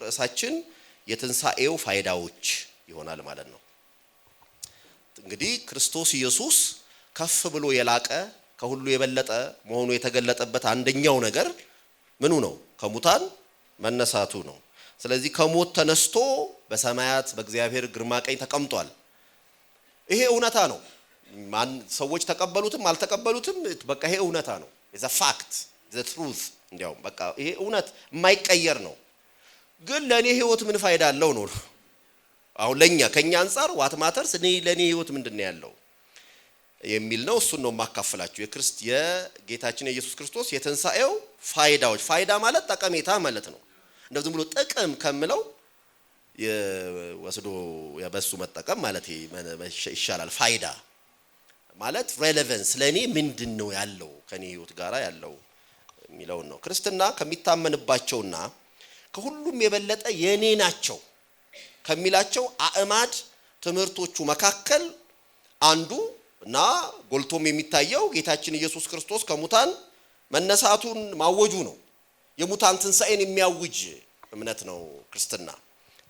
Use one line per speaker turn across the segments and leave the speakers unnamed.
ርዕሳችን የትንሳኤው ፋይዳዎች ይሆናል ማለት ነው። እንግዲህ ክርስቶስ ኢየሱስ ከፍ ብሎ የላቀ ከሁሉ የበለጠ መሆኑ የተገለጠበት አንደኛው ነገር ምኑ ነው? ከሙታን መነሳቱ ነው። ስለዚህ ከሞት ተነስቶ በሰማያት በእግዚአብሔር ግርማ ቀኝ ተቀምጧል። ይሄ እውነታ ነው። ሰዎች ተቀበሉትም አልተቀበሉትም በቃ ይሄ እውነታ ነው። is a fact, is a truth። እንዲያው በቃ ይሄ እውነት የማይቀየር ነው። ግን ለኔ ህይወት ምን ፋይዳ አለው ነው? አሁን ከኛ አንፃር what matters ለኔ ህይወት ምንድነው ያለው የሚል ነው። እሱን ነው ማካፈላችሁ። የጌታችን ኢየሱስ ክርስቶስ የትንሳኤው ፋይዳዎች። ፋይዳ ማለት ጠቀሜታ ማለት ነው። እንደው ዝም ብሎ ጥቅም ከምለው ወስዶ ያበሱ መጠቀም ማለት ይሻላል። ፋይዳ ማለት ሬሌቫንስ ለኔ ምንድነው ያለው ከኔ ህይወት ጋራ ያለው የሚለው ነው። ክርስትና ከሚታመንባቸውና ከሁሉም የበለጠ የኔ ናቸው ከሚላቸው አእማድ ትምህርቶቹ መካከል አንዱ እና ጎልቶም የሚታየው ጌታችን ኢየሱስ ክርስቶስ ከሙታን መነሳቱን ማወጁ ነው። የሙታን ትንሳኤን የሚያውጅ እምነት ነው ክርስትና።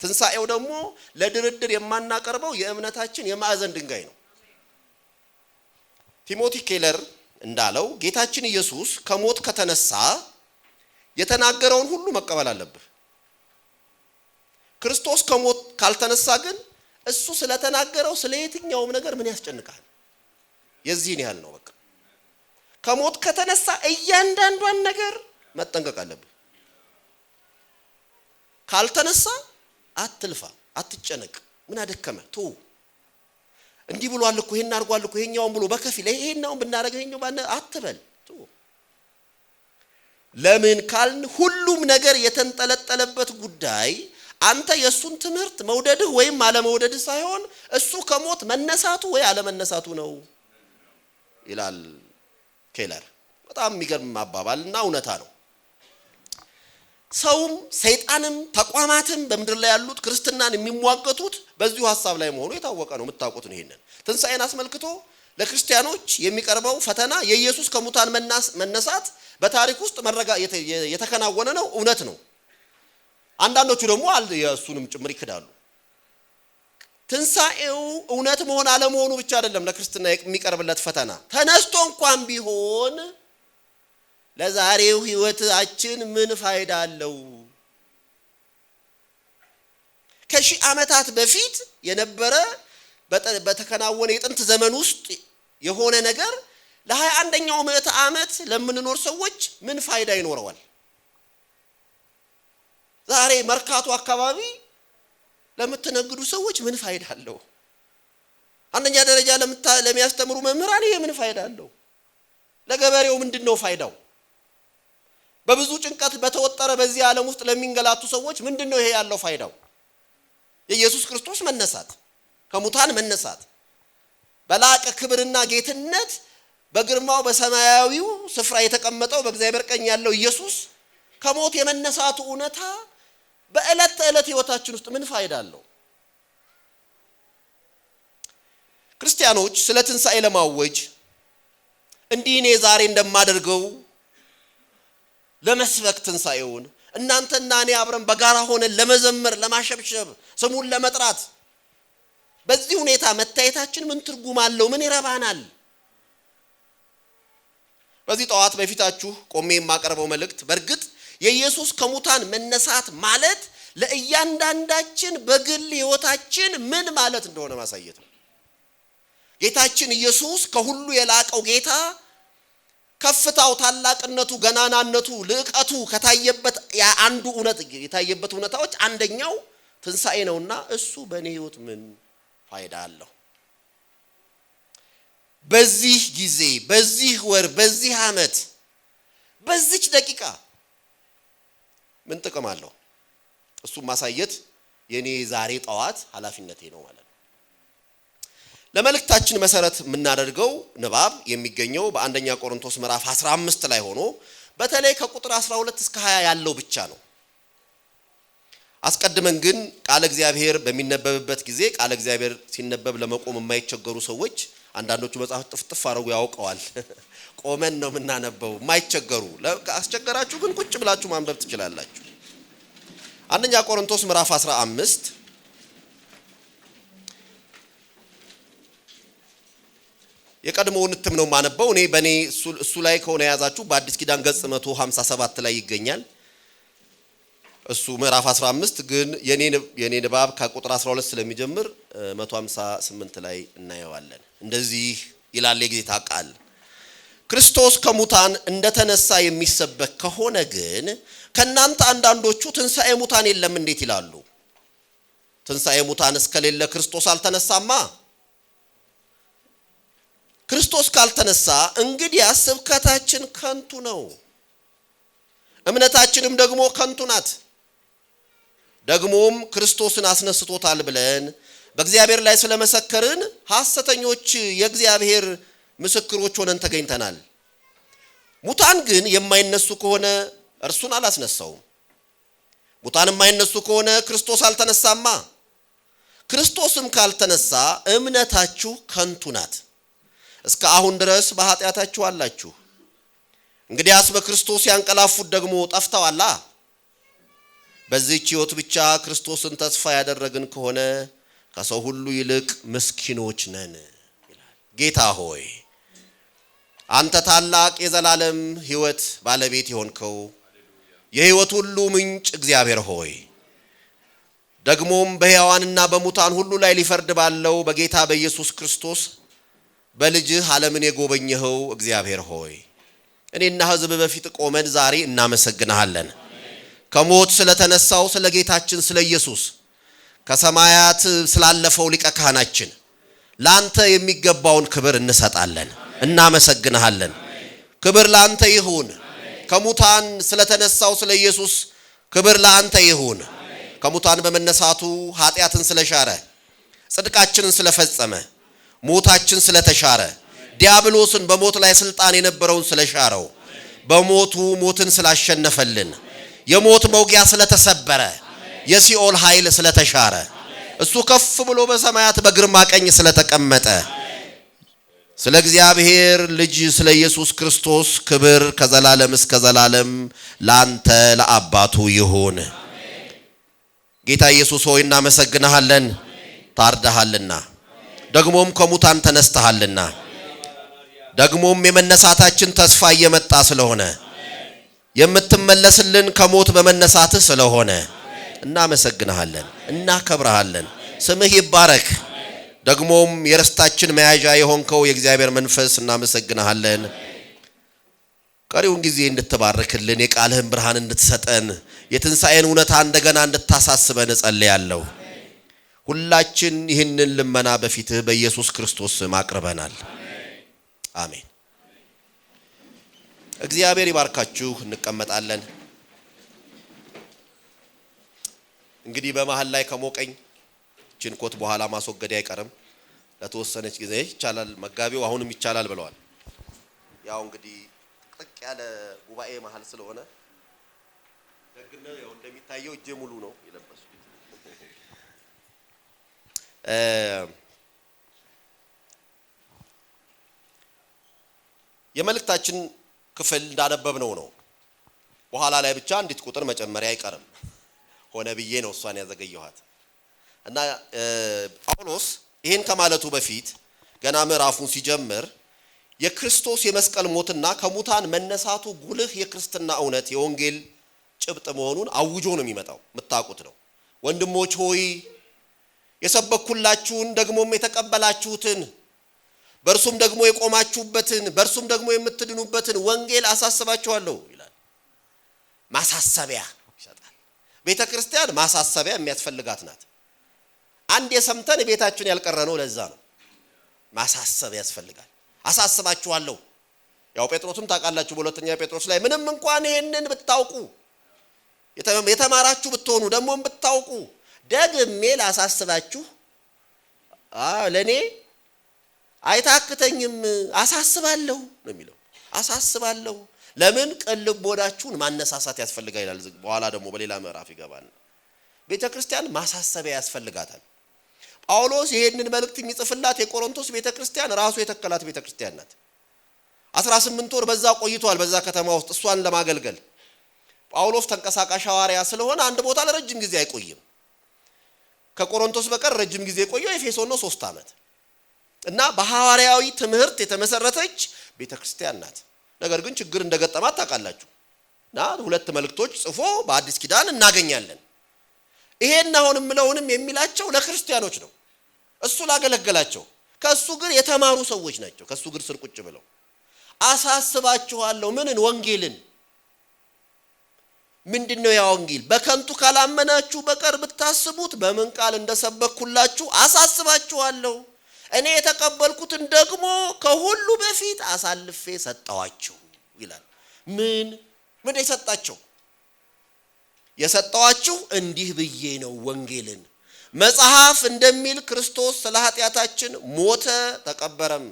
ትንሳኤው ደግሞ ለድርድር የማናቀርበው የእምነታችን የማዕዘን ድንጋይ ነው። ቲሞቲ ኬለር እንዳለው ጌታችን ኢየሱስ ከሞት ከተነሳ የተናገረውን ሁሉ መቀበል አለብህ። ክርስቶስ ከሞት ካልተነሳ ግን እሱ ስለተናገረው ስለየትኛውም ነገር ምን ያስጨንቃል? የዚህን ያህል ነው በቃ። ከሞት ከተነሳ እያንዳንዷን ነገር መጠንቀቅ አለብህ። ካልተነሳ አትልፋ፣ አትጨነቅ። ምን አደከመ ቱ እንዲህ ብሏል እኮ ይሄን አድርጓል እኮ ይሄኛውን ብሎ በከፊል ይሄኛውን ብናረጋው ይሄኛው ባነ አትበል ቱ። ለምን ካልን ሁሉም ነገር የተንጠለጠለበት ጉዳይ አንተ የሱን ትምህርት መውደድህ ወይም አለመውደድህ ሳይሆን እሱ ከሞት መነሳቱ ወይ አለመነሳቱ ነው ይላል ኬለር። በጣም የሚገርም አባባልና እውነታ ነው። ሰውም ሰይጣንም ተቋማትም በመድር ላይ ያሉት ክርስትናን የሚሟገቱት በዚሁ ሐሳብ ላይ መሆኑ የታወቀ ነው። የምታውቁት ነው። ይሄንን ትንሳኤን አስመልክቶ ለክርስቲያኖች የሚቀርበው ፈተና የኢየሱስ ከሙታን መነሳት በታሪክ ውስጥ የተከናወነ ነው፣ እውነት ነው። አንዳንዶቹ ደግሞ የሱንም ጭምር ይክዳሉ። ትንሳኤው እውነት መሆን አለመሆኑ ብቻ አይደለም ለክርስትና የሚቀርብለት ፈተና። ተነስቶ እንኳን ቢሆን ለዛሬው ህይወታችን ምን ፋይዳ አለው? ከሺህ ዓመታት በፊት የነበረ በተከናወነ የጥንት ዘመን ውስጥ የሆነ ነገር ለ21ኛው ምዕተ ዓመት ለምንኖር ሰዎች ምን ፋይዳ ይኖረዋል? ዛሬ መርካቶ አካባቢ ለምትነግዱ ሰዎች ምን ፋይዳ አለው? አንደኛ ደረጃ ለሚያስተምሩ መምህራን ይሄ ምን ፋይዳ አለው? ለገበሬው ምንድነው ፋይዳው? በብዙ ጭንቀት በተወጠረ በዚህ ዓለም ውስጥ ለሚንገላቱ ሰዎች ምንድነው ይሄ ያለው ፋይዳው? የኢየሱስ ክርስቶስ መነሳት፣ ከሙታን መነሳት፣ በላቀ ክብርና ጌትነት በግርማው በሰማያዊው ስፍራ የተቀመጠው በእግዚአብሔር ቀኝ ያለው ኢየሱስ ከሞት የመነሳቱ እውነታ በእለት ተእለት ህይወታችን ውስጥ ምን ፋይዳ አለው? ክርስቲያኖች ስለ ትንሳኤ ለማወጅ እንዲህ እኔ ዛሬ እንደማደርገው ለመስበክ ትንሳኤውን እናንተና እኔ አብረን በጋራ ሆነን ለመዘመር፣ ለማሸብሸብ፣ ስሙን ለመጥራት በዚህ ሁኔታ መታየታችን ምን ትርጉም አለው? ምን ይረባናል? በዚህ ጠዋት በፊታችሁ ቆሜ የማቀርበው መልእክት በእርግጥ የኢየሱስ ከሙታን መነሳት ማለት ለእያንዳንዳችን በግል ህይወታችን ምን ማለት እንደሆነ ማሳየት ነው። ጌታችን ኢየሱስ ከሁሉ የላቀው ጌታ ከፍታው፣ ታላቅነቱ፣ ገናናነቱ፣ ልዕቀቱ ከታየበት አንዱ እውነት የታየበት እውነታዎች አንደኛው ትንሳኤ ነውና እሱ በእኔ ህይወት ምን ፋይዳ አለው? በዚህ ጊዜ፣ በዚህ ወር፣ በዚህ ዓመት፣ በዚች ደቂቃ ምን ጥቅም አለው? እሱ ማሳየት የኔ ዛሬ ጠዋት ኃላፊነቴ ነው ማለት ነው። ለመልእክታችን መሰረት የምናደርገው ንባብ የሚገኘው በአንደኛ ቆሮንቶስ ምዕራፍ 15 ላይ ሆኖ በተለይ ከቁጥር 12 እስከ 20 ያለው ብቻ ነው። አስቀድመን ግን ቃል እግዚአብሔር በሚነበብበት ጊዜ ቃል እግዚአብሔር ሲነበብ ለመቆም የማይቸገሩ ሰዎች አንዳንዶቹ መጽሐፍ ጥፍጥፍ አድርገው ያውቀዋል። ቆመን ነው የምናነበው የማይቸገሩ። አስቸገራችሁ ግን ቁጭ ብላችሁ ማንበብ ትችላላችሁ። አንደኛ ቆሮንቶስ ምዕራፍ 15 የቀድሞውን እትም ነው ማነበው እኔ በኔ እሱ ላይ ከሆነ ያዛችሁ በአዲስ ኪዳን ገጽ 157 ላይ ይገኛል። እሱ ምዕራፍ 15 ግን የኔ ንባብ ከቁጥር 12 ስለሚጀምር 158 ላይ እናየዋለን። እንደዚህ ይላል የጌታ ቃል። ክርስቶስ ከሙታን እንደተነሳ የሚሰበክ ከሆነ ግን ከናንተ አንዳንዶቹ ትንሣኤ ሙታን የለም እንዴት ይላሉ? ትንሣኤ ሙታን እስከሌለ ክርስቶስ አልተነሳማ። ክርስቶስ ካልተነሳ እንግዲህ ስብከታችን ከንቱ ነው፣ እምነታችንም ደግሞ ከንቱ ናት። ደግሞም ክርስቶስን አስነስቶታል ብለን በእግዚአብሔር ላይ ስለመሰከርን ሐሰተኞች የእግዚአብሔር ምስክሮች ሆነን ተገኝተናል። ሙታን ግን የማይነሱ ከሆነ እርሱን አላስነሳውም። ሙታን የማይነሱ ከሆነ ክርስቶስ አልተነሳማ። ክርስቶስም ካልተነሳ እምነታችሁ ከንቱ ናት፣ እስከ አሁን ድረስ በኃጢአታችሁ አላችሁ። እንግዲያስ በክርስቶስ ያንቀላፉት ደግሞ ጠፍተዋላ። በዚህች ሕይወት ብቻ ክርስቶስን ተስፋ ያደረግን ከሆነ ከሰው ሁሉ ይልቅ ምስኪኖች ነን ይላል። ጌታ ሆይ አንተ ታላቅ የዘላለም ሕይወት ባለቤት የሆንከው የሕይወት ሁሉ ምንጭ እግዚአብሔር ሆይ ደግሞም በሕያዋንና በሙታን ሁሉ ላይ ሊፈርድ ባለው በጌታ በኢየሱስ ክርስቶስ በልጅህ ዓለምን የጎበኘኸው እግዚአብሔር ሆይ እኔና ሕዝብ በፊት ቆመን ዛሬ እናመሰግንሃለን። ከሞት ስለተነሳው ስለ ጌታችን ስለ ኢየሱስ ከሰማያት ስላለፈው ሊቀ ካህናችን ላንተ የሚገባውን ክብር እንሰጣለን፣ እናመሰግንሃለን። ክብር ላንተ ይሁን። ከሙታን ስለተነሳው ስለ ኢየሱስ ክብር ላንተ ይሁን። ከሙታን በመነሳቱ ኃጢአትን ስለሻረ፣ ጽድቃችንን ስለፈጸመ፣ ሞታችን ስለተሻረ፣ ዲያብሎስን በሞት ላይ ስልጣን የነበረውን ስለሻረው፣ በሞቱ ሞትን ስላሸነፈልን፣ የሞት መውጊያ ስለተሰበረ፣ የሲኦል ኃይል ስለተሻረ፣ እሱ ከፍ ብሎ በሰማያት በግርማ ቀኝ ስለተቀመጠ ስለ እግዚአብሔር ልጅ ስለ ኢየሱስ ክርስቶስ ክብር ከዘላለም እስከ ዘላለም ላንተ ለአባቱ ይሁን። ጌታ ኢየሱስ ሆይ እናመሰግንሃለን። ታርደሃልና ደግሞም ከሙታን ተነስተሃልና ደግሞም የመነሳታችን ተስፋ እየመጣ ስለሆነ የምትመለስልን ከሞት በመነሳትህ ስለሆነ እናመሰግንሃለን፣ እናከብርሃለን። ስምህ ይባረክ። ደግሞም የርስታችን መያዣ የሆንከው የእግዚአብሔር መንፈስ እናመሰግንሃለን። ቀሪውን ጊዜ እንድትባርክልን፣ የቃልህን ብርሃን እንድትሰጠን፣ የትንሣኤን እውነታ እንደገና እንድታሳስበን እጸልያለሁ። ሁላችን ይህንን ልመና በፊትህ በኢየሱስ ክርስቶስ ስም አቅርበናል። አሜን። እግዚአብሔር ይባርካችሁ። እንቀመጣለን። እንግዲህ በመሃል ላይ ከሞቀኝ እችን ኮት በኋላ ማስወገድ አይቀርም። ለተወሰነች ጊዜ ይቻላል። መጋቢው አሁንም ይቻላል ብለዋል። ያው እንግዲህ ጥቅ ያለ ጉባኤ መሃል ስለሆነ ደግነው ያው እንደሚታየው እጄ ሙሉ ነው የለበስኩት። የመልእክታችን ክፍል እንዳነበብነው ነው። በኋላ ላይ ብቻ አንዲት ቁጥር መጨመሪያ አይቀርም ሆነ ብዬ ነው እሷን ያዘገየኋት። እና ጳውሎስ ይሄን ከማለቱ በፊት ገና ምዕራፉን ሲጀምር የክርስቶስ የመስቀል ሞትና ከሙታን መነሳቱ ጉልህ የክርስትና እውነት የወንጌል ጭብጥ መሆኑን አውጆ ነው የሚመጣው። የምታውቁት ነው። ወንድሞች ሆይ የሰበኩላችሁን ደግሞም የተቀበላችሁትን በእርሱም ደግሞ የቆማችሁበትን በእርሱም ደግሞ የምትድኑበትን ወንጌል አሳስባችኋለሁ ይላል። ማሳሰቢያ ይሰጣል። ቤተ ክርስቲያን ማሳሰቢያ የሚያስፈልጋት ናት። አንድ የሰምተን ቤታችን ያልቀረነው ለዛ ነው። ማሳሰቢያ ያስፈልጋል። አሳስባችኋለሁ። ያው ጴጥሮስም ታውቃላችሁ በሁለተኛ ጴጥሮስ ላይ ምንም እንኳን ይሄንን ብታውቁ የተማራችሁ ብትሆኑ ደግሞም ብታውቁ ደግሜ ላሳስባችሁ ለኔ አይታክተኝም አሳስባለሁ ነው የሚለው። አሳስባለሁ። ለምን ቅልቦናችሁን ማነሳሳት ያስፈልጋል ይላል። በኋላ ደግሞ በሌላ ምዕራፍ ይገባል። ቤተክርስቲያን ማሳሰቢያ ያስፈልጋታል። ጳውሎስ ይሄንን መልእክት የሚጽፍላት የቆሮንቶስ ቤተክርስቲያን ራሱ የተከላት ቤተክርስቲያን ናት። 18 ወር በዛ ቆይቷል። በዛ ከተማ ውስጥ እሷን ለማገልገል ጳውሎስ ተንቀሳቃሽ ሐዋርያ ስለሆነ አንድ ቦታ ለረጅም ጊዜ አይቆይም። ከቆሮንቶስ በቀር ረጅም ጊዜ የቆየው ኤፌሶን ነው 3 ዓመት እና በሐዋርያዊ ትምህርት የተመሰረተች ቤተክርስቲያን ናት። ነገር ግን ችግር እንደገጠማት ታውቃላችሁ እና 2 መልእክቶች ጽፎ በአዲስ ኪዳን እናገኛለን። ይሄን አሁን ምለውንም የሚላቸው ለክርስቲያኖች ነው። እሱ ላገለገላቸው ከሱ ግን የተማሩ ሰዎች ናቸው። ከሱ ግን ስር ቁጭ ብለው አሳስባችኋለሁ ምንን ወንጌልን ምንድነው ያ ወንጌል በከንቱ ካላመናችሁ በቀር ብታስቡት በምን ቃል እንደሰበኩላችሁ አሳስባችኋለሁ። እኔ የተቀበልኩትን ደግሞ ከሁሉ በፊት አሳልፌ ሰጣዋችሁ ይላል። ምን የሰጣቸው? የሰጣዋችሁ እንዲህ ብዬ ነው ወንጌልን መጽሐፍ እንደሚል ክርስቶስ ስለ ኃጢአታችን ሞተ ተቀበረም፣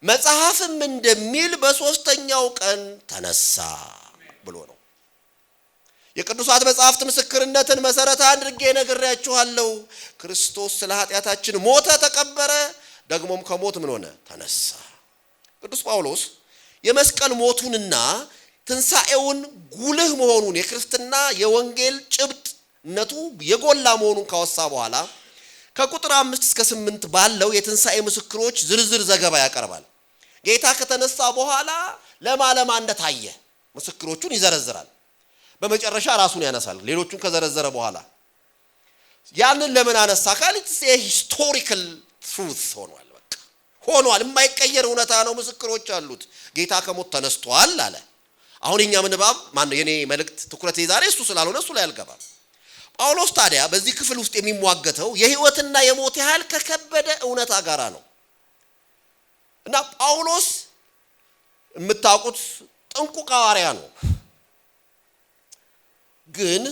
መጽሐፍም እንደሚል በሶስተኛው ቀን ተነሳ ብሎ ነው። የቅዱሳት መጽሐፍት ምስክርነትን መሰረት አድርጌ ነግሬያችኋለሁ። ክርስቶስ ስለ ኃጢአታችን ሞተ ተቀበረ፣ ደግሞም ከሞት ምን ሆነ? ተነሳ። ቅዱስ ጳውሎስ የመስቀል ሞቱንና ትንሣኤውን ጉልህ መሆኑን የክርስትና የወንጌል ጭብጥነቱ የጎላ መሆኑን ካወሳ በኋላ ከቁጥር 5 እስከ 8 ባለው የትንሣኤ ምስክሮች ዝርዝር ዘገባ ያቀርባል። ጌታ ከተነሳ በኋላ ለማለማ እንደታየ ምስክሮቹን ይዘረዝራል። በመጨረሻ ራሱን ያነሳል። ሌሎቹን ከዘረዘረ በኋላ ያንን ለምን አነሳ ካሊት ሂስቶሪካል ትሩዝ ሆኗል። በቃ ሆኗል። የማይቀየር እውነታ ነው። ምስክሮች አሉት። ጌታ ከሞት ተነስቷል አለ። አሁን እኛ ምንባብ ማን የኔ መልእክት ትኩረት ዛሬ እሱ ስላልሆነ እሱ ላይ አልገባም። ጳውሎስ ታዲያ በዚህ ክፍል ውስጥ የሚሟገተው የህይወትና የሞት ያህል ከከበደ እውነታ ጋራ ነው እና ጳውሎስ የምታውቁት ጥንቁቅ ሐዋርያ ነው። ግን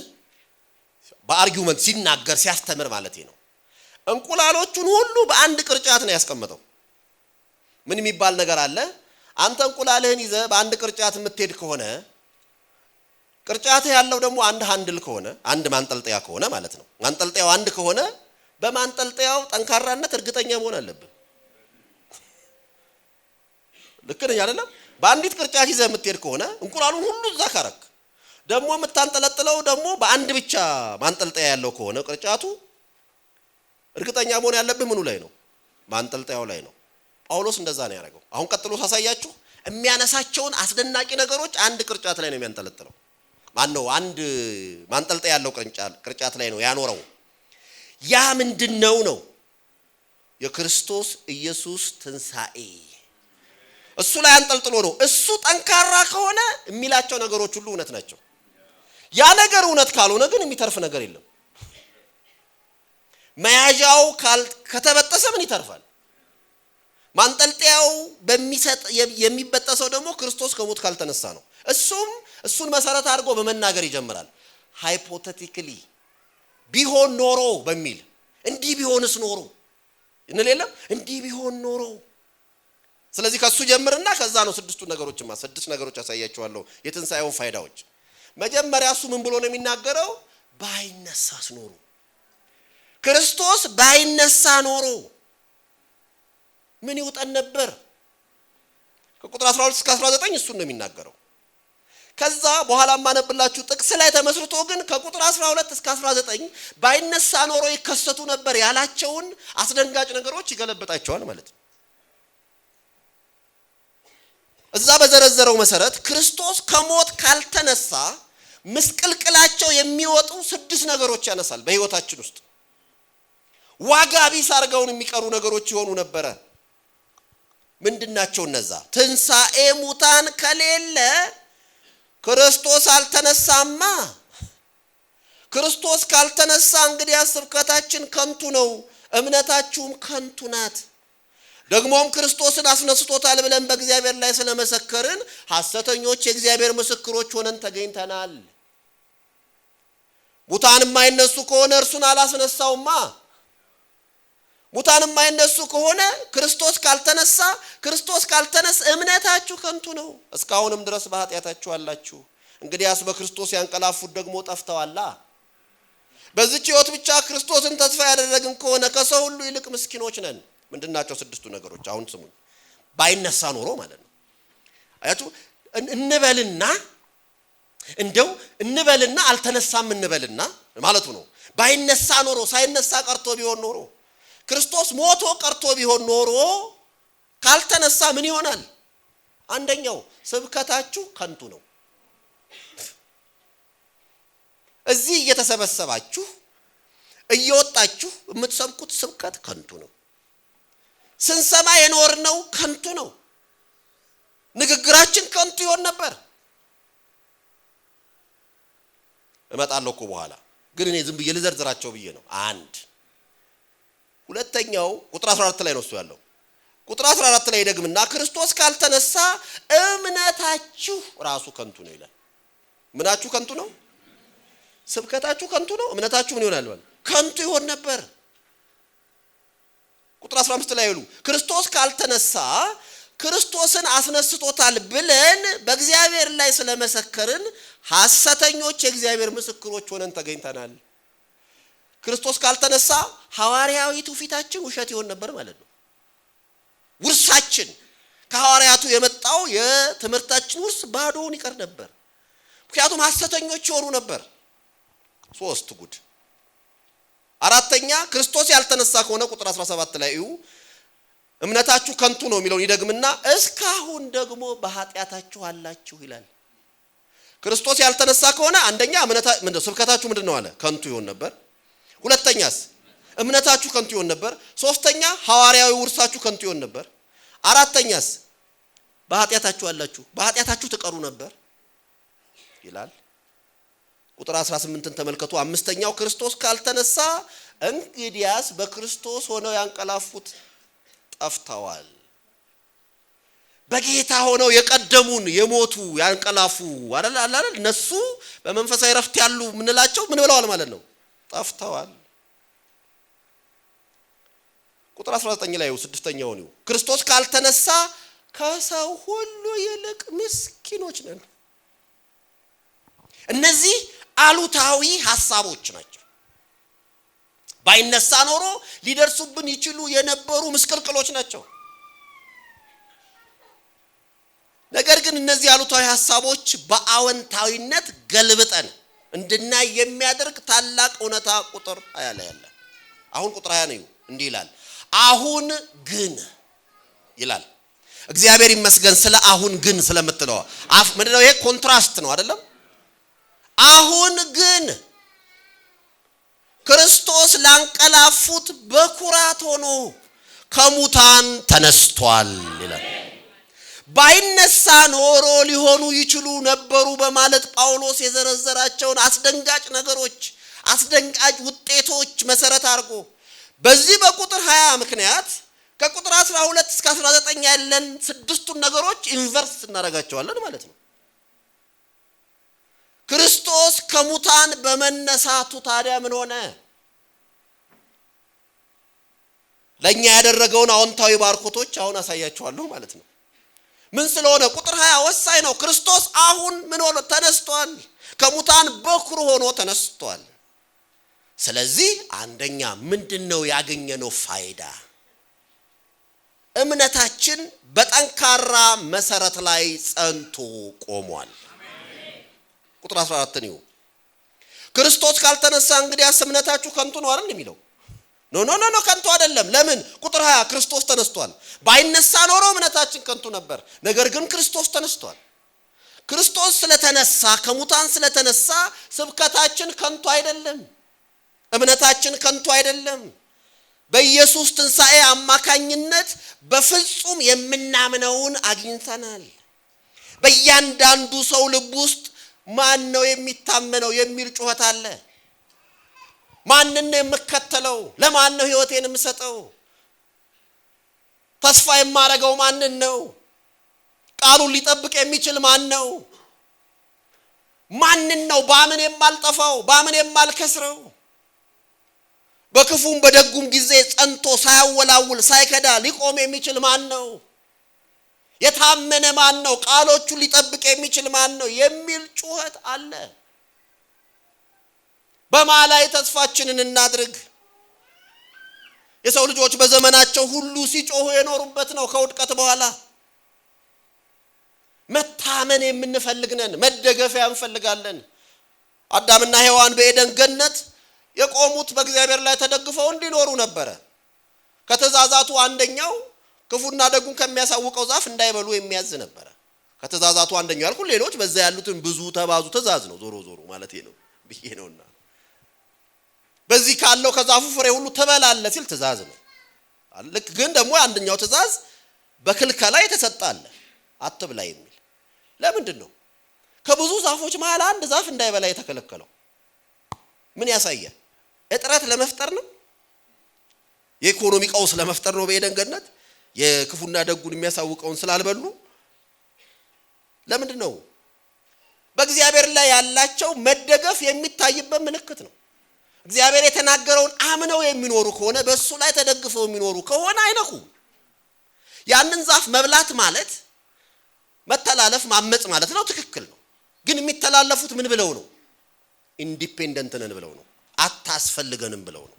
በአርጊውመንት ሲናገር ሲያስተምር ማለት ነው እንቁላሎቹን ሁሉ በአንድ ቅርጫት ነው ያስቀመጠው። ምን የሚባል ነገር አለ? አንተ እንቁላልህን ይዘህ በአንድ ቅርጫት የምትሄድ ከሆነ ቅርጫትህ ያለው ደግሞ አንድ ሃንድል ከሆነ አንድ ማንጠልጠያ ከሆነ ማለት ነው። ማንጠልጠያው አንድ ከሆነ በማንጠልጠያው ጠንካራነት እርግጠኛ መሆን አለብህ። ልክ ነኝ አይደለም? በአንዲት ቅርጫት ይዘህ የምትሄድ ከሆነ እንቁላሉን ሁሉ እዛ ካረክ ደግሞ የምታንጠለጥለው ደግሞ በአንድ ብቻ ማንጠልጠያ ያለው ከሆነ ቅርጫቱ እርግጠኛ መሆን ያለብህ ምኑ ላይ ነው? ማንጠልጠያው ላይ ነው። ጳውሎስ እንደዛ ነው ያደረገው። አሁን ቀጥሎ ሳሳያችሁ የሚያነሳቸውን አስደናቂ ነገሮች አንድ ቅርጫት ላይ ነው የሚያንጠለጥለው። ማን ነው? አንድ ማንጠልጠያ ያለው ቅርጫት ላይ ነው ያኖረው። ያ ምንድነው ነው? የክርስቶስ ኢየሱስ ትንሣኤ እሱ ላይ አንጠልጥሎ ነው። እሱ ጠንካራ ከሆነ የሚላቸው ነገሮች ሁሉ እውነት ናቸው። ያ ነገር እውነት ካልሆነ ግን የሚተርፍ ነገር የለም። መያዣው ከተበጠሰ ምን ይተርፋል? ማንጠልጠያው የሚበጠሰው ደግሞ ክርስቶስ ከሞት ካልተነሳ ነው። እሱን መሰረት አድርጎ በመናገር ይጀምራል። ሃይፖቴቲካሊ ቢሆን ኖሮ በሚል እንዲህ ቢሆንስ ኖሮ እንለለም እንዲህ ቢሆን ኖሮ። ስለዚህ ከሱ ጀምርና ከዛ ነው ስድስት ነገሮች ያሳያችኋለሁ የትንሣኤውን ፋይዳዎች። መጀመሪያ እሱ ምን ብሎ ነው የሚናገረው? ባይነሳስ ኖሮ ክርስቶስ ባይነሳ ኖሮ ምን ይውጠን ነበር? ከቁጥር 12 እስከ 19 እሱን ነው የሚናገረው። ከዛ በኋላ ማነብላችሁ ጥቅስ ላይ ተመስርቶ ግን ከቁጥር 12 እስከ 19 ባይነሳ ኖሮ ይከሰቱ ነበር ያላቸውን አስደንጋጭ ነገሮች ይገለብጣቸዋል ማለት ነው። እዛ በዘረዘረው መሰረት ክርስቶስ ከሞት ካልተነሳ ምስቅልቅላቸው የሚወጡ 6 ነገሮች ያነሳል። በህይወታችን ውስጥ ዋጋ ቢስ አድርገውን የሚቀሩ ነገሮች ይሆኑ ነበር። ምንድናቸው እነዛ? ትንሣኤ ሙታን ከሌለ ክርስቶስ አልተነሳማ። ክርስቶስ ካልተነሳ እንግዲህ ስብከታችን ከንቱ ነው፣ እምነታችሁም ከንቱ ናት። ደግሞም ክርስቶስን አስነስቶታል ብለን በእግዚአብሔር ላይ ስለመሰከርን ሐሰተኞች የእግዚአብሔር ምስክሮች ሆነን ተገኝተናል። ሙታን የማይነሱ ከሆነ እርሱን አላስነሳውማ። ሙታን የማይነሱ ከሆነ ክርስቶስ ካልተነሳ እምነታችሁ ከንቱ ነው፣ እስካሁንም ድረስ በኃጢአታችሁ አላችሁ። እንግዲያስ በክርስቶስ ያንቀላፉት ደግሞ ጠፍተዋላ። በዚህ ሕይወት ብቻ ክርስቶስን ተስፋ ያደረግን ከሆነ ከሰው ሁሉ ይልቅ ምስኪኖች ነን። ምንድናቸው 6ቱ ነገሮች? አሁን ስሙኝ። ባይነሳ ኖሮ ማለት ነው። አያችሁ እንበልና እንደው እንበልና አልተነሳም እንበልና ማለቱ ነው። ባይነሳ ኖሮ ሳይነሳ ቀርቶ ቢሆን ኖሮ ክርስቶስ ሞቶ ቀርቶ ቢሆን ኖሮ ካልተነሳ ምን ይሆናል? አንደኛው ስብከታችሁ ከንቱ ነው። እዚህ እየተሰበሰባችሁ እየወጣችሁ የምትሰብኩት ስብከት ከንቱ ነው። ስንሰማ የኖርነው ከንቱ ነው። ንግግራችን ከንቱ ይሆን ነበር። እመጣለሁ እኮ በኋላ ግን እኔ ዝም ብዬ ልዘርዝራቸው ብዬ ነው። አንድ ሁለተኛው ቁጥር 14 ላይ ነው እሱ ያለው። ቁጥር 14 ላይ ደግምና ክርስቶስ ካልተነሳ እምነታችሁ ራሱ ከንቱ ነው ይላል። ምናችሁ ከንቱ ነው? ስብከታችሁ ከንቱ ነው። እምነታችሁ ምን ይሆናል ማለት? ከንቱ ይሆን ነበር። ቁጥር 15 ላይ ይሉ ክርስቶስ ካልተነሳ ክርስቶስን አስነስቶታል ብለን በእግዚአብሔር ላይ ስለመሰከርን ሐሰተኞች የእግዚአብሔር ምስክሮች ሆነን ተገኝተናል። ክርስቶስ ካልተነሳ ሐዋርያዊ ትውፊታችን ውሸት ይሆን ነበር ማለት ነው። ውርሳችን ከሐዋርያቱ የመጣው የትምህርታችን ውርስ ባዶውን ይቀር ነበር። ምክንያቱም ሐሰተኞች ይሆኑ ነበር። ሶስት ጉድ። አራተኛ ክርስቶስ ያልተነሳ ከሆነ ቁጥር 17 ላይ እዩ እምነታችሁ ከንቱ ነው የሚለውን ይደግምና እስካሁን ደግሞ በኃጢአታችሁ አላችሁ ይላል። ክርስቶስ ያልተነሳ ከሆነ አንደኛ ስብከታችሁ ምንድነው አለ? ከንቱ ይሆን ነበር። ሁለተኛስ እምነታችሁ ከንቱ ይሆን ነበር። ሶስተኛ ሐዋርያዊ ውርሳችሁ ከንቱ ይሆን ነበር። አራተኛስ በኃጢአታችሁ አላችሁ፣ በኃጢአታችሁ ትቀሩ ነበር ይላል። ቁጥር 18ን ተመልከቱ። አምስተኛው ክርስቶስ ካልተነሳ እንግዲያስ በክርስቶስ ሆነው ያንቀላፉት ጠፍተዋል። በጌታ ሆነው የቀደሙን የሞቱ ያንቀላፉ አይደል እነሱ በመንፈሳዊ ረፍት ያሉ ምንላቸው ምን ብለዋል ማለት ነው? ጠፍተዋል። ቁጥር 19 ላይ ስድስተኛው ነው ክርስቶስ ካልተነሳ ከሰው ሁሉ ይልቅ ምስኪኖች ነን። እነዚህ አሉታዊ ሐሳቦች ናቸው። ባይነሳ ኖሮ ሊደርሱብን ይችሉ የነበሩ ምስቅልቅሎች ናቸው። ነገር ግን እነዚህ አሉታዊ ሐሳቦች በአዎንታዊነት ገልብጠን እንድናይ የሚያደርግ ታላቅ እውነታ ቁጥር 20 ላይ ያለ። አሁን ቁጥር 20 ነው እንዲህ ይላል፣ አሁን ግን ይላል። እግዚአብሔር ይመስገን ስለ አሁን ግን ስለምትለው ምንድነው ይሄ? ኮንትራስት ነው አይደለም? አሁን ግን ክርስቶስ ላንቀላፉት በኩራት ሆኖ ከሙታን ተነስቷል ይላል። ባይነሳ ኖሮ ሊሆኑ ይችሉ ነበሩ በማለት ጳውሎስ የዘረዘራቸውን አስደንጋጭ ነገሮች፣ አስደንጋጭ ውጤቶች መሰረት አድርጎ በዚህ በቁጥር 20 ምክንያት ከቁጥር 12 እስከ 19 ያለን ስድስቱን ነገሮች ኢንቨርስ እናደርጋቸዋለን ማለት ነው። ክርስቶስ ከሙታን በመነሳቱ ታዲያ ምን ሆነ? ለኛ ያደረገውን አዎንታዊ ባርኮቶች አሁን አሳያችኋለሁ ማለት ነው። ምን ስለሆነ ቁጥር 20 ወሳኝ ነው። ክርስቶስ አሁን ምን ሆነ? ተነስቷል። ከሙታን በኩር ሆኖ ተነስቷል። ስለዚህ አንደኛ ምንድነው ያገኘነው ፋይዳ? እምነታችን በጠንካራ መሰረት ላይ ጸንቶ ቆሟል። ቁጥር 14 ነው ክርስቶስ ካልተነሳ እንግዲያስ እምነታችሁ ከንቱ ነው አይደል የሚለው? ኖ ከንቱ አይደለም። ለምን? ቁጥር 20 ክርስቶስ ተነስቷል። ባይነሳ ኖሮ እምነታችን ከንቱ ነበር። ነገር ግን ክርስቶስ ተነስቷል። ክርስቶስ ስለተነሳ ከሙታን ስለተነሳ ስብከታችን ከንቱ አይደለም። እምነታችን ከንቱ አይደለም። በኢየሱስ ትንሣኤ አማካኝነት በፍጹም የምናምነውን አግኝተናል። በእያንዳንዱ ሰው ልብ ውስጥ ማን ነው የሚታመነው የሚል ጩኸት አለ። ማንን ነው የምከተለው? ለማን ነው ህይወቴን የምሰጠው? ተስፋ የማረገው ማንን ነው? ቃሉን ሊጠብቅ የሚችል ማን ነው? ማንን ነው ባምን የማልጠፋው ባምን የማልከስረው? በክፉም በደጉም ጊዜ ጸንቶ ሳያወላውል ሳይከዳ ሊቆም የሚችል ማን ነው? የታመነ ማን ነው? ቃሎቹን ሊጠብቅ የሚችል ማን ነው የሚል ጩኸት አለ። በማላይ ተስፋችንን እናድርግ። የሰው ልጆች በዘመናቸው ሁሉ ሲጮሁ የኖሩበት ነው። ከውድቀት በኋላ መታመን የምንፈልግነን መደገፊያ እንፈልጋለን። አዳምና ሔዋን በኤደን ገነት የቆሙት በእግዚአብሔር ላይ ተደግፈው እንዲኖሩ ነበር። ከተዛዛቱ አንደኛው ክፉና ደጉን ከሚያሳውቀው ዛፍ እንዳይበሉ የሚያዝ ነበር። ከተዛዛቱ አንደኛው ያልኩ ሌሎች በዛ ያሉትን ብዙ ተባዙ ትእዛዝ ነው ዞሮ ማለት ነው ብዬ ነውና በዚህ ካለው ከዛፉ ፍሬ ሁሉ ትበላለህ ሲል ትእዛዝ ነው። ልክ ግን ደግሞ አንደኛው ትእዛዝ በክልከላ የተሰጣለ አትብላ የሚል ለምንድን ነው? ከብዙ ዛፎች መሃል አንድ ዛፍ እንዳይበላ የተከለከለው ምን ያሳያል? እጥረት ለመፍጠር ነው? የኢኮኖሚ ቀውስ ለመፍጠር ነው? በኤደን ገነት የክፉና ደጉን የሚያሳውቀውን ስላልበሉ ለምንድን ነው? በእግዚአብሔር ላይ ያላቸው መደገፍ የሚታይበት ምልክት ነው። እግዚአብሔር የተናገረውን አምነው የሚኖሩ ከሆነ በእሱ ላይ ተደግፈው የሚኖሩ ከሆነ አይነኩም። ያንን ዛፍ መብላት ማለት መተላለፍ ማመጽ ማለት ነው። ትክክል ነው። ግን የሚተላለፉት ምን ብለው ነው? ኢንዲፔንደንት ነን ብለው ነው። አታስፈልገንም ብለው ነው።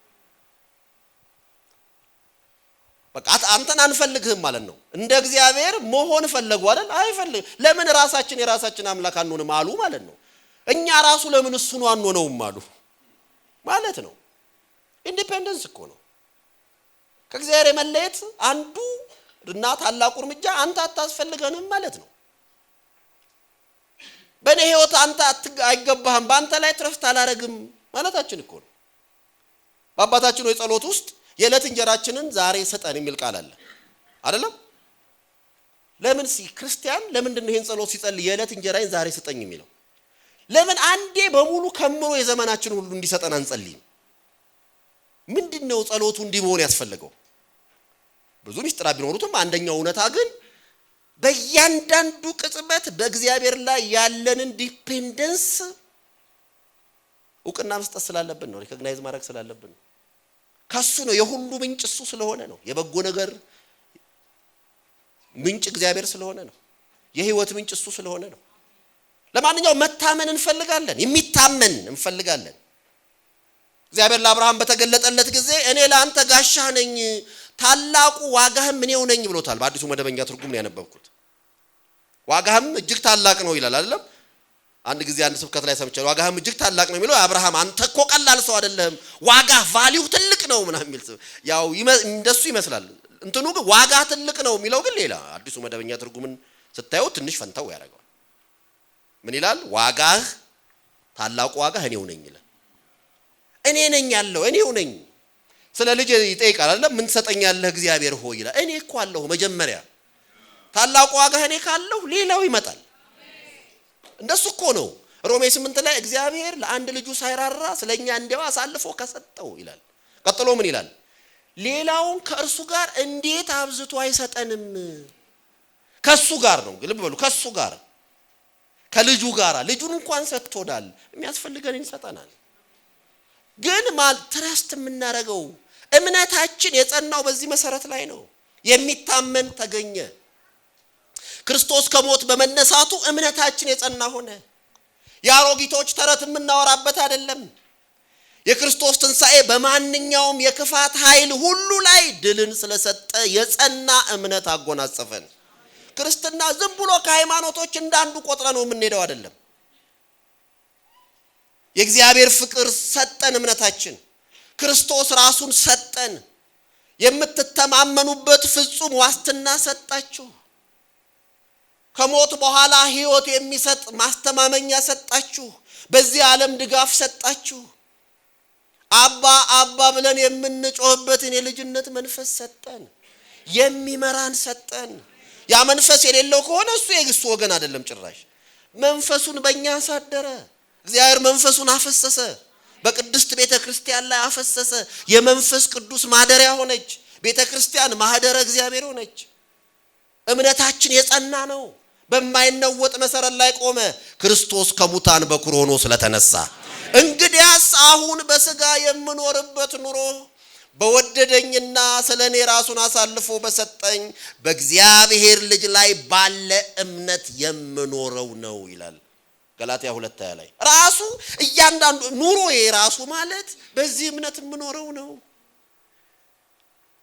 በቃ አንተን አንፈልግህም ማለት ነው። እንደ እግዚአብሔር መሆን ፈለጉ አይደል? አይፈልግ ለምን ራሳችን የራሳችን አምላክ አንሆንም አሉ ማለት ነው። እኛ ራሱ ለምን እሱ ነው አንሆነውም አሉ ማለት ነው። ኢንዲፔንደንስ እኮ ነው። ከእግዚአብሔር የመለየት አንዱ እና ታላቁ እርምጃ አንተ አታስፈልገንም ማለት ነው። በእኔ ህይወት አንተ አይገባህም፣ በአንተ ላይ ትረፍት አላረግም ማለታችን እኮ ነው። በአባታችን ሆይ ጸሎት ውስጥ የዕለት እንጀራችንን ዛሬ ስጠን የሚል ቃል አለ አይደለም? ለምን ክርስቲያን ለምንድን ነው ይሄን ጸሎት ሲጸልይ የዕለት እንጀራዬን ዛሬ ስጠኝ የሚለው? ለምን አንዴ በሙሉ ከምሮ የዘመናችን ሁሉ እንዲሰጠን አንጸልይም? ምንድነው ጸሎቱ እንዲሆን ያስፈልገው? ብዙ ምስጢራት ቢኖሩትም አንደኛው እውነታ ግን በእያንዳንዱ ቅጽበት በእግዚአብሔር ላይ ያለንን ዲፔንደንስ እውቅና መስጠት ስላለብን ነው። ሪኮግናይዝ ማድረግ ስላለብን ነው። ከሱ ነው የሁሉ ምንጭ እሱ ስለሆነ ነው። የበጎ ነገር ምንጭ እግዚአብሔር ስለሆነ ነው። የህይወት ምንጭ እሱ ስለሆነ ነው። ለማንኛውም መታመን እንፈልጋለን፣ የሚታመን እንፈልጋለን። እግዚአብሔር ለአብርሃም በተገለጠለት ጊዜ እኔ ለአንተ ጋሻህ ነኝ፣ ታላቁ ዋጋህም እኔው ነኝ ብሎታል። በአዲሱ መደበኛ ትርጉም ነው ያነበብኩት። ዋጋህም እጅግ ታላቅ ነው ይላል አይደለም? አንድ ጊዜ አንድ ስብከት ላይ ሰምቻለሁ። ዋጋህም እጅግ ታላቅ ነው የሚለው አብርሃም አንተ እኮ ቀላል ሰው አይደለም፣ ዋጋ ቫልዩ ትልቅ ነው ምናምን የሚል ያው እንደሱ ይመስላል። እንትኑ ግን ዋጋ ትልቅ ነው የሚለው ግን ሌላ። አዲሱ መደበኛ ትርጉምን ስታዩ ትንሽ ፈንታው ያደርጋል። ምን ይላል? ዋጋህ ታላቁ ዋጋህ እኔው ነኝ ይላል። እኔ ነኝ ያለው እኔው ነኝ። ስለ ልጅ ይጠይቃል አይደል? ምን ትሰጠኛለህ እግዚአብሔር ሆይ ይላል። እኔ እኮ አለሁ መጀመሪያ። ታላቁ ዋጋህ እኔ ካለሁ ሌላው ይመጣል። እንደሱ እኮ ነው። ሮሜ 8 ላይ እግዚአብሔር ለአንድ ልጁ ሳይራራ ስለኛ እንዲያው አሳልፎ ከሰጠው ይላል። ቀጥሎ ምን ይላል? ሌላውን ከእርሱ ጋር እንዴት አብዝቶ አይሰጠንም? ከሱ ጋር ነው። ልብ በሉ፣ ከሱ ጋር ከልጁ ጋር ልጁን እንኳን ሰጥቶናል። የሚያስፈልገንን ይሰጠናል። ግን ትረስት የምናረገው እምነታችን የጸናው በዚህ መሰረት ላይ ነው። የሚታመን ተገኘ። ክርስቶስ ከሞት በመነሳቱ እምነታችን የጸና ሆነ። የአሮጊቶች ተረት የምናወራበት አይደለም። የክርስቶስ ትንሣኤ በማንኛውም የክፋት ኃይል ሁሉ ላይ ድልን ስለሰጠ የጸና እምነት አጎናጸፈን። ክርስትና ዝም ብሎ ከሃይማኖቶች እንዳንዱ ቆጥረ ነው የምንሄደው አይደለም። የእግዚአብሔር ፍቅር ሰጠን። እምነታችን ክርስቶስ ራሱን ሰጠን። የምትተማመኑበት ፍጹም ዋስትና ሰጣችሁ። ከሞት በኋላ ሕይወት የሚሰጥ ማስተማመኛ ሰጣችሁ። በዚህ ዓለም ድጋፍ ሰጣችሁ። አባ አባ ብለን የምንጮህበትን የልጅነት መንፈስ ሰጠን። የሚመራን ሰጠን። ያ መንፈስ የሌለው ከሆነ እሱ የግሱ ወገን አይደለም ጭራሽ። መንፈሱን በእኛ አሳደረ። እግዚአብሔር መንፈሱን አፈሰሰ። በቅድስት ቤተክርስቲያን ላይ አፈሰሰ። የመንፈስ ቅዱስ ማደሪያ ሆነች። ቤተክርስቲያን ማህደረ እግዚአብሔር ሆነች። እምነታችን የጸና ነው። በማይነወጥ መሰረት ላይ ቆመ። ክርስቶስ ከሙታን በኩር ሆኖ ስለተነሳ እንግዲያስ አሁን በስጋ የምኖርበት ኑሮ በወደደኝና ስለኔ ራሱን አሳልፎ በሰጠኝ በእግዚአብሔር ልጅ ላይ ባለ እምነት የምኖረው ነው ይላል ገላትያ 2:20 ላይ። ራሱ እያንዳንዱ ኑሮ የራሱ ማለት በዚህ እምነት የምኖረው ነው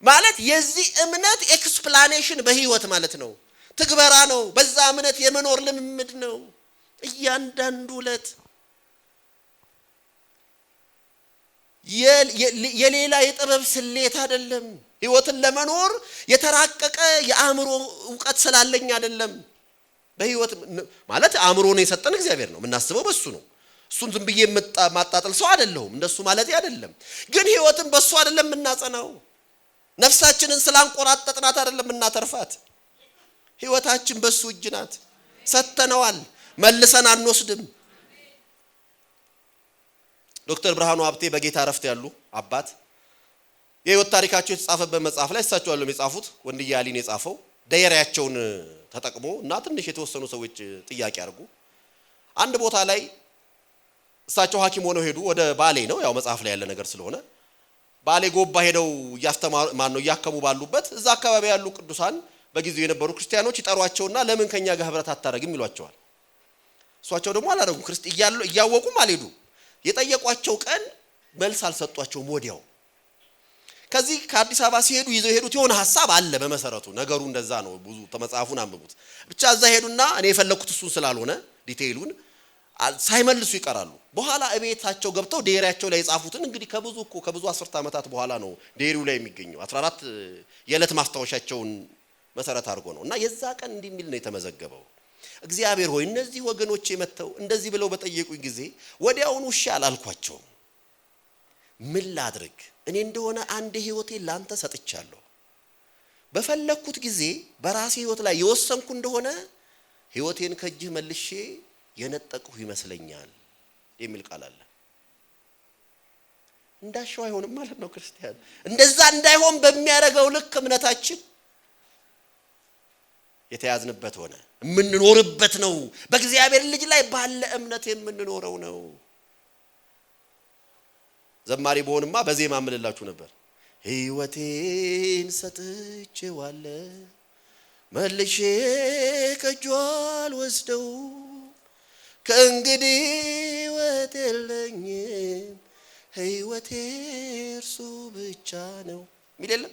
ማለት የዚህ እምነት ኤክስፕላኔሽን በህይወት ማለት ነው። ትግበራ ነው። በዛ እምነት የመኖር ልምምድ ነው። እያንዳንዱ ዕለት የሌላ የጥበብ ስሌት አይደለም። ህይወትን ለመኖር የተራቀቀ የአእምሮ ዕውቀት ስላለኝ አይደለም። በህይወት ማለት አእምሮን የሰጠን እግዚአብሔር ነው። የምናስበው በሱ ነው። እሱን ዝም ብዬ ማጣጣል ሰው አይደለሁም። እንደሱ ማለት አይደለም። ግን ህይወትን በሱ አይደለም እናጸናው። ነፍሳችንን ስላንቆራጠጥናት አይደለም እናተርፋት። ህይወታችን በሱ እጅ ናት። ሰተነዋል፣ መልሰን አንወስድም። ዶክተር ብርሃኑ ሀብቴ በጌታ ረፍት ያሉ አባት የህይወት ታሪካቸው የተጻፈበት መጽሐፍ ላይ እሳቸው አሉ የጻፉት። ወንድዬ አሊን የጻፈው ዳይሪያቸውን ተጠቅሞ እና ትንሽ የተወሰኑ ሰዎች ጥያቄ አድርጉ። አንድ ቦታ ላይ እሳቸው ሐኪም ሆነው ሄዱ። ወደ ባሌ ነው፣ ያው መጽሐፍ ላይ ያለ ነገር ስለሆነ ባሌ ጎባ ሄደው እያከሙ ባሉበት እዛ አካባቢ ያሉ ቅዱሳን በጊዜው የነበሩ ክርስቲያኖች ይጠሯቸውና ለምን ከኛ ጋር ህብረት አታረግም ይሏቸዋል። እሷቸው ደግሞ አላረጉም። እያወቁም አልሄዱ። የጠየቋቸው ቀን መልስ አልሰጧቸውም። ወዲያው ከዚህ ከአዲስ አበባ ሲሄዱ ይዘው ሄዱት የሆነ ሐሳብ አለ። በመሰረቱ ነገሩ እንደዛ ነው። ብዙ ተመጻፉን አንብቡት። ብቻ እዛ ሄዱና እኔ የፈለኩት እሱን ስላልሆነ ዲቴይሉን ሳይመልሱ ይቀራሉ። በኋላ እቤታቸው ገብተው ዴሪያቸው ላይ የጻፉትን እንግዲህ ከብዙ 10 ዓመታት በኋላ ነው ዴሪው ላይ የሚገኘው 14 የዕለት ማስታወሻቸውን መሰረት አድርጎ ነው። እና የዛ ቀን እንዲህ የሚል ነው የተመዘገበው። እግዚአብሔር ሆይ እነዚህ ወገኖቼ መተው እንደዚህ ብለው በጠየቁኝ ጊዜ ወዲያውኑ እሺ አላልኳቸውም። ምን ላድርግ? እኔ እንደሆነ አንድ ህይወቴን ላንተ ሰጥቻለሁ። በፈለኩት ጊዜ በራሴ ህይወት ላይ የወሰንኩ እንደሆነ ህይወቴን ከእጅህ መልሼ የነጠቅሁ ይመስለኛል የሚል ቃል አለ። እንዳሻው አይሆንም ማለት ነው ክርስቲያን። እንደዛ እንዳይሆን በሚያደርገው ልክ እምነታችን የተያዝንበት ሆነ። የምንኖርበት ነው። በእግዚአብሔር ልጅ ላይ ባለ እምነት የምንኖረው ነው። ዘማሪ በሆንማ በዜማ ምልላችሁ ነበር። ህይወቴን ሰጥቼዋለሁ መልሼ ከእጁ አልወስደው፣ ከእንግዲህ ህይወት የለኝም፣ ህይወቴ እርሱ ብቻ ነው የሚል የለም።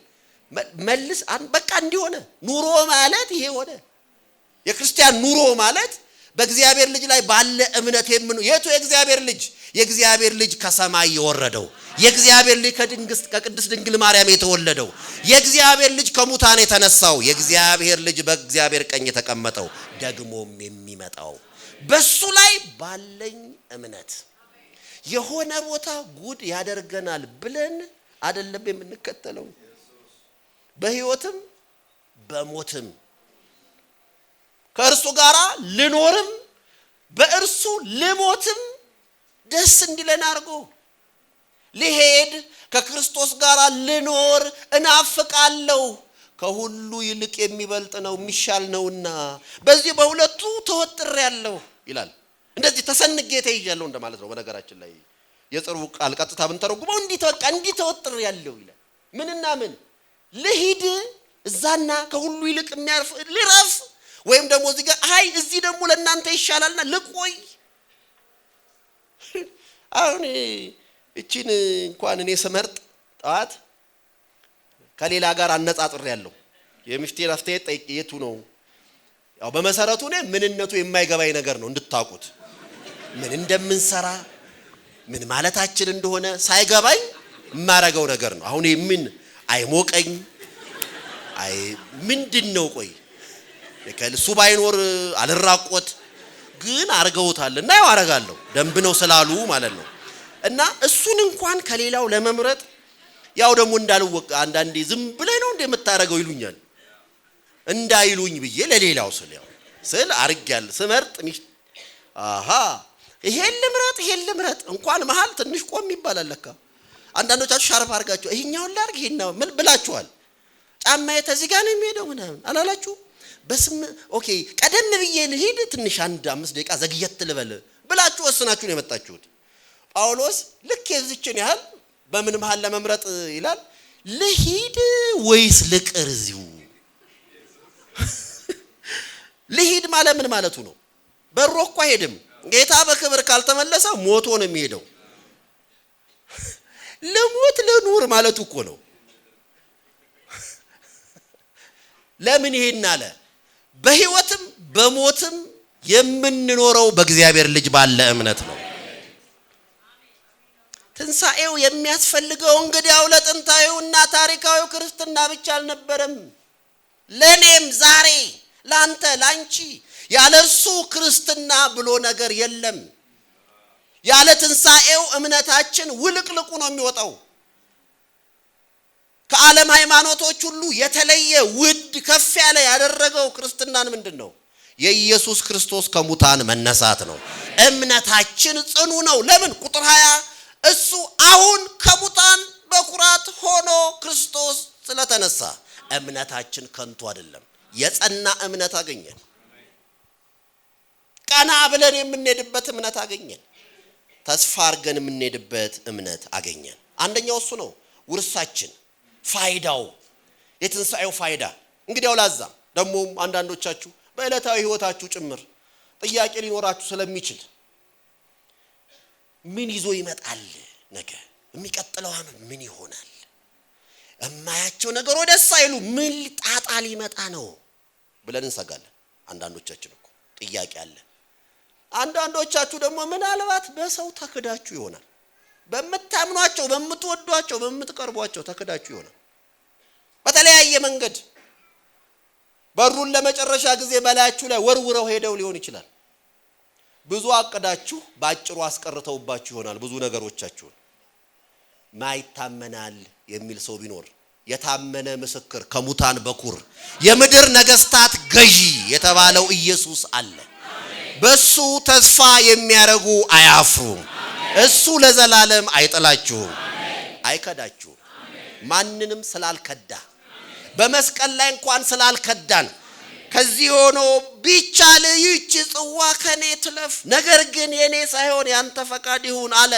መልስ በቃ እንዲሆነ ኑሮ ማለት ይሄ ሆነ። የክርስቲያን ኑሮ ማለት በእግዚአብሔር ልጅ ላይ ባለ እምነት የቱ የእግዚአብሔር ልጅ? የእግዚአብሔር ልጅ ከሰማይ የወረደው፣ የእግዚአብሔር ልጅ ከቅድስት ድንግል ማርያም የተወለደው፣ የእግዚአብሔር ልጅ ከሙታን የተነሳው፣ የእግዚአብሔር ልጅ በእግዚአብሔር ቀኝ የተቀመጠው፣ ደግሞም የሚመጣው በሱ ላይ ባለኝ እምነት የሆነ ቦታ ጉድ ያደርገናል ብለን አይደለም የምንከተለው። በህይወትም በሞትም ከእርሱ ጋር ልኖርም በእርሱ ልሞትም ደስ እንዲለን አድርጎ ልሄድ ከክርስቶስ ጋር ልኖር እናፍቃለሁ። ከሁሉ ይልቅ የሚበልጥ ነው የሚሻል ነውና በዚህ በሁለቱ ተወጥሬያለሁ ይላል። እንደዚህ ተሰንጌ ተይዣለሁ እንደማለት ነው። በነገራችን ላይ የጽሩ ቃል ቀጥታ ብንተረጉመው እንዲህ ተወጥሬያለሁ ይላል። ምንና ምን? ልሂድ እዛና ከሁሉ ይልቅ የሚያርፍ ልረፍ፣ ወይም ደግሞ እዚህ ጋር አይ እዚህ ደግሞ ለእናንተ ይሻላልና ልቆይ። አሁን እቺን እንኳን እኔ ስመርጥ ጣት ከሌላ ጋር አነጻጽሬያለሁ። የሚፍቴን አስተያየት ጠይቄ የቱ ነው? ያው በመሰረቱ እኔ ምንነቱ የማይገባኝ ነገር ነው እንድታውቁት። ምን እንደምንሰራ ምን ማለታችን እንደሆነ ሳይገባኝ የማረገው ነገር ነው። አሁን ምን አይሞቀኝ አይ ምንድነው? ቆይ ለከልሱ ባይኖር አልራቆት ግን አርገውታልና ያው አረጋለሁ ደንብ ነው ስላሉ ማለት ነው። እና እሱን እንኳን ከሌላው ለመምረጥ ያው ደግሞ እንዳልወቅ አንዳንዴ ዝም ብለህ ነው እንደምታረገው ይሉኛል። እንዳይሉኝ ብዬ ለሌላው ስል አርጋል ስመርጥ ይሄን ልምረጥ እንኳን መሃል ትንሽ ቆም ይባላል ለካ። አንዳንዶቻችሁ ሻርፕ አርጋችሁ ይሄኛውን ላርግ ይሄናው ምን ብላችኋል? ጫማዬ ተዚህ ጋር ነው የሚሄደው ምናምን አላላችሁ? በስም ኦኬ ቀደም ብዬ ልሂድ ትንሽ 1-5 ደቂቃ ዘግየት ልበል ብላችሁ ወስናችሁ ነው የመጣችሁት። ጳውሎስ ልክ የዚችን ያህል በምን መሃል ለመምረጥ ይላል? ልሂድ ወይስ ልቅር እዚሁ? ልሂድ ማለት ምን ማለቱ ነው? በሮ እኮ አይሄድም። ጌታ በክብር ካልተመለሰ ሞቶ ነው የሚሄደው። ለሞት ለኑር ማለቱ እኮ ነው። ለምን ይሄን አለ? በህይወትም በሞትም የምንኖረው በእግዚአብሔር ልጅ ባለ እምነት ነው። ትንሣኤው የሚያስፈልገው እንግዲያው ለጥንታዊውና ታሪካዊው ክርስትና ብቻ አልነበረም። ለኔም ዛሬ ላንተ ላንቺ ያለ እርሱ ክርስትና ብሎ ነገር የለም። ያለ ትንሣኤው እምነታችን ውልቅልቁ ነው የሚወጣው። ከዓለም ሃይማኖቶች ሁሉ የተለየ ውድ ከፍ ያለ ያደረገው ክርስትናን ምንድነው? የኢየሱስ ክርስቶስ ከሙታን መነሳት ነው። እምነታችን ጽኑ ነው። ለምን? ቁጥር 20 እሱ አሁን ከሙታን በኩራት ሆኖ ክርስቶስ ስለተነሳ እምነታችን ከንቱ አይደለም። የጸና እምነት አገኘን። ቀና ብለን የምንሄድበት እምነት አገኘን። ተስፋ አድርገን የምንሄድበት እምነት አገኘን። አንደኛው እሱ ነው። ውርሳችን፣ ፋይዳው፣ የትንሣኤው ፋይዳ። እንግዲያው ላዛ ደግሞ አንዳንዶቻችሁ በዕለታዊ ህይወታችሁ ጭምር ጥያቄ ሊኖራችሁ ስለሚችል ምን ይዞ ይመጣል ነገ? የሚቀጥለው ዓመት ምን ይሆናል? እማያቸው ነገር ወደስ አይሉ ምን ጣጣ ሊመጣ ነው ብለን እንሰጋለን። አንዳንዶቻችን እኮ ጥያቄ አለ። አንዳንዶቻችሁ ደግሞ ምናልባት በሰው ተክዳችሁ ይሆናል። በመታምኗቸው፣ በመትወዷቸው፣ በመትቀርቧቸው ተክዳችሁ ይሆናል። በተለያየ መንገድ በሩን ለመጨረሻ ጊዜ በላያችሁ ላይ ወርውረው ሄደው ሊሆን ይችላል። ብዙ አቀዳችሁ ባጭሩ አስቀርተውባችሁ ይሆናል ብዙ ነገሮቻችሁን። ማይታመናል የሚል ሰው ቢኖር የታመነ ምስክር ከሙታን በኩር የምድር ነገስታት ገዢ የተባለው ኢየሱስ አለ። በሱ ተስፋ የሚያረጉ አያፍሩም። እሱ ለዘላለም አይጥላችሁም፣ አይከዳችሁም። ማንንም ስላልከዳ በመስቀል ላይ እንኳን ስላልከዳን ከዚህ ሆኖ ቢቻል ይህች ጽዋ ከኔ ትለፍ፣ ነገር ግን የኔ ሳይሆን ያንተ ፈቃድ ይሁን አለ።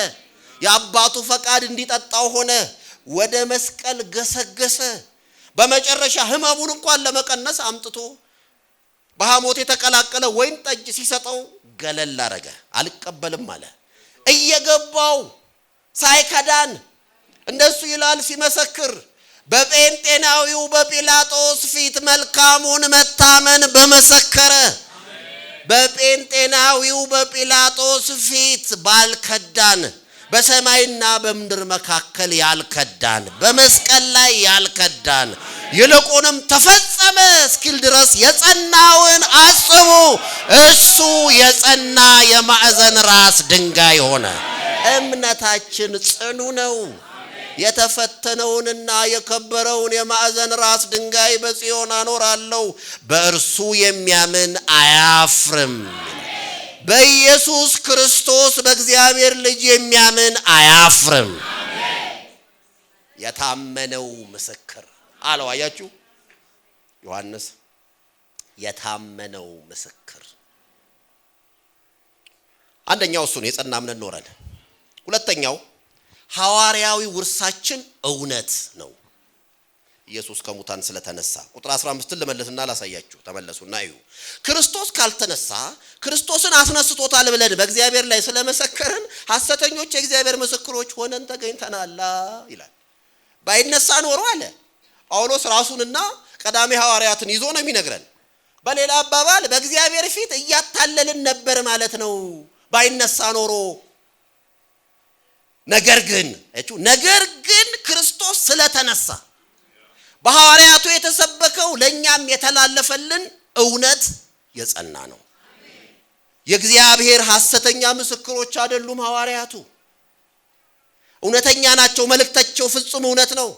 የአባቱ ፈቃድ እንዲጠጣው ሆነ። ወደ መስቀል ገሰገሰ። በመጨረሻ ህመሙን እንኳን ለመቀነስ አምጥቶ በሐሞት የተቀላቀለ ወይን ጠጅ ሲሰጠው ገለል አረገ። አልቀበልም አለ። እየገባው ሳይከዳን እንደሱ ይላል ሲመሰክር በጴንጤናዊው በጲላጦስ ፊት መልካሙን መታመን በመሰከረ። በጴንጤናዊው በጲላጦስ ፊት ባልከዳን፣ በሰማይና በምድር መካከል ያልከዳን፣ በመስቀል ላይ ያልከዳን፣ ይልቁንም ተፈጸመ እስኪል ድረስ የጸናውን አስቡ። እሱ የጸና የማዕዘን ራስ ድንጋይ ሆነ። እምነታችን ጽኑ ነው። የተፈተነውንና የከበረውን የማዕዘን ራስ ድንጋይ በጽዮን አኖራለሁ፣ በእርሱ የሚያምን አያፍርም። በኢየሱስ ክርስቶስ በእግዚአብሔር ልጅ የሚያምን አያፍርም። የታመነው ምስክር አለው። አያችሁ ዮሐንስ፣ የታመነው ምስክር። አንደኛው እሱ ነው፣ የጸና እምነት ኖረን። ሁለተኛው ሐዋርያዊ ውርሳችን እውነት ነው። ኢየሱስ ከሙታን ስለተነሳ ቁጥር 15ን ልመልስና ላሳያችሁ። ተመለሱና እዩ። ክርስቶስ ካልተነሳ ክርስቶስን አስነስቶታል ብለን በእግዚአብሔር ላይ ስለመሰከርን ሐሰተኞች የእግዚአብሔር ምስክሮች ሆነን ተገኝተናል ይላል። ባይነሳ ኖሮ አለ ጳውሎስ ራሱንና ቀዳሚ ሐዋርያትን ይዞ ነው የሚነግረን። በሌላ አባባል በእግዚአብሔር ፊት እያታለልን ነበር ማለት ነው ባይነሳ ኖሮ። ነገር ግን ክርስቶስ ስለተነሳ በሐዋርያቱ የተሰበከው ለኛም የተላለፈልን እውነት የጸና ነው። የእግዚአብሔር ሐሰተኛ ምስክሮች አይደሉም ሐዋርያቱ፣ እውነተኛ ናቸው። መልእክታቸው ፍጹም እውነት ነው።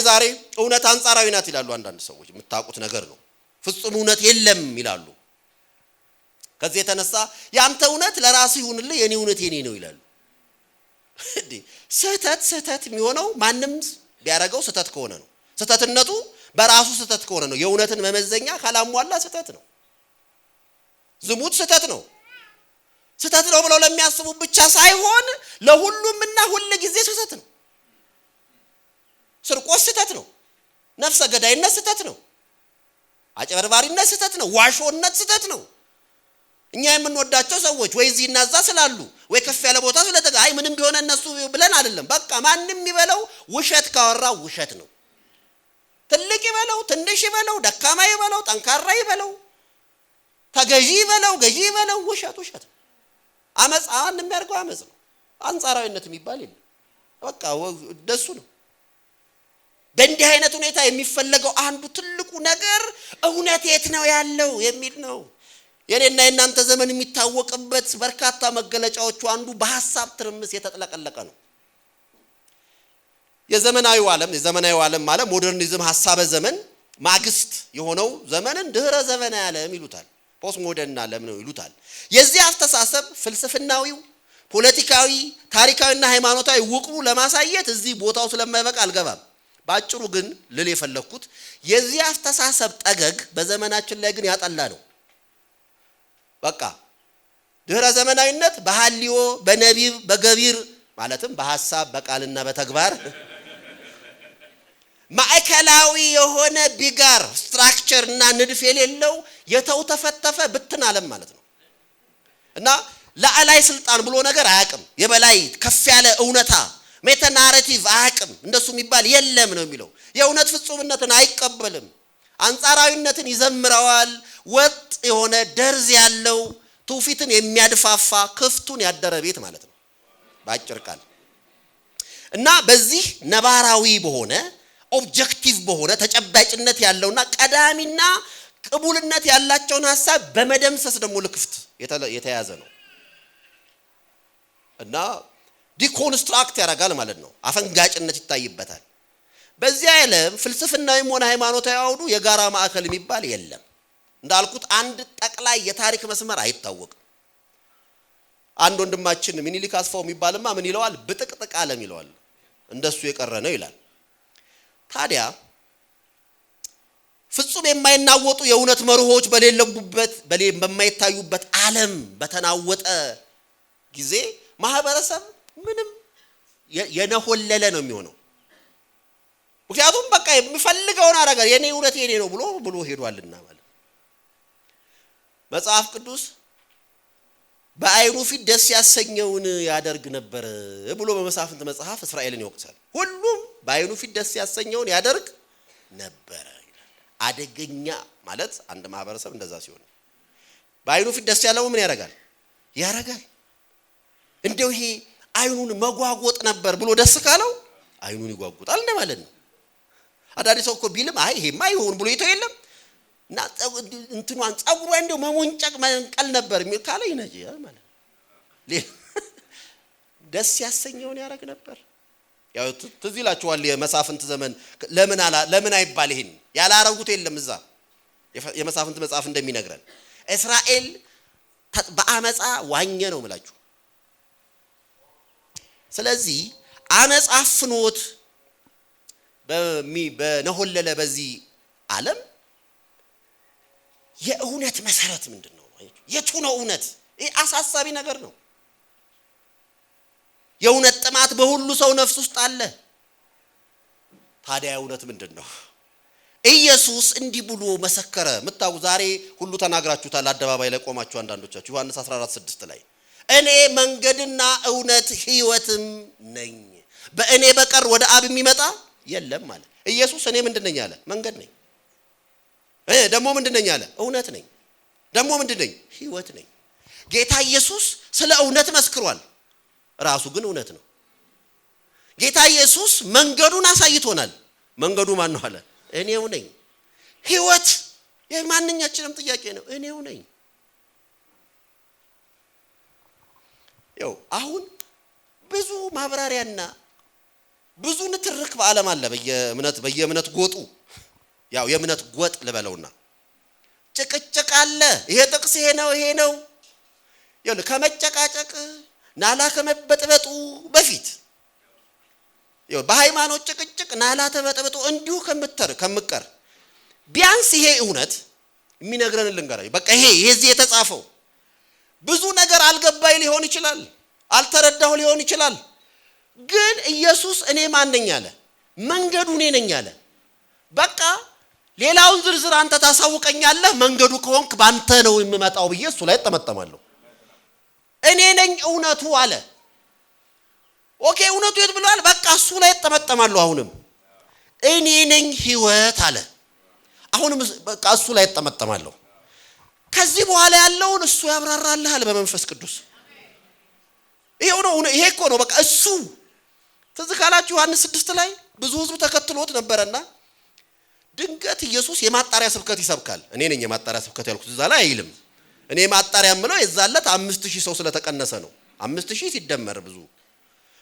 ዛሬ እውነት አንጻራዊ ናት ይላሉ አንዳንድ ሰዎች። የምታውቁት ነገር ነው። ፍጹም እውነት የለም ይላሉ። ከዚህ የተነሳ ያንተ እውነት ለራስህ ይሁንልህ፣ የኔ እውነት የኔ ነው ይላሉ። ስህተት የሚሆነው ማንም ቢያረጋው ስህተት ከሆነ ነው። ስህተትነቱ በራሱ ስህተት ከሆነ ነው። የእውነትን መመዘኛ ካላሟላ ስህተት ነው። ዝሙት ስህተት ነው። ስህተት ነው ብለው ለሚያስቡ ብቻ ሳይሆን ለሁሉምና ሁሉ ጊዜ ስህተት ነው። ስርቆት ስህተት ነው። ነፍሰ ገዳይነት ስህተት ነው። አጭበርባሪነት ስህተት ነው። ዋሾነት ስህተት ነው። እኛ የምንወዳቸው ሰዎች ወይ እዚህና እዛ ስላሉ ወይ ከፍ ያለ ቦታ ስለተጋይ ምንም ቢሆን እነሱ ብለን አይደለም። በቃ ማንንም ይበለው ውሸት ካወራ ውሸት ነው። ትልቅ ይበለው ትንሽ ይበለው ደካማ ይበለው ጠንካራ ይበለው ተገዢ ይበለው ገዢ ይበለው ውሸት አመጽ አንድ የሚያርገው አመጽ ነው። አንጻራዊነት የሚባል የለም። በቃ ደሱ ነው። በእንዲህ አይነት ሁኔታ የሚፈለገው አንዱ ትልቁ ነገር እውነት የት ነው ያለው የሚል ነው። የኔና የናንተ ዘመን የሚታወቅበት በርካታ መገለጫዎቹ አንዱ በሐሳብ ትርምስ የተጠለቀለቀ ነው። የዘመናዊው ዓለም ማለት ሞደርኒዝም ሐሳበ ዘመን ማግስት የሆነው ዘመንን ድህረ ዘመናዊ ዓለም ይሉታል። ፖስት ሞደርን ዓለም ነው ይሉታል። የዚህ አስተሳሰብ ፍልስፍናዊው ፖለቲካዊ ታሪካዊና ሃይማኖታዊ ውቅሩ ለማሳየት እዚህ ቦታው ስለማይበቃ አልገባም። ባጭሩ ግን ልል የፈለኩት የዚህ አስተሳሰብ ጠገግ በዘመናችን ላይ ግን ያጠላ ነው። በቃ ድህረ ዘመናዊነት በሐልዮ በነቢብ በገቢር ማለትም በሐሳብ በቃልና በተግባር ማዕከላዊ የሆነ ቢጋር ስትራክቸርና ንድፍ የሌለው የተውተፈተፈ ብትን ዓለም ማለት ነው። እና ለዓላይ ስልጣን ብሎ ነገር አያውቅም። የበላይ ከፍ ያለ እውነታ ሜታ ናሬቲቭ አያውቅም። እንደሱ የሚባል የለም ነው የሚለው። የእውነት ፍጹምነትን አይቀበልም። አንጻራዊነትን ይዘምረዋል። ወጥ የሆነ ደርዝ ያለው ትውፊትን የሚያድፋፋ ክፍቱን ያደረ ቤት ማለት ነው ባጭር ቃል። እና በዚህ ነባራዊ በሆነ ኦብጀክቲቭ በሆነ ተጨባጭነት ያለውና ቀዳሚና ቅቡልነት ያላቸውን ሐሳብ በመደምሰስ ደግሞ ለክፍት የተያዘ ነው እና ዲኮንስትራክት ያደርጋል ማለት ነው። አፈንጋጭነት ይታይበታል። በዚህ ዓለም ፍልስፍናዊም ሆነ ሃይማኖታዊ አውዱ የጋራ ማዕከል የሚባል የለም። እንዳልኩት አንድ ጠቅላይ የታሪክ መስመር አይታወቅም። አንድ ወንድማችን ሚኒሊክ አስፋው የሚባልማ ምን ይለዋል? ብጥቅጥቅ ዓለም ይለዋል። እንደሱ የቀረ ነው ይላል። ታዲያ ፍጹም የማይናወጡ የእውነት መርሆች በማይታዩበት ዓለም በተናወጠ ጊዜ ማህበረሰብ ምንም የነሆለለ ነው የሚሆነው። ምክንያቱም በቃ የሚፈልገውን አረጋል የኔ እውነት የኔ ነው ብሎ ሄዷልና ማለት መጽሐፍ ቅዱስ በአይኑ ፊት ደስ ያሰኘውን ያደርግ ነበር ብሎ በመሳፍንት መጽሐፍ እስራኤልን ይወቅሳል። ሁሉም በአይኑ ፊት ደስ ያሰኘውን ያደርግ ነበር ይላል። አደገኛ ማለት አንድ ማህበረሰብ እንደዛ ሲሆን በአይኑ ፊት ደስ ያለው ምን ያረጋል? እንደው ይሄ አይኑን መጓጎጥ ነበር ብሎ ደስ ካለው አይኑን ይጓጉጣል እንደማለት ነው። አዳዲ ሰው እኮ ቢልም አይ ይሄማ ይሁን ብሎ ይተው የለም እና እንትኗን ጸጉሯ እንደው መሞንጨቅ መንቀል ነበር የሚል ካለ ይነጂ ማለት ደስ ያሰኘውን ያረግ ነበር። ያው ትዝ ይላችኋል የመሳፍንት ዘመን ለምን አይባል ይሄን ያላረጉት የለም። እዛ የመሳፍንት መጽሐፍ እንደሚነግረን እስራኤል በአመጻ ዋኘ ነው ማለት። ስለዚህ አመጻ ፍኖት በነሆለለ በዚህ ዓለም የእውነት መሰረት ምንድነው? የቱ ነው እውነት? ይሄ አሳሳቢ ነገር ነው። የእውነት ጥማት በሁሉ ሰው ነፍስ ውስጥ አለ። ታዲያ እውነት ምንድነው? ኢየሱስ እንዲህ ብሎ መሰከረ። መጣው ዛሬ ሁሉ ተናግራችሁታል። አደባባይ ላይ ቆማችሁ አንዳንዶቻችሁ ዮሐንስ 14:6 ላይ እኔ መንገድና እውነት ሕይወትም ነኝ፣ በእኔ በቀር ወደ አብ የሚመጣ የለም ማለት። ኢየሱስ እኔ ምንድነኝ አለ? መንገድ ነኝ። ደግሞ ምንድነኝ አለ? እውነት ነኝ። ደግሞ ምንድነኝ? ሕይወት ነኝ። ጌታ ኢየሱስ ስለ እውነት መስክሯል። ራሱ ግን እውነት ነው። ጌታ ኢየሱስ መንገዱን አሳይቶናል። መንገዱ ማን ነው አለ? እኔው ነኝ። ሕይወት የማንኛችንም ጥያቄ ነው። እኔው ነኝ። ያው አሁን ብዙ ማብራሪያና ብዙ ንትርክ በዓለም አለ። በየእምነት ጎጡ ያው የእምነት ጎጥ ልበለውና ጭቅጭቅ አለ። ይሄ ጥቅስ ይሄ ነው ያው ከመጨቃጨቅ ናላ ከመበጥበጡ በፊት ያው በሃይማኖት ጭቅጭቅ ናላ ተበጥብጦ እንዲሁ ከምቀር ቢያንስ ይሄ እውነት የሚነግረን ልንገራችሁ። በቃ ይሄ የዚህ የተጻፈው ብዙ ነገር አልገባይ ሊሆን ይችላል፣ አልተረዳሁ ሊሆን ይችላል። ግን ኢየሱስ እኔ ማን ነኝ አለ? መንገዱ እኔ ነኝ አለ። በቃ ሌላውን ዝርዝር አንተ ታሳውቀኛለህ። መንገዱ ከሆንክ ባንተ ነው የምመጣው ብዬ እሱ ላይ ተመጠማለሁ። እኔ ነኝ እውነቱ አለ። ኦኬ እውነቱ የት ብሏል? በቃ እሱ ላይ ተመጠማለሁ። አሁንም እኔ ነኝ ሕይወት አለ። አሁንም በቃ እሱ ላይ ተጠመጠማለሁ። ከዚህ በኋላ ያለውን እሱ ያብራራልሃል በመንፈስ ቅዱስ። ይሄ እኮ ነው በቃ እሱ። ትዝ ካላችሁ ዮሐንስ 6 ላይ ብዙ ሕዝብ ተከትሎት ነበርና ድንገት ኢየሱስ የማጣሪያ ስብከት ይሰብካል። እኔ ነኝ የማጣሪያ ስብከት ያልኩት እዛ ላይ አይልም። እኔ ማጣሪያ ምለው የዛለት 5000 ሰው ስለተቀነሰ ነው። 5000 ሲደመር ብዙ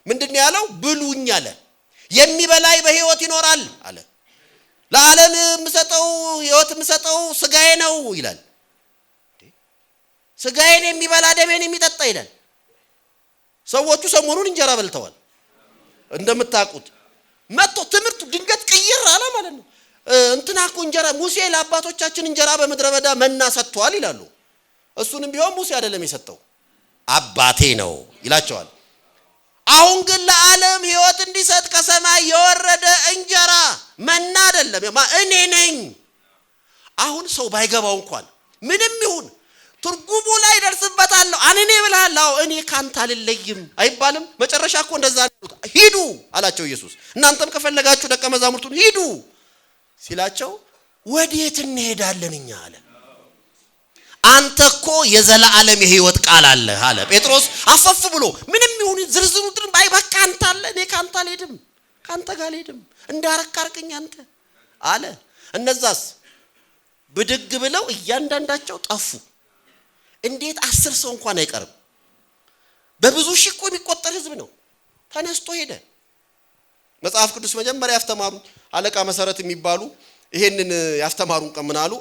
ምንድነው ያለው? ብሉኝ አለ። የሚበላይ በሕይወት ይኖራል አለ። ለዓለም የምሰጠው ሕይወት የምሰጠው ስጋዬ ነው ይላል። ስጋዬን የሚበላ ደሜን የሚጠጣ ይላል። ሰዎቹ ሰሞኑን እንጀራ በልተዋል እንደምታውቁት። መጥቶ ትምህርቱ ድንገት ቅይር አለ ማለት ነው። እንትና እኮ እንጀራ ሙሴ ለአባቶቻችን እንጀራ በምድረ በዳ መና ሰጥቷል ይላሉ። እሱንም ቢሆን ሙሴ አይደለም የሰጠው አባቴ ነው ይላቸዋል። አሁን ግን ለዓለም ሕይወት እንዲሰጥ ከሰማይ የወረደ እንጀራ መና አይደለም እኔ ነኝ። አሁን ሰው ባይገባው እንኳን ምንም ይሁን ትርጉሙ ላይ ደርስበታለሁ። እኔ ብለሃለሁ እኔ ካንተ አልለይም አይባልም። መጨረሻ እኮ እንደዛ ነው። ሂዱ አላቸው ኢየሱስ። እናንተም ከፈለጋችሁ ደቀ መዛሙርቱን ሂዱ ሲላቸው ወዴት እንሄዳለን እኛ አለ። አንተ እኮ የዘላለም የሕይወት ቃል አለ አለ ጴጥሮስ አፈፍ ብሎ። ምንም ይሁን ዝርዝሩ ድር በቃ አንተ አለ። እኔ ካንተ አልሄድም፣ ካንተ ጋር አልሄድም፣ እንዳረካርከኝ አንተ አለ። እነዛስ ብድግ ብለው እያንዳንዳቸው ጠፉ። እንዴት 10 ሰው እንኳን አይቀርም። በብዙ ሺህ እኮ የሚቆጠር ሕዝብ ነው። ተነስቶ ሄደ። መጽሐፍ ቅዱስ መጀመሪያ ያስተማሩ አለቃ መሰረት የሚባሉ ይሄንን ያስተማሩን ቀምናሉ።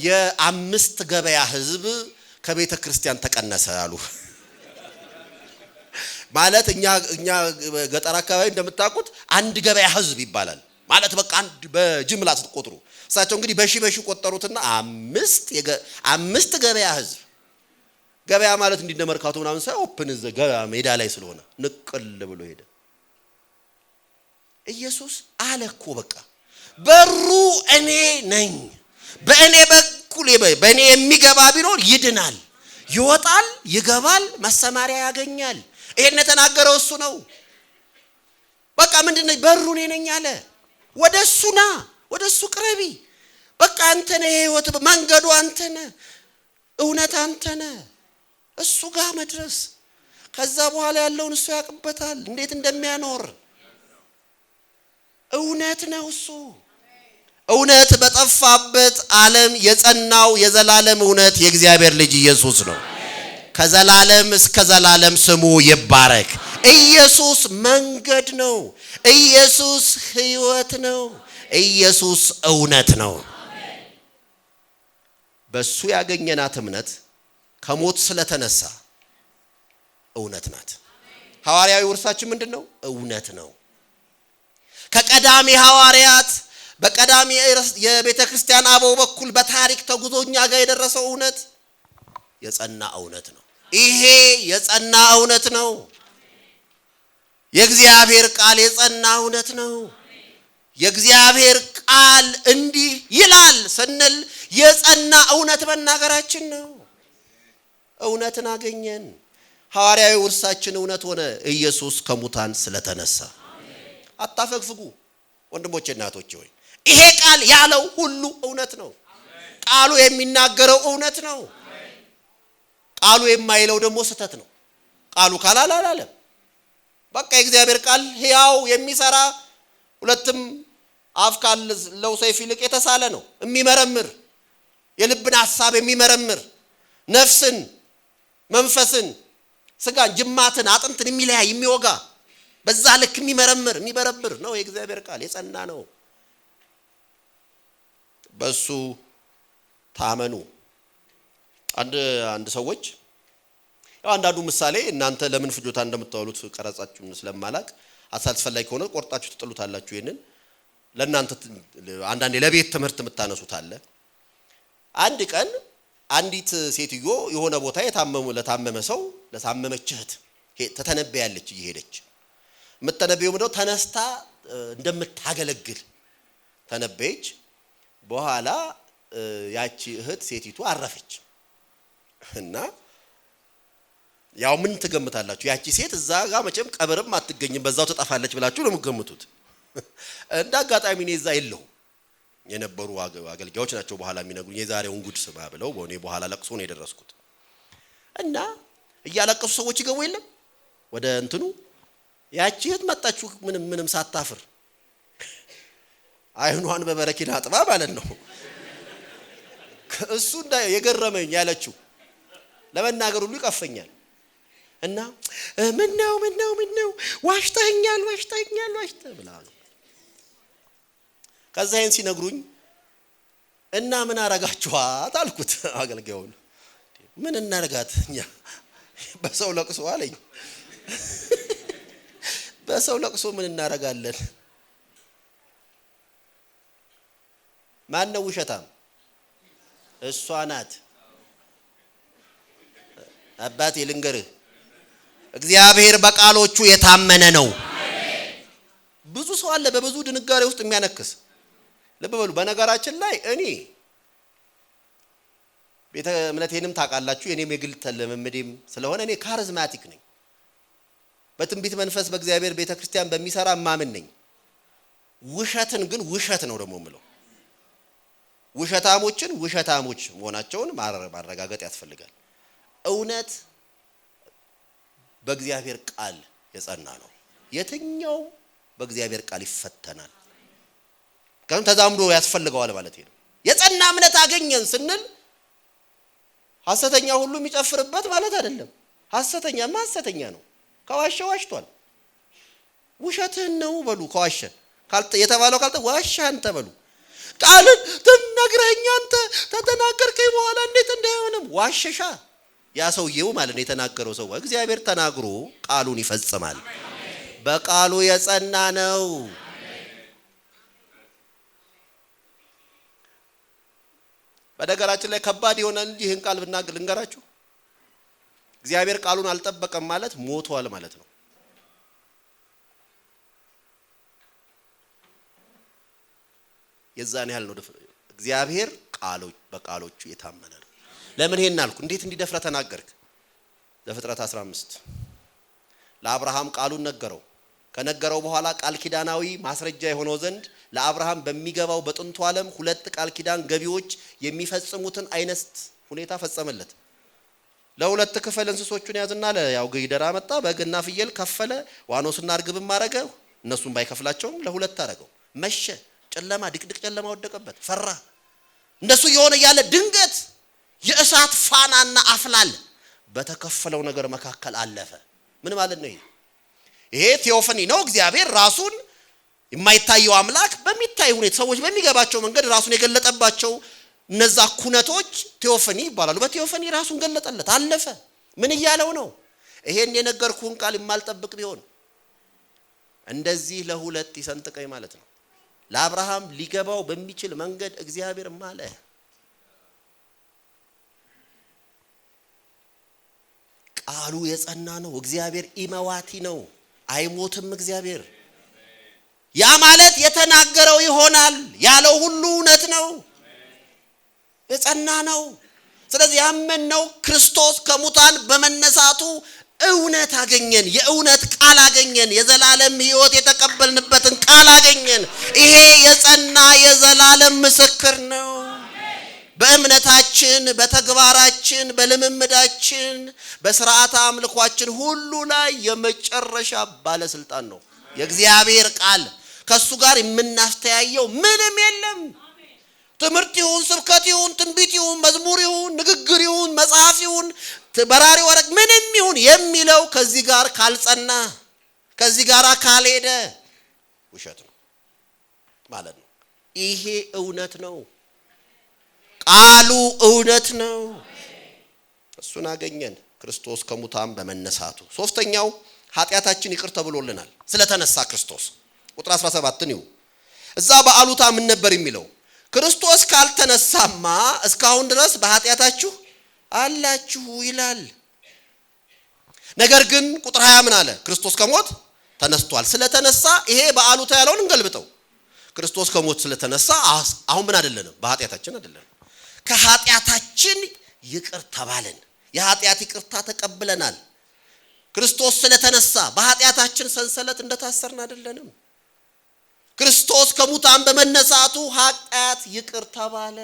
የ5 ገበያ ሕዝብ ከቤተ ክርስቲያን ተቀነሰ አሉ። ማለት እኛ ገጠር አካባቢ እንደምታውቁት አንድ ገበያ ሕዝብ ይባላል። ማለት በቃ አንድ በጅምላ ስትቆጥሩ እሳቸው እንግዲህ በሺ ቆጠሩትና 5 ገበያ ሕዝብ። ገበያ ማለት እንዲህ እንደመርካቶ ምናምን ሳይሆን ኦፕን ገበያ ሜዳ ላይ ስለሆነ ንቅል ብሎ ሄደ። ኢየሱስ አለ እኮ በቃ በሩ እኔ ነኝ። በእኔ በኩል በእኔ የሚገባ ቢኖር ይድናል፣ ይወጣል፣ ይገባል፣ መሰማሪያ ያገኛል። ይሄን የተናገረው እሱ ነው። በቃ ምንድነው? በሩ እኔ ነኝ አለ። ወደሱ ና፣ ወደሱ ቅረቢ። በቃ አንተ ነህ ሕይወት፣ መንገዱ አንተ ነህ፣ እውነት አንተ ነህ። እሱ ጋር መድረስ ከዛ በኋላ ያለውን እሱ ያውቅበታል እንዴት እንደሚያኖር። እውነት ነው እሱ። እውነት በጠፋበት ዓለም የጸናው የዘላለም እውነት የእግዚአብሔር ልጅ ኢየሱስ ነው። ከዘላለም እስከ ዘላለም ስሙ ይባረክ። ኢየሱስ መንገድ ነው። ኢየሱስ ሕይወት ነው። ኢየሱስ እውነት ነው። በሱ ያገኘናት እምነት ከሞት ስለተነሳ እውነት ናት። ሐዋርያዊ ውርሳችን ምንድነው? እውነት ነው። ከቀዳሚ ሐዋርያት በቀዳሚ የቤተ ክርስቲያን አበው በኩል በታሪክ ተጉዞኛ ጋር የደረሰው እውነት የጸና እውነት ነው። ይሄ የጸና እውነት ነው። የእግዚአብሔር ቃል የጸና እውነት ነው። የእግዚአብሔር ቃል እንዲህ ይላል ስንል የጸና እውነት መናገራችን ነው። እውነትን አገኘን። ሐዋርያዊ ውርሳችን እውነት ሆነ። ኢየሱስ ከሙታን ስለተነሳ አታፈግፍጉ ወንድሞቼ እናቶቼ ሆይ። ይሄ ቃል ያለው ሁሉ እውነት ነው። ቃሉ የሚናገረው እውነት ነው። ቃሉ የማይለው ደግሞ ስህተት ነው። ቃሉ ካላለ አላለም። በቃ የእግዚአብሔር ቃል ሕያው የሚሰራ ሁለትም አፍ ካለው ሰይፍ ይልቅ የተሳለ ነው። የሚመረምር የልብን ሐሳብ የሚመረምር ነፍስን፣ መንፈስን፣ ስጋን፣ ጅማትን፣ አጥንትን የሚለያይ የሚወጋ በዛ ልክ የሚመረምር ነው። የእግዚአብሔር ቃል የጸና ነው። በሱ ታመኑ። አንድ ሰዎች አንዳንዱ ምሳሌ እናንተ ለምን ፍጆታ እንደምታወሉት ቀረጻችሁን ስለማላቅ አሳልፈላጊ ከሆነ ቆርጣችሁ ትጥሉታላችሁ። ይሄንን ለእናንተ አንዳንዴ ለቤት ትምህርት የምታነሱት አለ። አንድ ቀን አንዲት ሴትዮ የሆነ ቦታ ለታመመ ሰው ለታመመች እህት ተተነበያለች። እየሄደች የምትተነበየው ምንድነው? ተነስታ እንደምታገለግል ተነበየች። በኋላ ያቺ እህት ሴቲቱ አረፈች እና ያው ምን ትገምታላችሁ? ያቺ ሴት እዛ ጋር መቼም ቀብርም አትገኝም፣ በዛው ተጣፋለች ብላችሁ ነው የምትገምቱት። እንደ አጋጣሚ እኔ እዛ የለሁም። የነበሩ አገልጋዮች ናቸው በኋላ የሚነግሩኝ የዛሬውን ጉድ ስማ ብለው በእኔ በኋላ ለቅሶ ነው የደረስኩት። እና እያለቀሱ ሰዎች ይገቡ የለም ወደ እንትኑ ያቺ እህት መጣችሁ ምንም ሳታፍር አይኗን በበረኪና አጥባ ማለት ነው። እሱ የገረመኝ ያለችው ለመናገር ሁሉ ይቀፈኛል። እና ምን ነው ዋሽተኛል ብላ ነው። ከዛ ይሄን ሲነግሩኝ እና ምን አረጋችኋት አልኩት አገልጋዩን። ምን እናርጋት እኛ በሰው ለቅሶ አለኝ። በሰው ለቅሶ ምን እናረጋለን? ማን ነው ውሸታም? እሷ ናት። አባቴ ልንገርህ እግዚአብሔር በቃሎቹ የታመነ ነው። ብዙ ሰው አለ በብዙ ድንጋሬ ውስጥ የሚያነክስ። ልብ በሉ። በነገራችን ላይ እኔ ቤተ እምነቴንም ታውቃላችሁ የኔም የግል ተለምምዴም ስለሆነ እኔ ካሪዝማቲክ ነኝ። በትንቢት መንፈስ በእግዚአብሔር ቤተክርስቲያን በሚሰራ ማምን ነኝ። ውሸትን ግን ውሸት ነው ደግሞ የምለው። ውሸታሞችን ውሸታሞች መሆናቸውን ማረጋገጥ ያስፈልጋል። እውነት በእግዚአብሔር ቃል የጸና ነው። የትኛው በእግዚአብሔር ቃል ይፈተናል። ከዛም ተዛምዶ ያስፈልገዋል ማለት ነው። የጸና እምነት አገኘን ስንል ሐሰተኛ ሁሉ የሚጨፍርበት ማለት አይደለም። ሐሰተኛማ ሐሰተኛ ነው። ከዋሸ ዋሽቷል። ውሸትህን ነው በሉ። ከዋሸ የተባለው ካልተ ዋሻ አንተ በሉ። ቃልን ትነግረኛ አንተ ተተናገርከኝ በኋላ እንዴት እንዳይሆንም ዋሸሻ ያ ሰውየው ማለት ነው። የተናገረው ሰው እግዚአብሔር ተናግሮ ቃሉን ይፈጽማል። በቃሉ የጸና ነው። በነገራችን ላይ ከባድ የሆነ እንጂ ይህን ቃል ብናገር ልንገራችሁ። እግዚአብሔር ቃሉን አልጠበቀም ማለት ሞቷል ማለት ነው። የዛን ያህል ነው። እግዚአብሔር በቃሎቹ የታመነ ነው። ለምን ይሄን አልኩ? እንዴት እንዲደፍረ ተናገርክ? ዘፍጥረት 15 ለአብርሃም ቃሉን ነገረው። ከነገረው በኋላ ቃል ኪዳናዊ ማስረጃ የሆነው ዘንድ ለአብርሃም በሚገባው በጥንቱ ዓለም ሁለት ቃል ኪዳን ገቢዎች የሚፈጽሙትን አይነት ሁኔታ ፈጸመለት። ለሁለት ክፍል እንስሶቹን ያዝና ያው ግይደራ መጣ። በግና ፍየል ከፈለ። ዋኖስና እርግብም አረገ። እነሱም ባይከፍላቸውም ለሁለት አረገው። መሸ። ጨለማ ድቅድቅ ጨለማ ወደቀበት። ፈራ። እንደሱ የሆነ ያለ ድንገት የእሳት ፋናና አፍላል በተከፈለው ነገር መካከል አለፈ። ምን ማለት ነው? ይሄ ቴዎፈኒ ነው። እግዚአብሔር ራሱን የማይታየው አምላክ በሚታይ ሁኔታ ሰዎች በሚገባቸው መንገድ ራሱን የገለጠባቸው እነዛ ኩነቶች ቴዎፈኒ ይባላሉ። በቴዎፈኒ ራሱን ገለጠለት። አለፈ። ምን እያለው ነው? ይሄን የነገርኩህን ቃል የማልጠብቅ ቢሆን እንደዚህ ለሁለት ይሰንጥቀኝ ማለት ነው። ለአብርሃም ሊገባው በሚችል መንገድ እግዚአብሔር ማለ። ቃሉ የጸና ነው። እግዚአብሔር ኢመዋቲ ነው። አይሞትም እግዚአብሔር። ያ ማለት የተናገረው ይሆናል ያለው ሁሉ እውነት ነው። የጸና ነው። ስለዚህ ያመንነው ክርስቶስ ከሙታን በመነሳቱ እውነት አገኘን። የእውነት ቃል አገኘን። የዘላለም ሕይወት የተቀበልንበትን ቃል አገኘን። ይሄ የጸና የዘላለም ምስክር ነው። በእምነታችን፣ በተግባራችን፣ በልምምዳችን፣ በሥርዓተ አምልኳችን ሁሉ ላይ የመጨረሻ ባለስልጣን ነው የእግዚአብሔር ቃል። ከሱ ጋር የምናስተያየው ምንም የለም። ትምህርት ይሁን፣ ስብከት ይሁን፣ ትንቢት ይሁን፣ መዝሙር ይሁን፣ ንግግር ይሁን፣ መጽሐፍ ይሁን፣ በራሪ ወረቅ ምንም ይሁን የሚለው ከዚህ ጋር ካልጸና፣ ከዚህ ጋር ካልሄደ ውሸት ነው ማለት ነው። ይሄ እውነት ነው። ቃሉ እውነት ነው። እሱን አገኘን ክርስቶስ ከሙታን በመነሳቱ። ሶስተኛው ኃጢአታችን ይቅር ተብሎልናል ስለተነሳ ክርስቶስ። ቁጥር 17 ነው። እዛ በአሉታ ምን ነበር የሚለው? ክርስቶስ ካልተነሳማ እስካሁን ድረስ በኃጢአታችሁ አላችሁ ይላል። ነገር ግን ቁጥር 20 ምን አለ? ክርስቶስ ከሞት ተነስቷል። ስለተነሳ ይሄ በአሉታ ያለውን እንገልብጠው። ክርስቶስ ከሞት ስለተነሳ አሁን ምን አይደለንም? በኃጢአታችን አይደለም። ከኃጢአታችን ይቅር ተባለን። የኃጢአት ይቅርታ ተቀብለናል። ክርስቶስ ስለተነሳ በኃጢአታችን ሰንሰለት እንደታሰርን አይደለንም። ክርስቶስ ከሙታን በመነሳቱ ኃጢአት ይቅር ተባለ።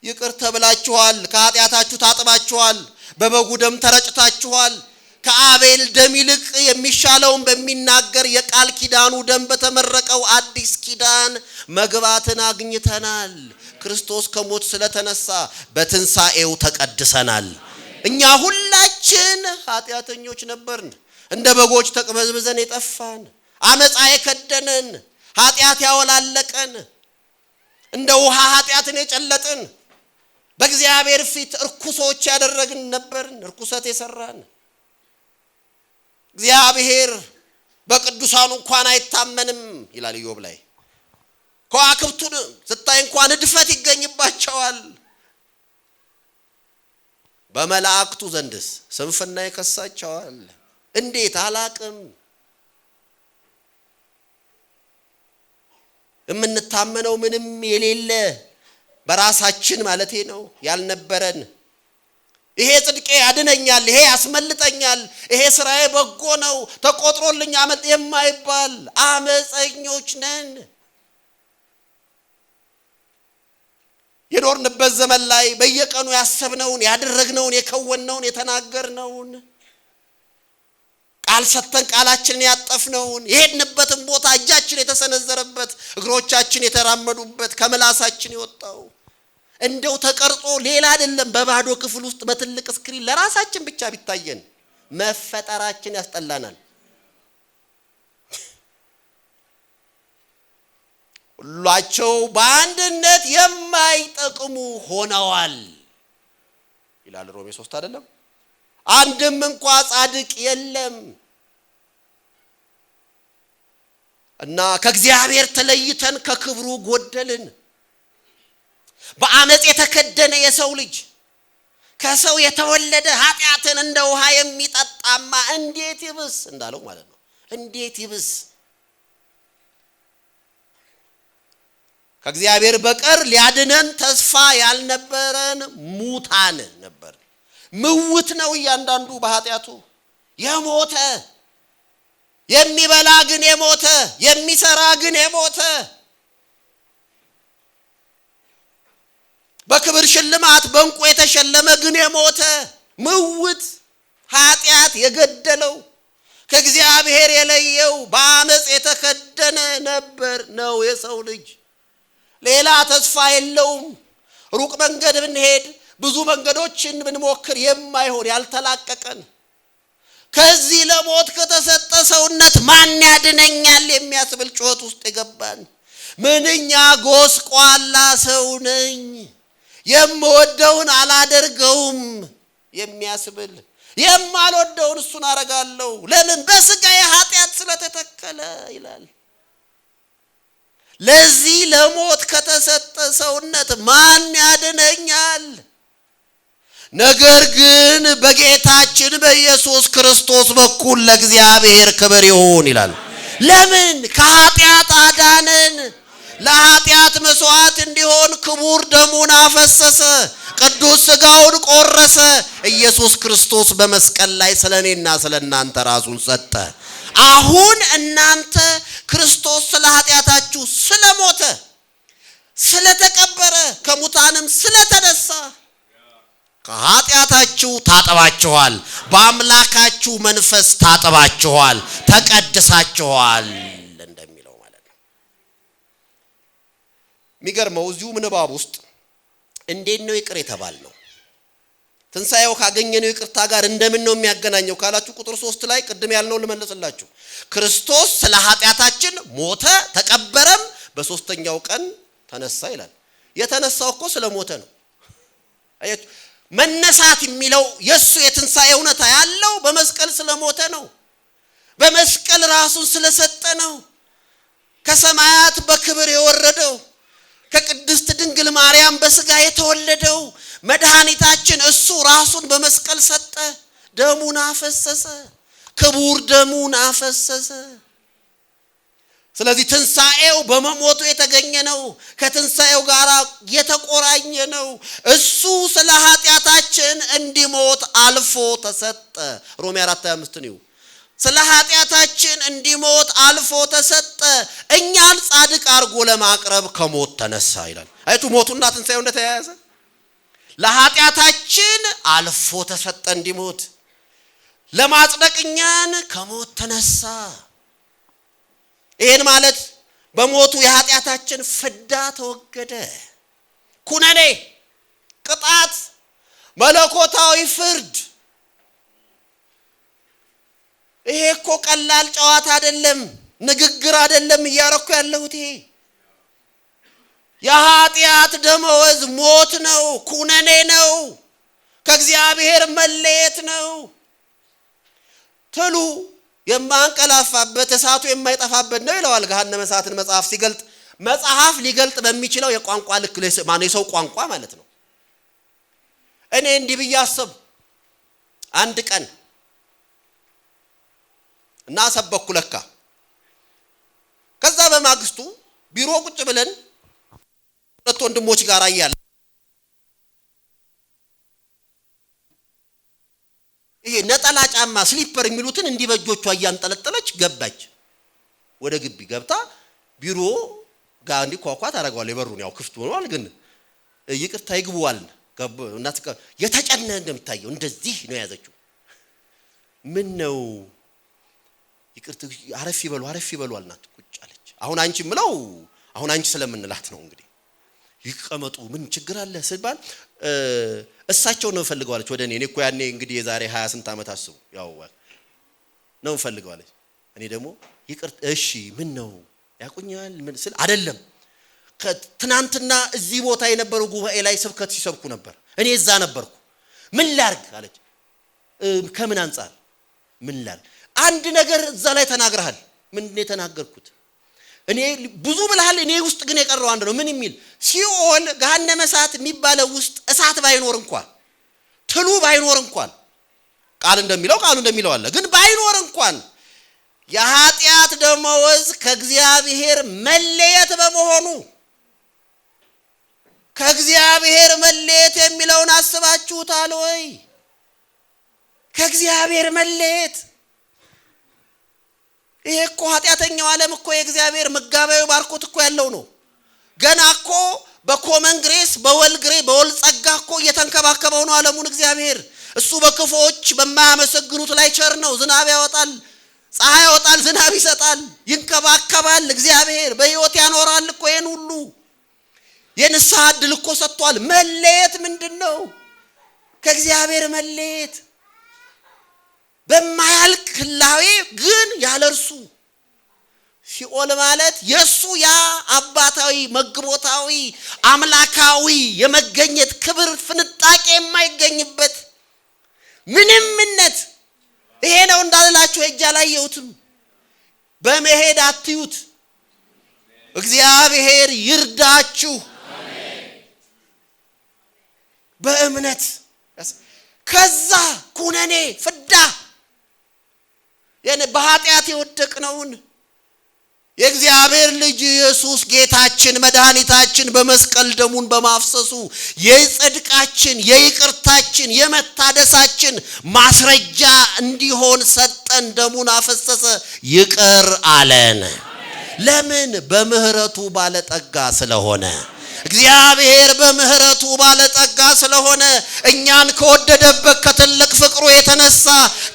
ይቅር ተብላችኋል፣ ከኃጢአታችሁ ታጥባችኋል፣ በበጉ ደም ተረጭታችኋል። ከአቤል ደም ይልቅ የሚሻለውን በሚናገር የቃል ኪዳኑ ደም በተመረቀው አዲስ ኪዳን መግባትን አግኝተናል። ክርስቶስ ከሞት ስለተነሳ በትንሣኤው ተቀድሰናል። እኛ ሁላችን ኃጢአተኞች ነበርን፣ እንደ በጎች ተቅበዝብዘን የጠፋን፣ አመፃ የከደነን፣ ኃጢአት ያወላለቀን፣ እንደ ውሃ ኃጢአትን የጨለጥን፣ በእግዚአብሔር ፊት እርኩሶች ያደረግን ነበርን፣ እርኩሰት የሰራን። እግዚአብሔር በቅዱሳኑ እንኳን አይታመንም ይላል ኢዮብ ላይ። ከዋክብቱን ስታይ እንኳን እድፈት ይገኝባቸዋል፣ በመላእክቱ ዘንድስ ስንፍና ይከሳቸዋል። እንዴት አላቅም። የምንታመነው ምንም የሌለ በራሳችን ማለቴ ነው ያልነበረን፣ ይሄ ጽድቄ ያድነኛል፣ ይሄ ያስመልጠኛል፣ ይሄ ስራዬ በጎ ነው ተቆጥሮልኝ አመጥ የማይባል አመፀኞች ነን። የኖርንበት ዘመን ላይ በየቀኑ ያሰብነውን፣ ያደረግነውን፣ የከወነውን፣ የተናገርነውን፣ ቃል ሰተን ቃላችንን ያጠፍነውን፣ የሄድንበትን ቦታ እጃችን የተሰነዘረበት፣ እግሮቻችን የተራመዱበት፣ ከመላሳችን የወጣው እንደው ተቀርጾ ሌላ አይደለም፣ በባዶ ክፍል ውስጥ በትልቅ ስክሪን ለራሳችን ብቻ ቢታየን መፈጠራችን ያስጠላናል። ሁላቸው በአንድነት የማይጠቅሙ ሆነዋል ይላል ሮሜ 3 አይደለም? አንድም እንኳን ጻድቅ የለም እና ከእግዚአብሔር ተለይተን ከክብሩ ጎደልን። በአመጽ የተከደነ የሰው ልጅ ከሰው የተወለደ ኃጢአትን እንደ ውሃ የሚጠጣማ እንዴት ይብስ እንዳለው ማለት ነው። እንዴት ይብስ። ከእግዚአብሔር በቀር ሊያድነን ተስፋ ያልነበረን ሙታን ነበር። ምውት ነው እያንዳንዱ በኃጢአቱ የሞተ፣ የሚበላ ግን የሞተ፣ የሚሰራ ግን የሞተ፣ በክብር ሽልማት በእንቁ የተሸለመ ግን የሞተ ምውት፣ ኃጢአት የገደለው ከእግዚአብሔር የለየው በአመጽ የተከደነ ነበር ነው የሰው ልጅ። ሌላ ተስፋ የለውም። ሩቅ መንገድ ብንሄድ ብዙ መንገዶችን ብንሞክር የማይሆን ያልተላቀቀን፣ ከዚህ ለሞት ከተሰጠ ሰውነት ማን ያድነኛል የሚያስብል ጩኸት ውስጥ የገባን፣ ምንኛ ጎስቋላ ሰው ነኝ የምወደውን አላደርገውም የሚያስብል፣ የማልወደውን እሱን አረጋለሁ ለምን በስጋዬ ኃጢአት ስለተተከለ ይላል። ለዚህ ለሞት ከተሰጠ ሰውነት ማን ያድነኛል? ነገር ግን በጌታችን በኢየሱስ ክርስቶስ በኩል ለእግዚአብሔር ክብር ይሁን ይላል። ለምን? ከኃጢአት አዳነን። ለኃጢአት መስዋዕት እንዲሆን ክቡር ደሙን አፈሰሰ፣ ቅዱስ ሥጋውን ቆረሰ። ኢየሱስ ክርስቶስ በመስቀል ላይ ስለኔና ስለናንተ ራሱን ሰጠ። አሁን እናንተ ክርስቶስ ስለ ኃጢአታችሁ ስለሞተ፣ ስለተቀበረ፣ ከሙታንም ስለተነሳ ከኃጢአታችሁ ታጠባችኋል፣ በአምላካችሁ መንፈስ ታጠባችኋል፣ ተቀድሳችኋል እንደሚለው ማለት ነው። የሚገርመው እዚሁ ምንባብ ውስጥ እንዴት ነው ይቅር የተባልነው? ትንሣኤው ካገኘነው ይቅርታ ጋር እንደምን ነው የሚያገናኘው ካላችሁ ቁጥር 3 ላይ ቅድም ያልነው ልመልስላችሁ። ክርስቶስ ስለ ኃጢአታችን ሞተ፣ ተቀበረም፣ በሶስተኛው ቀን ተነሳ ይላል። የተነሳው እኮ ስለ ሞተ ነው። አያችሁ፣ መነሳት የሚለው የሱ የትንሣኤ እውነታ ያለው በመስቀል ስለሞተ ነው። በመስቀል ራሱን ስለሰጠ ነው። ከሰማያት በክብር የወረደው፣ ከቅድስት ድንግል ማርያም በስጋ የተወለደው መድኃኒታችን እሱ ራሱን በመስቀል ሰጠ፣ ደሙን አፈሰሰ፣ ክቡር ደሙን አፈሰሰ። ስለዚህ ትንሣኤው በመሞቱ የተገኘ ነው፣ ከትንሣኤው ጋር የተቆራኘ ነው። እሱ ስለ ኃጢአታችን እንዲሞት አልፎ ተሰጠ። ሮሜ 4:25 ነው። ስለ ኃጢአታችን እንዲሞት አልፎ ተሰጠ፣ እኛን ጻድቅ አድርጎ ለማቅረብ ከሞት ተነሳ ይላል። አይቱ ሞቱና ትንሣኤው እንደተያያዘ ለኃጢአታችን አልፎ ተሰጠ እንዲሞት ለማጽደቅ እኛን ከሞት ተነሳ። ይሄን ማለት በሞቱ የኃጢአታችን ፍዳ ተወገደ። ኩነኔ፣ ቅጣት፣ መለኮታዊ ፍርድ። ይሄ እኮ ቀላል ጨዋታ አይደለም፣ ንግግር አይደለም እያረኩ ያለሁት። ይሄ የኃጢአት ደመወዝ ሞት ነው፣ ኩነኔ ነው፣ ከእግዚአብሔር መለየት ነው። ትሉ የማንቀላፋበት እሳቱ የማይጠፋበት ነው ይለዋል ገሃነመ እሳትን መጽሐፍ ሲገልጥ። መጽሐፍ ሊገልጥ በሚችለው የቋንቋ ልክ ማነው የሰው ቋንቋ ማለት ነው። እኔ እንዲህ ብዬ አሰብኩ አንድ ቀን እና ሰበኩ ለካ። ከዛ በማግስቱ ቢሮ ቁጭ ብለን ሁለት ወንድሞች ጋር አያለ ይሄ ነጠላ ጫማ ስሊፐር የሚሉትን እንዲህ በእጆቿ እያንጠለጠለች ገባች። ወደ ግቢ ገብታ ቢሮ ጋር እንዲህ ኳኳ ታደርገዋለች። የበሩን ያው ክፍት ሆኗል፣ ግን ይቅርታ ይግቡዋል። እናት የተጨነነ እንደምታየው እንደዚህ ነው ያዘችው። ምን ነው ይቅርታ አረፍ ይበሉ አልናት። ቁጭ አለች። አሁን አንቺ ምለው አሁን አንቺ ስለምንላት ነው እንግዲህ ይቀመጡ ምን ችግር አለ ሲባል እሳቸው ነው ፈልገዋለች ወደ እኔ እኮ ያኔ እንግዲህ የዛሬ 20 ስንት ዓመት አስቡ ያው ነው ፈልገዋለች። እኔ ደግሞ ይቅርታ እሺ ምን ነው ያቁኛል ምን ስል አይደለም ትናንትና እዚህ ቦታ የነበሩ ጉባኤ ላይ ስብከት ሲሰብኩ ነበር፣ እኔ እዛ ነበርኩ። ምን ላርግ አለች። ከምን አንፃር ምን ላርግ? አንድ ነገር እዛ ላይ ተናግረሃል። ምን ነው የተናገርኩት? እኔ ብዙ ብለሃል፣ እኔ ውስጥ ግን የቀረው አንድ ነው። ምን የሚል ሲኦል ገሃነመ እሳት የሚባለው ውስጥ እሳት ባይኖር እንኳን ትሉ ባይኖር እንኳን ቃሉ እንደሚለው አለ። ግን ባይኖር እንኳን የኃጢአት ደመወዝ ከእግዚአብሔር መለየት በመሆኑ ከእግዚአብሔር መለየት የሚለውን አስባችሁታል ወይ? ከእግዚአብሔር መለየት ይሄ እኮ ኃጢአተኛው ዓለም እኮ የእግዚአብሔር መጋቢያው ባርኮት እኮ ያለው ነው። ገና እኮ በኮመን ግሬስ በወል ጸጋ እኮ እየተንከባከበው ነው ዓለሙን እግዚአብሔር። እሱ በክፎች በማያመሰግኑት ላይ ቸር ነው። ዝናብ ያወጣል፣ ፀሐይ ያወጣል፣ ዝናብ ይሰጣል፣ ይንከባከባል። እግዚአብሔር በሕይወት ያኖራል እኮ። ይሄን ሁሉ የንስሐ ዕድል እኮ ሰጥቷል። መለየት ምንድነው? ከእግዚአብሔር መለየት በማያልቅ ህላዌ ግን ያለርሱ ሲኦል ማለት የሱ ያ አባታዊ መግቦታዊ አምላካዊ የመገኘት ክብር ፍንጣቄ የማይገኝበት ምንምነት ይሄ ነው እንዳላችሁ ሄጃ ላየሁትም በመሄድ አትዩት። እግዚአብሔር ይርዳችሁ በእምነት ከዛ ኩነኔ ፍዳ የኔ በኃጢአት የወደቅነውን የእግዚአብሔር ልጅ ኢየሱስ ጌታችን መድኃኒታችን በመስቀል ደሙን በማፍሰሱ የጽድቃችን የይቅርታችን የመታደሳችን ማስረጃ እንዲሆን ሰጠን። ደሙን አፈሰሰ፣ ይቅር አለን። ለምን? በምህረቱ ባለጠጋ ስለሆነ። እግዚአብሔር በምህረቱ ባለጠጋ ስለሆነ እኛን ከወደደበት ከትልቅ ፍቅሩ የተነሳ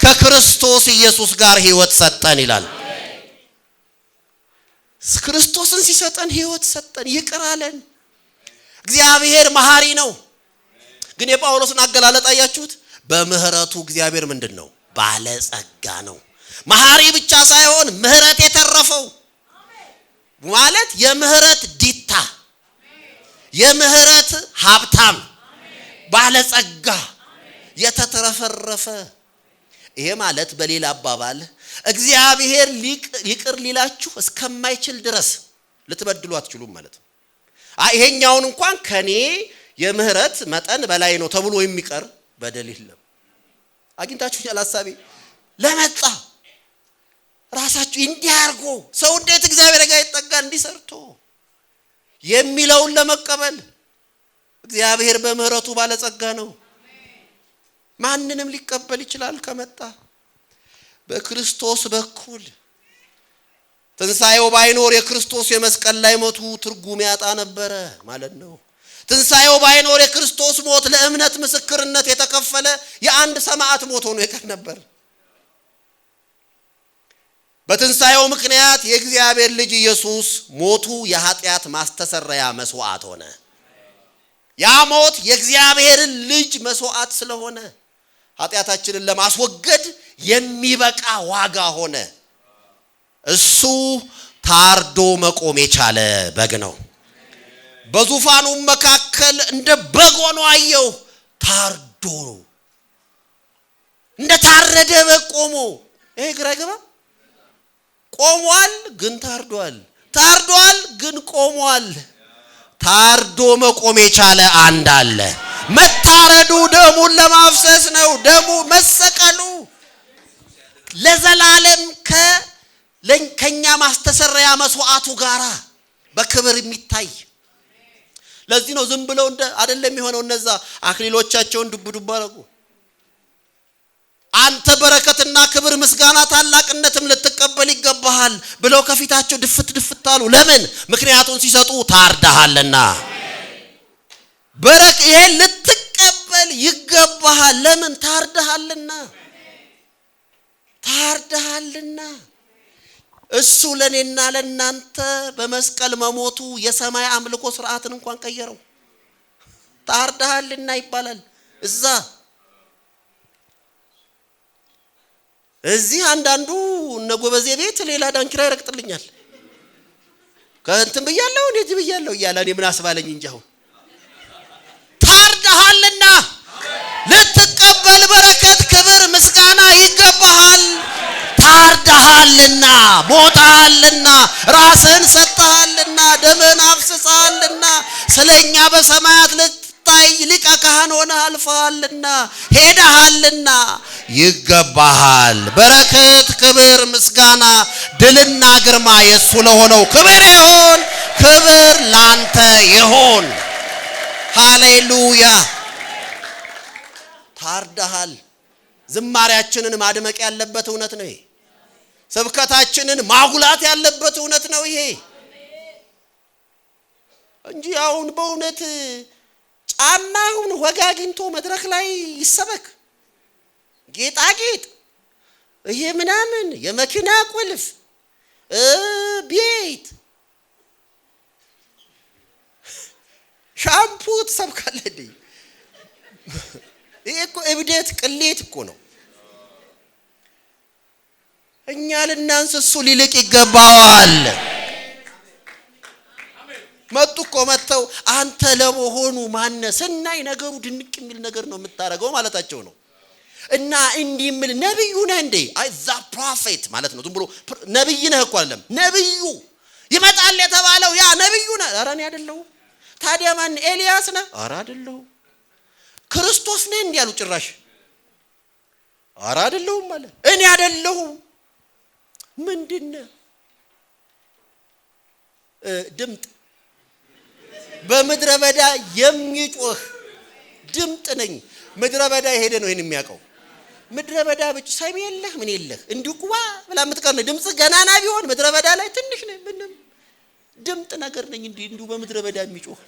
ከክርስቶስ ኢየሱስ ጋር ሕይወት ሰጠን ይላል። ክርስቶስን ሲሰጠን ሕይወት ሰጠን፣ ይቅር አለን። እግዚአብሔር መሐሪ ነው። ግን የጳውሎስን አገላለጥ አያችሁት? በምህረቱ እግዚአብሔር ምንድነው? ባለጸጋ ነው። መሐሪ ብቻ ሳይሆን ምህረት የተረፈው ማለት የምህረት ዲታ የምህረት ሀብታም ባለጸጋ የተተረፈረፈ። ይሄ ማለት በሌላ አባባል እግዚአብሔር ይቅር ሊላችሁ እስከማይችል ድረስ ልትበድሉ አትችሉም ማለት ነው። ይሄኛውን እንኳን ከኔ የምህረት መጠን በላይ ነው ተብሎ የሚቀር በደል የለም። አግኝታችሁኛል ሐሳቤ? ለመጣ ራሳችሁ እንዲያርጎ ሰው እንዴት እግዚአብሔር ጋር ይጠጋል እንዲሰርቶ የሚለውን ለመቀበል እግዚአብሔር በምህረቱ ባለጸጋ ነው። ማንንም ሊቀበል ይችላል ከመጣ። በክርስቶስ በኩል። ትንሣኤው ባይኖር የክርስቶስ የመስቀል ላይ ሞቱ ትርጉም ያጣ ነበረ ማለት ነው። ትንሣኤው ባይኖር የክርስቶስ ሞት ለእምነት ምስክርነት የተከፈለ የአንድ ሰማዕት ሞት ሆኖ ይቀር ነበር። በትንሣኤው ምክንያት የእግዚአብሔር ልጅ ኢየሱስ ሞቱ የኃጢአት ማስተሰረያ መስዋዕት ሆነ። ያ ሞት የእግዚአብሔርን ልጅ መስዋዕት ስለሆነ ኃጢአታችንን ለማስወገድ የሚበቃ ዋጋ ሆነ። እሱ ታርዶ መቆም የቻለ በግ ነው። በዙፋኑ መካከል እንደ በግ ሆኖ አየው። ታርዶ እንደ ታረደ በግ ቆሞ። ይሄ ግራ ገባ። ቆሟል ግን ታርዷል፣ ታርዷል ግን ቆሟል። ታርዶ መቆም የቻለ አንድ አለ። መታረዱ ደሙን ለማፍሰስ ነው። ደሙ መሰቀሉ ለዘላለም ከኛ ማስተሰረያ መስዋዕቱ ጋራ በክብር የሚታይ። ለዚህ ነው ዝም ብለው አይደለም የሚሆነው። እነዛ አክሊሎቻቸውን ዱብ ዱብ አረጉ። አንተ በረከትና ክብር ምስጋና ታላቅነትም ልትቀበል ይገባሃል ብለው ከፊታቸው ድፍት ድፍት አሉ። ለምን? ምክንያቱም ሲሰጡ ታርደሃልና። ይሄን ልትቀበል ይገባሃል። ለምን? ታርደሃልና። ታርደሃልና። እሱ ለኔና ለናንተ በመስቀል መሞቱ የሰማይ አምልኮ ስርዓትን እንኳን ቀየረው። ታርደሃልና ይባላል። እዚህ አንዳንዱ እነ ጎበዜ ቤት ሌላ ዳንኪራ ይረግጥልኛል። ከእንትን ብያለሁ እንዴት ብያለሁ እያለ እኔ ምን አስባለኝ እንጂ አሁን ታርደሃልና ልትቀበል በረከት ክብር ምስጋና ይገባሃል። ታርደሃልና፣ ሞተሃልና፣ ራስህን ሰጥተሃልና፣ ደምህን አፍስሰሃልና፣ ስለኛ በሰማያት ልታይ ሊቀ ካህን ሆነህ አልፈሃልና፣ ሄደሃልና ይገባሃል። በረከት ክብር ምስጋና ድልና ግርማ የሱ ለሆነው ክብር ይሁን። ክብር ላንተ ይሁን። ሃሌሉያ። ታርደሃል። ዝማሬያችንን ማድመቅ ያለበት እውነት ነው ይሄ። ስብከታችንን ማጉላት ያለበት እውነት ነው ይሄ እንጂ አሁን በእውነት ጫማውን ወጋ አግኝቶ መድረክ ላይ ይሰበክ ጌጣጌጥ ይሄ ምናምን የመኪና ቁልፍ ቤት ሻምፑ ተሰብካለኝ። ይሄ እኮ እብደት ቅሌት እኮ ነው። እኛ ልናንስ እሱ ሊልቅ ይገባዋል። መጡ እኮ መተው አንተ ለመሆኑ ማነ ስናይ ነገሩ ድንቅ የሚል ነገር ነው የምታረገው ማለታቸው ነው። እና እንዲህ ምን ነብዩ ነህ እንዴ? ዛ ፕሮፌት ማለት ነው። ዝም ብሎ ነብይ ነህ እኮ አይደለም። ነብዩ ይመጣል የተባለው ያ ነብዩ ነህ። ኧረ እኔ አይደለሁም። ታዲያ ማን? ኤልያስ ነህ? ኧረ አይደለሁም። ክርስቶስ ነህ እንዴ ያሉ ጭራሽ። ኧረ አይደለሁም ማለት እኔ አይደለሁም። ምንድነው? ድምጥ በምድረ በዳ የሚጮህ ድምጥ ነኝ። ምድረ በዳ ሄደ ነው ይሄን የሚያውቀው። ምድረ በዳ ብቻ ሰሚ የለህ ምን የለህ እንዲሁ ቁዋ ብላ የምትቀር ነው። ድምጽ ገናና ቢሆን ምድረ በዳ ላይ ትንሽ ነው። ምንም ድምጥ ነገር ነኝ እንዲሁ በምድረ በዳ የሚጮህ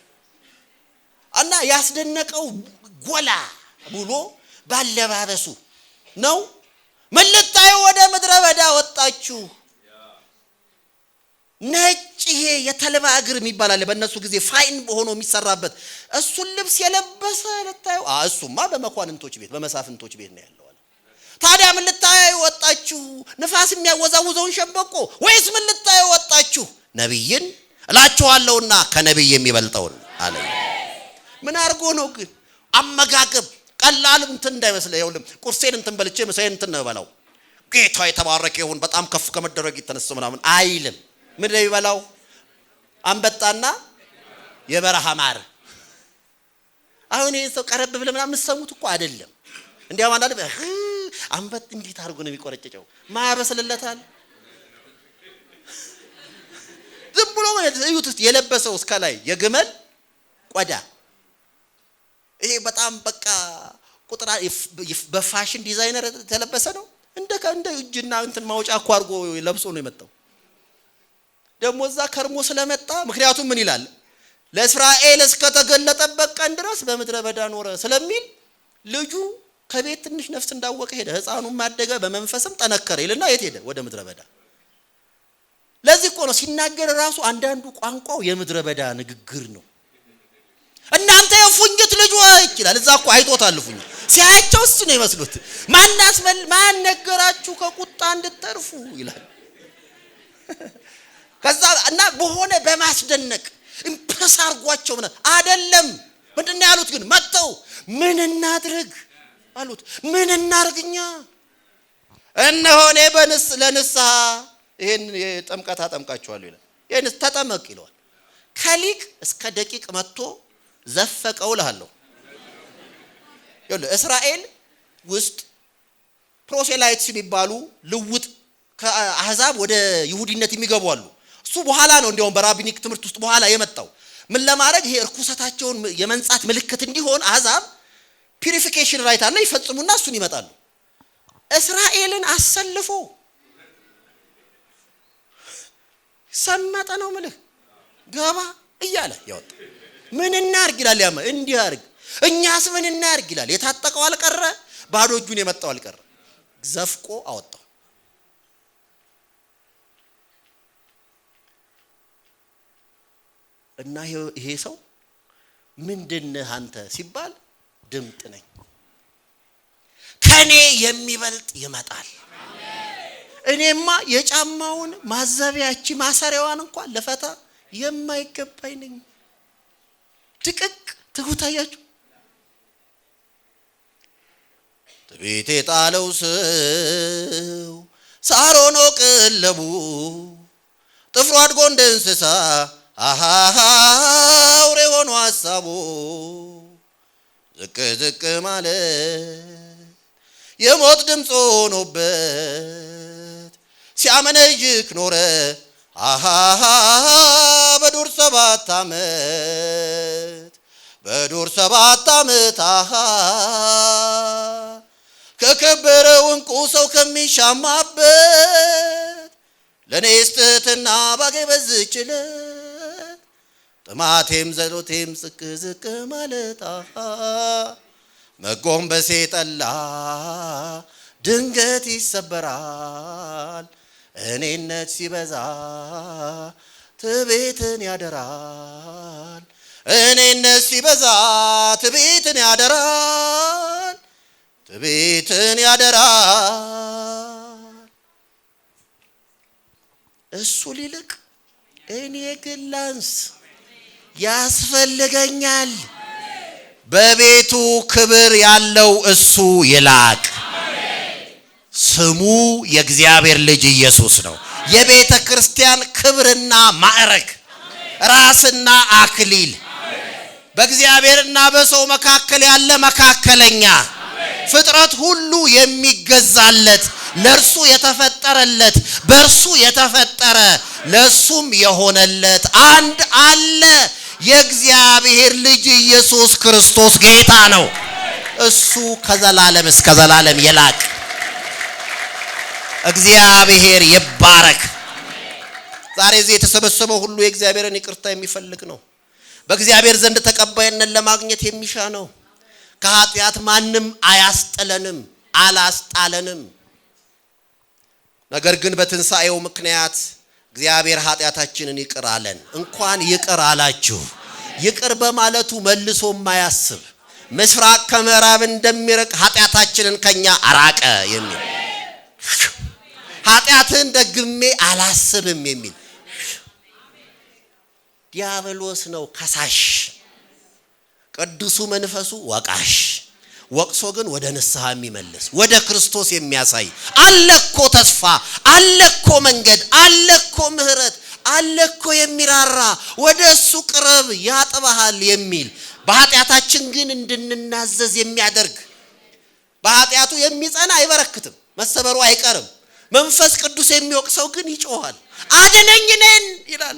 እና ያስደነቀው ጎላ ብሎ ባለባበሱ ነው። ምን ልታዩ ወደ ምድረ በዳ ወጣችሁ? ነጭ ይሄ የተልባ እግር የሚባል አለ በእነሱ ጊዜ ፋይን ሆኖ የሚሰራበት እሱን ልብስ የለበሰ ልታዩ። እሱማ በመኳንንቶች ቤት በመሳፍንቶች ቤት ነው ያለው አለ። ታዲያ ምን ልታዩ ወጣችሁ? ንፋስ የሚያወዛውዘውን ሸምበቆ ወይስ ምን ልታዩ ወጣችሁ? ነብይን እላችኋለሁና ከነብይ የሚበልጠውን አለ። ምን አርጎ ነው ግን? አመጋገብ ቀላል እንትን እንዳይመስል ይኸውልህ ቁርሴን እንትን በልቼ ምሳዬን እንትን ነው በላው ጌታ የተባረከ ይሁን በጣም ከፍ ከመደረግ የተነሳ ምናምን አይልም። ምን ላይ ይበላው? አንበጣና የበረሃ ማር። አሁን ይሄ ሰው ቀረብ ብለ ምናምን ሰሙት እኮ አይደለም። እንዲያው አንዳንድ አንበጥ እንዴት አድርጎ ነው የሚቆረጨጨው? ማያበስልለታል። ዝም ብሎ እዩት እስቲ የለበሰው እስከ ላይ የግመል ቆዳ። ይሄ በጣም በቃ ቁጥራ በፋሽን ዲዛይነር ተለበሰ ነው። እንደ እጅና እንትን ማውጫ እኮ አድርጎ ለብሶ ነው የመጣው። ደግሞ እዛ ከርሞ ስለመጣ ምክንያቱም ምን ይላል ለእስራኤል እስከተገለጠበት ቀን ድረስ በምድረ በዳ ኖረ ስለሚል ልጁ ከቤት ትንሽ ነፍስ እንዳወቀ ሄደ። ሕፃኑም ማደገ በመንፈስም ጠነከረ ይልና የት ሄደ? ወደ ምድረ በዳ። ለዚህ እኮ ነው ሲናገር ራሱ አንዳንዱ ቋንቋው የምድረ በዳ ንግግር ነው። እናንተ የፉኝት ልጆች ይላል። እዛ እኮ አይቶታል ፉኝት ሲያያቸው እሱ ነው ይመስሉት። ማን ነገራችሁ ከቁጣ እንድትተርፉ ይላል። ከዛ እና በሆነ በማስደነቅ ኢምፕረስ አርጓቸው አይደለም። ምንድነው ያሉት ግን መተው ምን እናድርግ አሉት። ምን እናርግኛ? እነሆ እኔ ለንስሐ ይሄን የጥምቀት አጠምቃችኋለሁ ይላል። ይሄን ተጠመቅ ይለዋል። ከሊቅ እስከ ደቂቅ መጥቶ ዘፈቀው እልሃለሁ። እስራኤል ውስጥ ፕሮሴላይትስ የሚባሉ ልውጥ ከአህዛብ ወደ ይሁዲነት የሚገቡ አሉ። እሱ በኋላ ነው እንዲያውም በራቢኒክ ትምህርት ውስጥ በኋላ የመጣው። ምን ለማድረግ ይሄ እርኩሰታቸውን የመንጻት ምልክት እንዲሆን አህዛብ ፒዩሪፊኬሽን ራይት አለ ይፈጽሙና እሱን ይመጣሉ። እስራኤልን አሰልፎ ሰመጠ ነው ምልህ ገባ እያለ ያወጣ። ምን እናርግ ይላል። ያማ እንዲህ አርግ እኛስ ምን እናርግ ይላል። የታጠቀው አልቀረ ባዶ እጁን የመጣው አልቀረ ዘፍቆ አወጣው። እና ይሄ ሰው ምንድነህ አንተ ሲባል ድምጥ ነኝ ከኔ የሚበልጥ ይመጣል። እኔማ የጫማውን ማዘቢያቺ ማሰሪያዋን እንኳን ለፈታ የማይገባኝ ነኝ። ድቅቅ ትሁታያችሁ ትቤቴ ጣለው ሰው ሳሮኖ ቅለቡ ጥፍሩ አድጎ እንደ እንስሳ አውሬ ሆኖ ሐሳቡ ዝቅ ዝቅ ማለት የሞት ድምፅ ሆኖበት ሲያመነጅክ ኖረ በዱር 7 ዓመት ከከበረው እንቁ ሰው ከሚሻማበት ለኔ ስትትና ባገኝ በዝችለት ጥማቴም ዘሎቴም ዝቅ ዝቅ ማለት መጎንበሴ ጠላ ድንገት ይሰበራል። እኔነት ሲበዛ ትቤትን ያደራል። እኔነት ሲበዛ ትቤትን ያደራል። ትቤትን ያደራል። እሱ ሊልቅ እኔ ግን ላንስ ያስፈልገኛል። በቤቱ ክብር ያለው እሱ ይላቅ። ስሙ የእግዚአብሔር ልጅ ኢየሱስ ነው። የቤተ ክርስቲያን ክብርና ማዕረግ ራስና አክሊል በእግዚአብሔርና በሰው መካከል ያለ መካከለኛ ፍጥረት ሁሉ የሚገዛለት ለርሱ የተፈጠረለት በርሱ የተፈጠረ ለሱም የሆነለት አንድ አለ። የእግዚአብሔር ልጅ ኢየሱስ ክርስቶስ ጌታ ነው። እሱ ከዘላለም እስከ ዘላለም ይላቅ። እግዚአብሔር ይባረክ። ዛሬ እዚህ የተሰበሰበው ሁሉ የእግዚአብሔርን ይቅርታ የሚፈልግ ነው። በእግዚአብሔር ዘንድ ተቀባይነት ለማግኘት የሚሻ ነው። ከኃጢአት ማንም አያስጥለንም አላስጣለንም። ነገር ግን በትንሣኤው ምክንያት እግዚአብሔር ኃጢአታችንን ይቅር አለን። እንኳን ይቅር አላችሁ። ይቅር በማለቱ መልሶ የማያስብ ምስራቅ ከምዕራብ እንደሚርቅ ኃጢአታችንን ከኛ አራቀ የሚል ኃጢአትን ደግሜ አላስብም የሚል ዲያብሎስ ነው ከሳሽ፣ ቅዱሱ መንፈሱ ወቃሽ። ወቅሶ ግን ወደ ንስሐ የሚመልስ ወደ ክርስቶስ የሚያሳይ አለኮ ተስፋ አለኮ መንገድ አለኮ ምህረት አለኮ የሚራራ ወደሱ ቅረብ ያጥባሃል የሚል በኃጢአታችን ግን እንድንናዘዝ የሚያደርግ በኃጢአቱ የሚጸና አይበረክትም፣ መሰበሩ አይቀርም። መንፈስ ቅዱስ የሚወቅሰው ግን ይጮሃል። አድነኝ ነን ይላል፣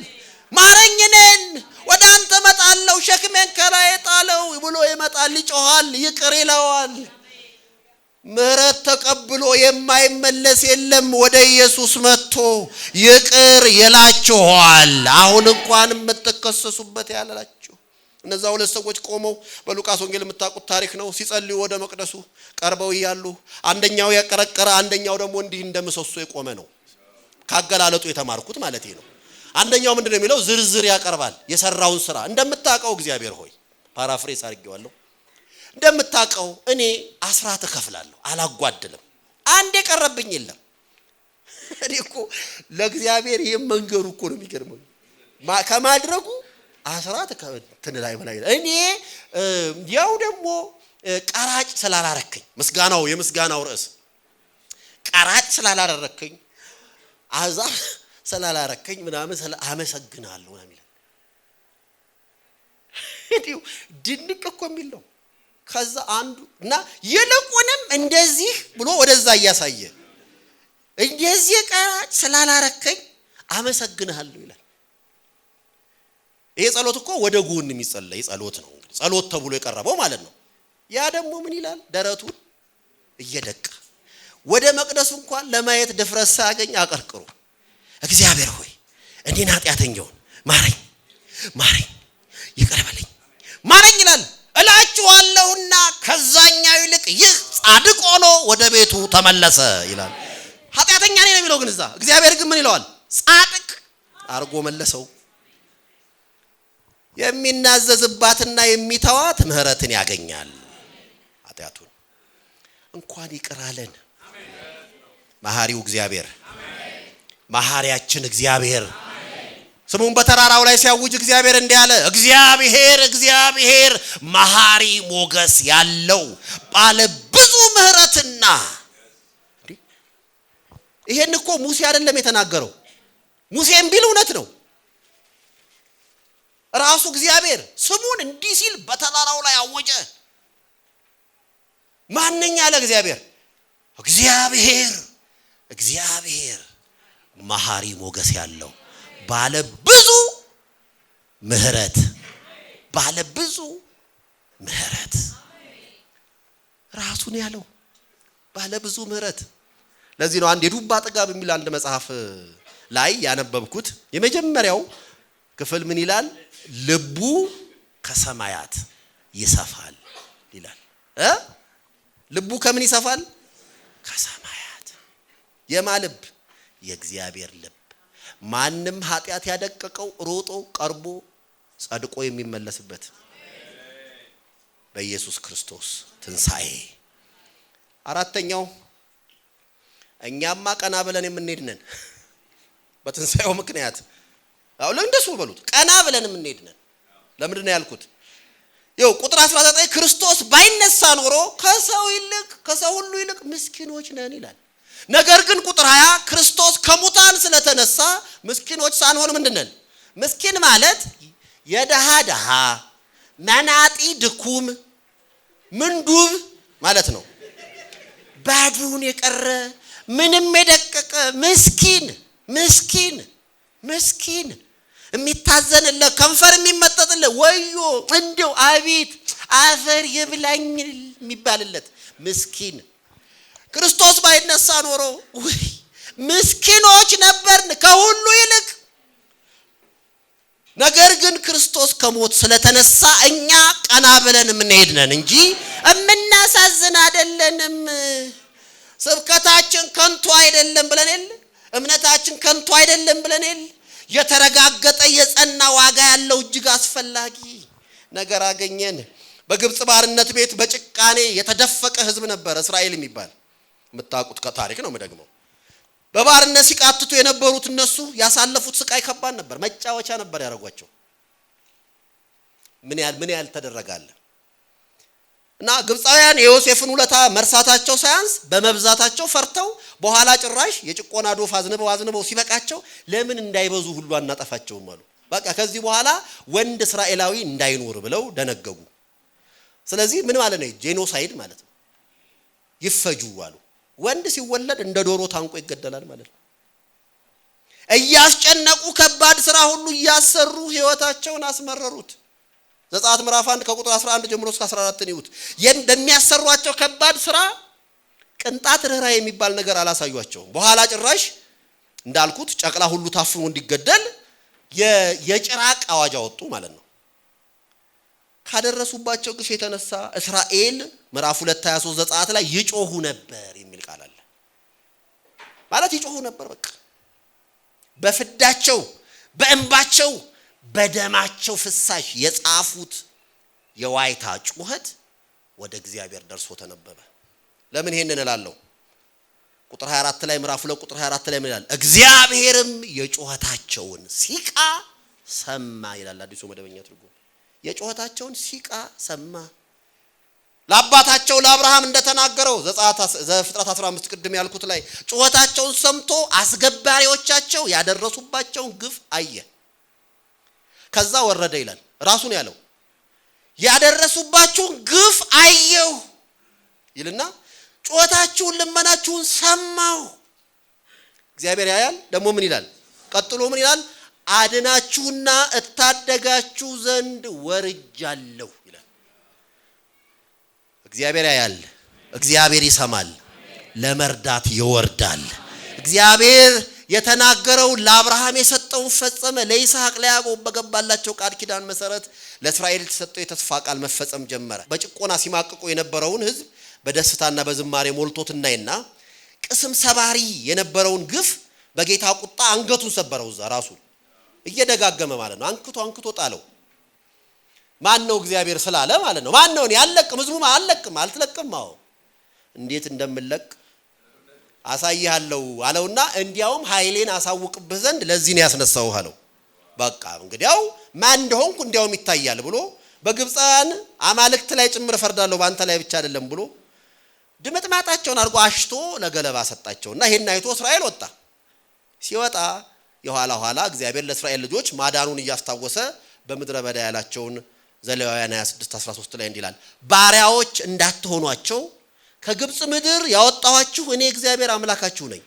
ማረኝ ነን፣ ወደ አንተ መጣለው፣ ሸክሜን ከላይ ጣለው ብሎ ይመጣል፣ ይጮሃል፣ ይቅር ይለዋል። ምህረት ተቀብሎ የማይመለስ የለም። ወደ ኢየሱስ መጥቶ ይቅር ይላችኋል። አሁን እንኳን የምትከሰሱበት ያላችሁ። እነዛ ሁለት ሰዎች ቆመው በሉቃስ ወንጌል የምታውቁት ታሪክ ነው። ሲጸልዩ ወደ መቅደሱ ቀርበው ይያሉ አንደኛው ያቀረቀረ አንደኛው ደግሞ እንዲህ እንደምሰሶ የቆመ ነው። ካገላለጡ የተማርኩት ማለት ነው። አንደኛው ምንድነው የሚለው ዝርዝር ያቀርባል የሰራውን ስራ። እንደምታውቀው እግዚአብሔር ሆይ ፓራፍሬስ አድርጌዋለሁ፣ እንደምታውቀው እኔ አስራት እከፍላለሁ አላጓድልም፣ አንድ የቀረብኝ የለም። እኔ እኮ ለእግዚአብሔር የመንገሩ እኮ ነው የሚገርመው ከማድረጉ አስራት ከትንላይ በላይ እኔ ያው ደግሞ ቀራጭ ስላላረከኝ ምስጋናው የምስጋናው ርዕስ ቀራጭ ስላላረከኝ አዛብ ስላላረከኝ ምናምን አመሰግናለሁ ነው የሚለው። እንዲሁ ድንቅ እኮ የሚል ነው። ከዛ አንዱ እና ይልቁንም እንደዚህ ብሎ ወደዛ እያሳየ እንደዚህ ቀራጭ ስላላረከኝ አመሰግናለሁ ይላል። ይሄ ጸሎት እኮ ወደ ጎን የሚጸለይ ጸሎት ነው። እንግዲህ ጸሎት ተብሎ የቀረበው ማለት ነው። ያ ደግሞ ምን ይላል? ደረቱን እየደቃ ወደ መቅደሱ እንኳን ለማየት ድፍረት ሳያገኝ አቀርቅሩ እግዚአብሔር ሆይ እኔን ኃጢአተኛውን ማረኝ ማረኝ ይቅር በለኝ ማረኝ ይላል። እላችኋለሁና ከዛኛው ይልቅ ይህ ጻድቅ ሆኖ ወደ ቤቱ ተመለሰ ይላል። ኃጢአተኛ ነኝ ነው የሚለው፣ ግን እዛ እግዚአብሔር ግን ምን ይለዋል? ጻድቅ አርጎ መለሰው። የሚናዘዝባትና የሚተዋት ምህረትን ያገኛል። ኃጢአቱን እንኳን ይቅር አለን። መሐሪው እግዚአብሔር መሐሪያችን እግዚአብሔር ስሙን በተራራው ላይ ሲያውጅ እግዚአብሔር እንዲህ አለ፣ እግዚአብሔር መሐሪ ሞገስ ያለው ባለ ብዙ ምህረትና። ይሄን እኮ ሙሴ አይደለም የተናገረው። ሙሴም ቢል እውነት ነው። ራሱ እግዚአብሔር ስሙን እንዲህ ሲል በተራራው ላይ አወጀ። ማንኛ አለ እግዚአብሔር መሐሪ ሞገስ ያለው ባለ ብዙ ምህረት ራሱን ያለው ባለ ብዙ ምህረት። ለዚህ ነው አንድ የዱባ ጥጋብ የሚል አንድ መጽሐፍ ላይ ያነበብኩት የመጀመሪያው ክፍል ምን ይላል? ልቡ ከሰማያት ይሰፋል ይላል። ልቡ ከምን ይሰፋል? ከሰማያት። የማ ልብ? የእግዚአብሔር ልብ። ማንም ኃጢአት ያደቀቀው ሮጦ ቀርቦ ጸድቆ የሚመለስበት በኢየሱስ ክርስቶስ ትንሣኤ። አራተኛው እኛማ ቀና ብለን የምንሄድ ነን በትንሣኤው ምክንያት። አሁን እንደሱ በሉት ቀና ብለን የምንሄድ ነን። ለምንድን ነው ያልኩት? ይኸው ቁጥር 19 ክርስቶስ ባይነሳ ኖሮ ከሰው ሁሉ ይልቅ ምስኪኖች ነን ይላል። ነገር ግን ቁጥር 20 ክርስቶስ ከሙታን ስለተነሳ ምስኪኖች ሳንሆን ምንድን ነን? ምስኪን ማለት የደሃ መናጢ ድኩም ምንዱብ ማለት ነው። ባዶውን የቀረ ምንም የደቀቀ ምስኪን የሚታዘንለት ከንፈር የሚመጠጥለት ወዮ እንደው አቤት አፈር ይብላኝ የሚባልለት ምስኪን። ክርስቶስ ባይነሳ ኖሮ ወይ ምስኪኖች ነበርን ከሁሉ ይልቅ። ነገር ግን ክርስቶስ ከሞት ስለተነሳ እኛ ቀና ብለን የምንሄድ ነን እንጂ እምናሳዝን አይደለንም። ስብከታችን ከንቱ አይደለም ብለን የለ፣ እምነታችን ከንቱ አይደለም ብለን የለ። የተረጋገጠ የጸና ዋጋ ያለው እጅግ አስፈላጊ ነገር አገኘን። በግብጽ ባርነት ቤት በጭቃኔ የተደፈቀ ህዝብ ነበር እስራኤል የሚባል የምታውቁት ከታሪክ ነው የምደግመው። በባርነት ሲቃትቱ የነበሩት እነሱ ያሳለፉት ስቃይ ከባድ ነበር። መጫወቻ ነበር ያደረጓቸው። ምን ያህል ተደረጋለ እና ግብፃውያን የዮሴፍን ውለታ መርሳታቸው ሳያንስ በመብዛታቸው ፈርተው በኋላ ጭራሽ የጭቆና ዶፍ አዝንበው ሲበቃቸው ለምን እንዳይበዙ ሁሉ አናጠፋቸውም አሉ። በቃ ከዚህ በኋላ ወንድ እስራኤላዊ እንዳይኖር ብለው ደነገጉ። ስለዚህ ምን ማለት ነው? ጄኖሳይድ ማለት ነው። ይፈጁ አሉ። ወንድ ሲወለድ እንደ ዶሮ ታንቆ ይገደላል ማለት ነው። እያስጨነቁ ከባድ ስራ ሁሉ እያሰሩ ህይወታቸውን አስመረሩት። ዘጸአት ምዕራፍ 1 ከቁጥር 11 ጀምሮ እስከ 14 ይሁት በሚያሰሯቸው ከባድ ስራ ቅንጣት ርህራሄ የሚባል ነገር አላሳዩአቸውም። በኋላ ጭራሽ እንዳልኩት ጨቅላ ሁሉ ታፍኖ እንዲገደል የጭራቅ አዋጅ አወጡ ማለት ነው። ካደረሱባቸው ግፍ የተነሳ እስራኤል ምዕራፍ 2:23 ዘጸአት ላይ ይጮሁ ነበር የሚል ቃል አለ። ማለት ይጮሁ ነበር። በቃ በፍዳቸው በእንባቸው በደማቸው ፍሳሽ የጻፉት የዋይታ ጩኸት ወደ እግዚአብሔር ደርሶ ተነበበ። ለምን ይሄንን እላለሁ? ቁጥር 24 ላይ ምዕራፍ 2 ቁጥር 24 ላይ ምን ይላል? እግዚአብሔርም የጩኸታቸውን ሲቃ ሰማ ይላል አዲሱ መደበኛ ትርጉም። የጩኸታቸውን ሲቃ ሰማ። ለአባታቸው ለአብርሃም እንደተናገረው ዘፍጥረት 15 ቅድም ያልኩት ላይ ጩኸታቸውን ሰምቶ አስገባሪዎቻቸው ያደረሱባቸውን ግፍ አየ። ከዛ ወረደ ይላል ራሱን ያለው ያደረሱባቸውን ግፍ አየሁ ይልና ጩኸታችሁን ልመናችሁን ሰማሁ። እግዚአብሔር ያያል። ደግሞ ምን ይላል? ቀጥሎ ምን ይላል? አድናችሁና እታደጋችሁ ዘንድ ወርጃለሁ ይላል። እግዚአብሔር ያያል። እግዚአብሔር ይሰማል። ለመርዳት ይወርዳል። እግዚአብሔር የተናገረው ለአብርሃም የሰጠውን ፈጸመ። ለይስሐቅ ለያዕቆብ በገባላቸው ቃል ኪዳን መሰረት ለእስራኤል የተሰጠው የተስፋ ቃል መፈጸም ጀመረ። በጭቆና ሲማቅቁ የነበረውን ሕዝብ በደስታና በዝማሬ ሞልቶት እናይና ቅስም ሰባሪ የነበረውን ግፍ በጌታ ቁጣ አንገቱን ሰበረው። እዛ ራሱን እየደጋገመ ማለት ነው። አንክቶ ጣለው። ማን ነው? እግዚአብሔር ስላለ ማለት ነው። ማን ነው? ያለቅም ህዝቡ አለቅም አልተለቅም። አዎ እንዴት እንደምለቅ አሳይሃለሁ አለውና እንዲያውም ኃይሌን አሳውቅብህ ዘንድ ለዚህ ነው ያስነሳውህ አለው። በቃ እንግዲያው ማን እንደሆንኩ እንዲያውም ይታያል ብሎ በግብፃን አማልክት ላይ ጭምር ፈርዳለሁ ባንተ ላይ ብቻ አይደለም ብሎ ድምጥማጣቸውን አድርጎ አሽቶ ለገለባ ሰጣቸውና ይሄን አይቶ እስራኤል ወጣ። ሲወጣ የኋላ እግዚአብሔር ለእስራኤል ልጆች ማዳኑን እያስታወሰ በምድረ በዳ ያላቸውን ዘሌዋውያን 26:13 ላይ እንዲላል ባሪያዎች እንዳትሆኗቸው ከግብፅ ምድር ያወጣኋችሁ እኔ እግዚአብሔር አምላካችሁ ነኝ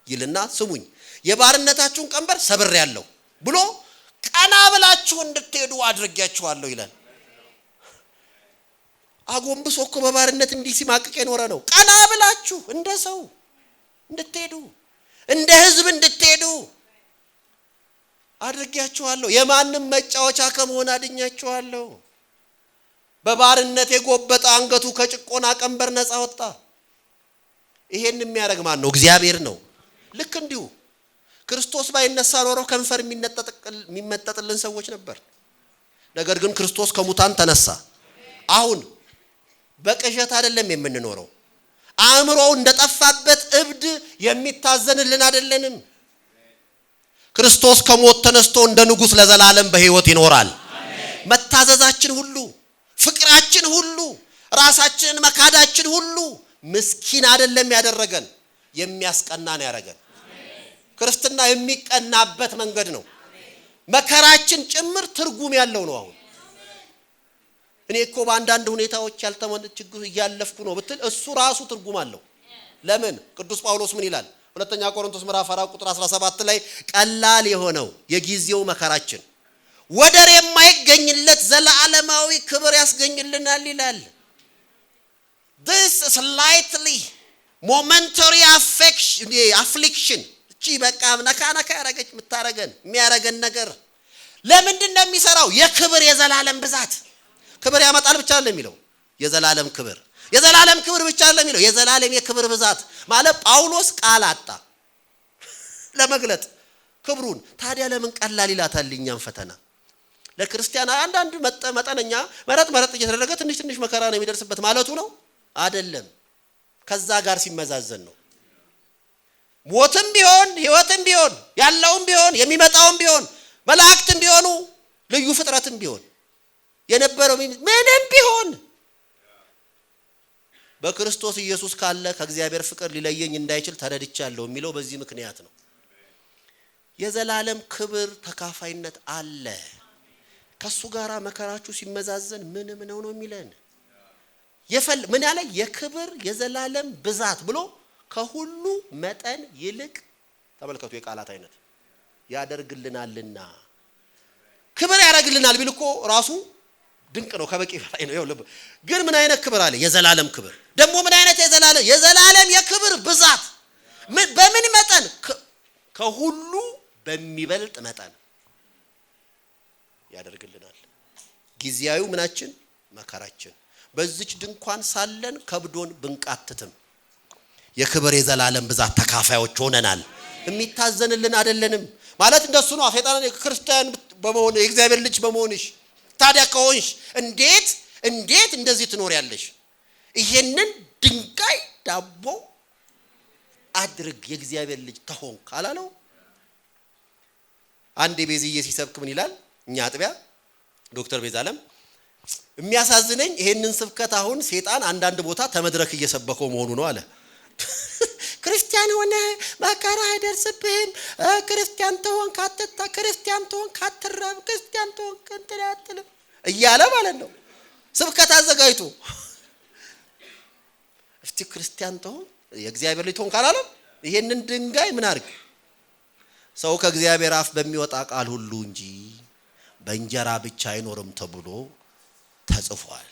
ይልና ስሙኝ የባርነታችሁን ቀንበር ሰብሬያለሁ ብሎ ቀና ብላችሁ እንድትሄዱ አድርጌያችኋለሁ ይላል። አጎንብሶ እኮ በባርነት እንዲህ ሲማቅቅ የኖረ ነው። ቀና ብላችሁ እንደ ሰው እንድትሄዱ እንደ ህዝብ እንድትሄዱ አድርጌያችኋለሁ። የማንም መጫወቻ ከመሆን አድኛችኋለሁ። በባርነት የጎበጠ አንገቱ ከጭቆና ቀንበር ነፃ ወጣ። ይሄን የሚያደርግ ማን ነው? እግዚአብሔር ነው። ልክ እንዲሁ ክርስቶስ ባይነሳ ኖሮ ከንፈር የሚመጠጥልን ሰዎች ነበር። ነገር ግን ክርስቶስ ከሙታን ተነሳ። አሁን በቅዠት አይደለም የምንኖረው። አእምሮው እንደጠፋበት እብድ የሚታዘንልን አይደለንም። ክርስቶስ ከሞት ተነስቶ እንደ ንጉስ ለዘላለም በህይወት ይኖራል። መታዘዛችን ሁሉ፣ ፍቅራችን ሁሉ፣ ራሳችንን መካዳችን ሁሉ ምስኪን አይደለም ያደረገን፣ የሚያስቀናን ያደረገን። ክርስትና የሚቀናበት መንገድ ነው። መከራችን ጭምር ትርጉም ያለው ነው። አሁን እኔ እኮ በአንዳንድ ሁኔታዎች ያልተመነ ችግር እያለፍኩ ነው ብትል እሱ ራሱ ትርጉም አለው። ለምን? ቅዱስ ጳውሎስ ምን ይላል? ሁለተኛ ቆሮንቶስ ምዕራፍ 4 ቁጥር 17 ላይ ቀላል የሆነው የጊዜው መከራችን ወደር የማይገኝለት ዘላለማዊ ክብር ያስገኝልናል ይላል። this slightly momentary affliction እቺ በቃ ነካ ያረገች ምታረገን የሚያረገን ነገር ለምንድን ነው የሚሰራው? የክብር የዘላለም ብዛት ክብር ያመጣል ብቻ አይደለም የሚለው የዘላለም ክብር ብቻ አይደለም የሚለው የዘላለም የክብር ብዛት ማለት ጳውሎስ ቃል አጣ ለመግለጥ ክብሩን። ታዲያ ለምን ቀላል ይላታል እኛን ፈተና? ለክርስቲያን አንዳንድ መጠነኛ መረጥ እየተደረገ ትንሽ መከራ ነው የሚደርስበት ማለቱ ነው አይደለም። ከዛ ጋር ሲመዛዘን ነው። ሞትም ቢሆን ህይወትም ቢሆን ያለውም ቢሆን የሚመጣውም ቢሆን መላእክትም ቢሆኑ ልዩ ፍጥረትም ቢሆን የነበረው ምንም ቢሆን በክርስቶስ ኢየሱስ ካለ ከእግዚአብሔር ፍቅር ሊለየኝ እንዳይችል ተረድቻለሁ የሚለው በዚህ ምክንያት ነው። የዘላለም ክብር ተካፋይነት አለ። ከሱ ጋራ መከራችሁ ሲመዛዘን ምንም ነው የሚለን። ምን ያለ የክብር የዘላለም ብዛት ብሎ ከሁሉ መጠን ይልቅ ተመልከቱ የቃላት አይነት ያደርግልናልና ክብር ያደርግልናል ቢል እኮ ራሱ ድንቅ ነው፣ ከበቂ በላይ ነው። ይኸውልህ ግን ምን አይነት ክብር አለ? የዘላለም ክብር። ደግሞ ምን አይነት የዘላለም የክብር ብዛት በምን መጠን? ከሁሉ በሚበልጥ መጠን ያደርግልናል። ጊዜያዊው ምናችን መከራችን በዚች ድንኳን ሳለን ከብዶን ብንቃትትም የክብር የዘላለም ብዛት ተካፋዮች ሆነናል። የሚታዘንልን አይደለንም ማለት እንደሱ ነው። ሰይጣን ክርስቲያን በመሆን የእግዚአብሔር ልጅ በመሆንሽ ታዲያ ከሆንሽ እንዴት እንደዚህ ትኖሪያለሽ? ይሄንን ድንጋይ ዳቦ አድርግ የእግዚአብሔር ልጅ ተሆን ካላለው። አንድ ቤዝዬ ሲሰብክ ምን ይላል? እኛ አጥቢያ ዶክተር ቤዛለም የሚያሳዝነኝ ይሄንን ስብከት አሁን ሰይጣን አንዳንድ ቦታ ተመድረክ እየሰበከው መሆኑ ነው አለ። ክርስቲያን ሆነ መከራ አይደርስብህም፣ ክርስቲያን ተሆን ካትታ፣ ክርስቲያን ተሆን ካትራብ፣ ክርስቲያን ተሆን ከንተላጥልም እያለ ማለት ነው ስብከት አዘጋጅቶ። እስቲ ክርስቲያን ተሆን የእግዚአብሔር ልጅ ተሆን ካላለ ይሄንን ድንጋይ ምን አድርግ? ሰው ከእግዚአብሔር አፍ በሚወጣ ቃል ሁሉ እንጂ በእንጀራ ብቻ አይኖርም ተብሎ ተጽፏል።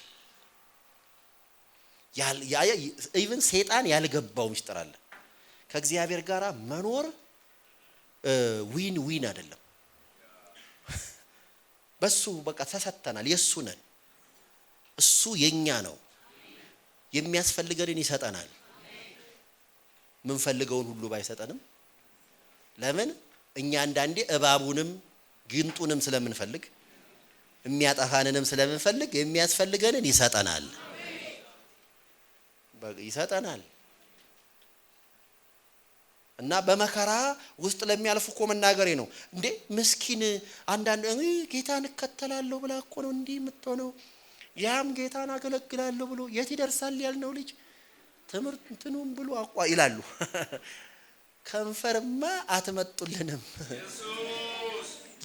ኢቭን ሰይጣን ያልገባው ምስጢር አለ። ከእግዚአብሔር ጋር መኖር ዊን አይደለም። በሱ በቃ ተሰተናል፣ የሱ ነን፣ እሱ የኛ ነው። የሚያስፈልገንን ይሰጠናል። ምን ፈልገውን ሁሉ ባይሰጠንም ለምን እኛ አንዳንዴ እባቡንም ግንጡንም ስለምንፈልግ የሚያጠፋንንም ስለምንፈልግ የሚያስፈልገንን ይሰጠናል። እና በመከራ ውስጥ ለሚያልፉ እኮ መናገሬ ነው እንዴ። ምስኪን አንዳንድ ጌታን እከተላለሁ ብላ እኮ ነው እንዲህ የምትሆነው፣ ያም ጌታን አገለግላለሁ ብሎ የት ይደርሳል ያልነው ልጅ ትምህርት እንትኑም ብሎ አቋ ይላሉ። ከንፈርማ አትመጡልንም።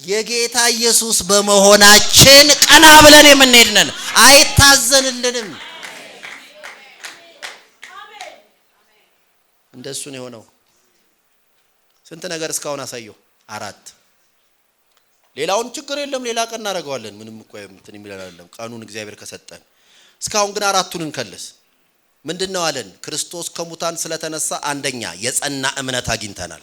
የጌታ ኢየሱስ በመሆናችን ቀና ብለን የምንሄድ ነን። አይታዘንልንም። እንደሱ ነው የሆነው። ስንት ነገር እስካሁን አሳየው 4 ሌላውን ችግር የለም፣ ሌላ ቀን እናደርገዋለን። ምንም እኮ እንትን የሚለን አይደለም ቀኑን እግዚአብሔር ከሰጠን። እስካሁን ግን 4ቱን እንከልስ። ምንድነው አለን? ክርስቶስ ከሙታን ስለተነሳ አንደኛ የጸና እምነት አግኝተናል።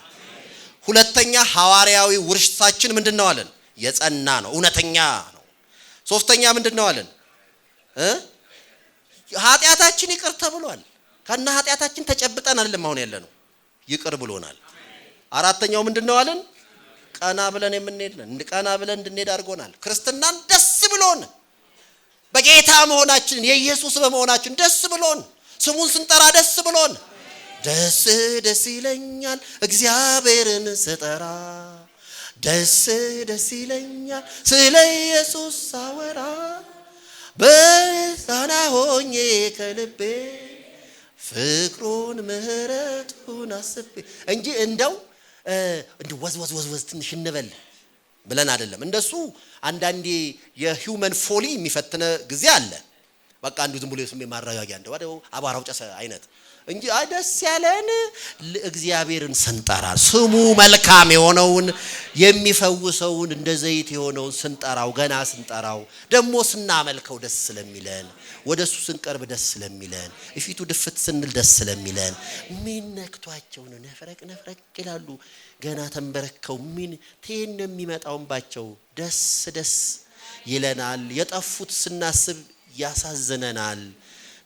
ሁለተኛ ሐዋርያዊ ውርሳችን ምንድነው አለን? የጸና ነው፣ እውነተኛ ነው። ሶስተኛ ምንድነው አለን? ኃጢአታችን ይቅር ተብሏል። ከና ኃጢአታችን ተጨብጠን አይደለም አሁን ያለነው፣ ይቅር ብሎናል። አራተኛው ምንድነው አለን? ቀና ብለን የምንሄድ ነን። ቀና ብለን እንድንሄድ አድርጎናል። ክርስትናን ደስ ብሎን በጌታ መሆናችን የኢየሱስ በመሆናችን ደስ ብሎን ስሙን ስንጠራ ደስ ብሎን ደስ ይለኛል እግዚአብሔርን ስጠራ፣ ደስ ይለኛል ስለ ኢየሱስ ሳወራ፣ በዛና ሆኜ ከልቤ ፍቅሩን ምህረቱን አስቤ እንጂ እንደው ወዝ ትንሽ እንበል ብለን አይደለም። እንደሱ አንዳንዴ የሂውመን ፎሊ የሚፈትነ ጊዜ አለ። በቃ አንዱ ዝም ብሎ የስሜ ማረጋጊያ እንደው አባራው ጨሰ አይነት እንጂ ደስ ያለን እግዚአብሔርን ስንጠራ ስሙ መልካም የሆነውን የሚፈውሰውን እንደ ዘይት የሆነውን ስንጠራው፣ ገና ስንጠራው ደግሞ ስናመልከው ደስ ስለሚለን፣ ወደሱ ስንቀርብ ደስ ስለሚለን፣ እፊቱ ድፍት ስንል ደስ ስለሚለን ምን ነክቷቸው ነው ነፍረቅ ይላሉ። ገና ተንበረከው ምን ተን የሚመጣውባቸው ደስ ይለናል። የጠፉት ስናስብ ያሳዝነናል።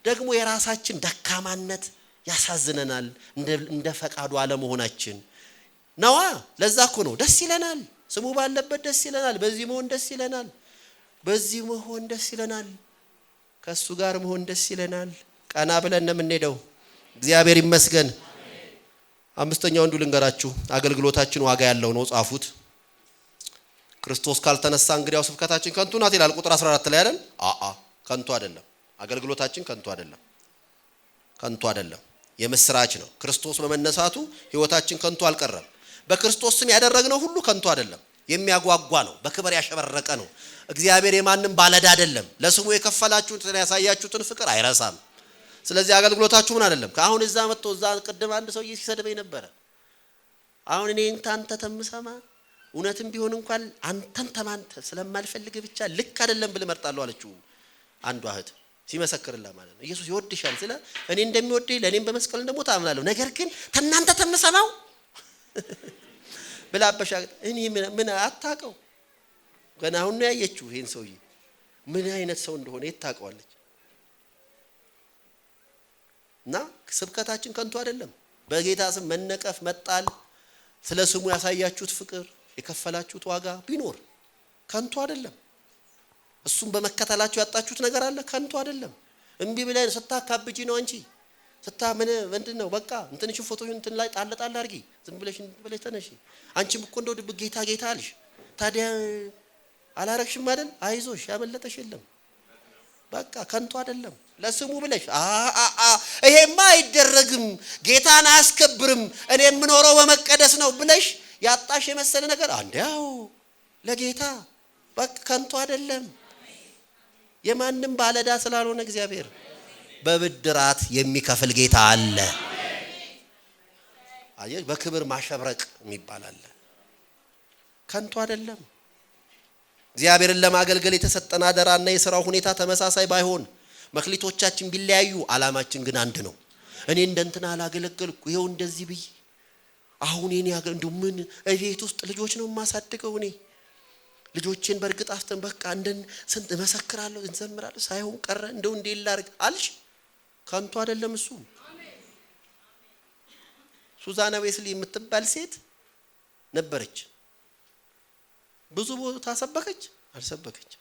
ደግሞ የራሳችን ደካማነት ያሳዝነናል። እንደ ፈቃዱ አለመሆናችን ነዋ። ለዛ እኮ ነው ደስ ይለናል። ስሙ ባለበት ደስ ይለናል። በዚህ መሆን ደስ ይለናል። በዚህ መሆን ደስ ይለናል። ከሱ ጋር መሆን ደስ ይለናል። ቀና ብለን ነው የምንሄደው። እግዚአብሔር ይመስገን። አምስተኛው እንዱ ልንገራችሁ፣ አገልግሎታችን ዋጋ ያለው ነው። ጻፉት። ክርስቶስ ካልተነሳ እንግዲያው ስብከታችን ከንቱ ናት ይላል ቁጥር 14 ላይ አይደል? ከንቱ አይደለም። አገልግሎታችን ከንቱ አይደለም። የምስራች ነው። ክርስቶስ በመነሳቱ ህይወታችን ከንቱ አልቀረም። በክርስቶስ ስም ያደረግነው ሁሉ ከንቱ አይደለም። የሚያጓጓ ነው። በክብር ያሸበረቀ ነው። እግዚአብሔር የማንም ባለዳ አይደለም። ለስሙ የከፈላችሁትን ያሳያችሁትን ፍቅር አይረሳም። ስለዚህ አገልግሎታችሁ ምን አይደለም። ከአሁን እዛ መጥቶ እዛ ቅድም አንድ ሰውዬ ሲሰድበኝ ነበር። አሁን እኔ አንተ ተምሰማ እውነትም ቢሆን እንኳን አንተን ተማንተ ስለማልፈልግ ብቻ ልክ አይደለም ብል መርጣለሁ አለችው አንዷ እህት ሲመሰክርላት ማለት ነው ኢየሱስ ይወድሻል ስለ እኔ እንደሚወደኝ ለኔም በመስቀል እንደሞተ አምናለሁ ነገር ግን ተናንተ ተመሰማው ብላበሻ እኔ ምን አታውቀው ገና አሁን ነው ያየችው ይሄን ሰውዬ ምን አይነት ሰው እንደሆነ ይታቀዋለች እና ስብከታችን ከንቱ አይደለም በጌታ ስም መነቀፍ መጣል ስለ ስሙ ያሳያችሁት ፍቅር የከፈላችሁት ዋጋ ቢኖር ከንቱ አይደለም እሱም በመከተላችሁ ያጣችሁት ነገር አለ ከንቱ አይደለም እንቢ ብለህ ስታካብጂ ነው አንቺ ስታምን ምንድነው በቃ እንትንሽ ፎቶውን እንትን ላይ ጣል አርጊ ዝም ብለሽ ተነሺ አንቺም እኮ እንደው ድብ ጌታ አልሽ ታዲያ አላረክሽም አይደል አይዞሽ ያመለጠሽ የለም በቃ ከንቱ አይደለም ለስሙ ብለሽ ይሄማ አይደረግም ጌታን አያስከብርም እኔ የምኖረው በመቀደስ ነው ብለሽ ያጣሽ የመሰለ ነገር አንዴው ለጌታ በቃ ከንቱ አይደለም የማንንም ባለዳ ስላልሆነ እግዚአብሔር በብድራት የሚከፍል ጌታ አለ አየሽ በክብር ማሸብረቅ የሚባል አለ ከንቱ አይደለም እግዚአብሔርን ለማገልገል የተሰጠና አደራና የሥራው ሁኔታ ተመሳሳይ ባይሆን መክሊቶቻችን ቢለያዩ ዓላማችን ግን አንድ ነው እኔ እንደንተና አላገለገልኩ ይሄው እንደዚህ ብዬ አሁን እኔ እንደው ምን እቤት ውስጥ ልጆች ነው ማሳድገው እኔ ልጆችን በርግጥ አፍተን በቃ እንደን ስንት መሰክራለሁ እንዘምራለሁ ሳይሆን ቀረ እንደው እንዴላርግ አልሽ ከንቱ አይደለም እሱ ሱዛና ዌስሊ የምትባል ሴት ነበረች ብዙ ቦታ ሰበከች አልሰበከች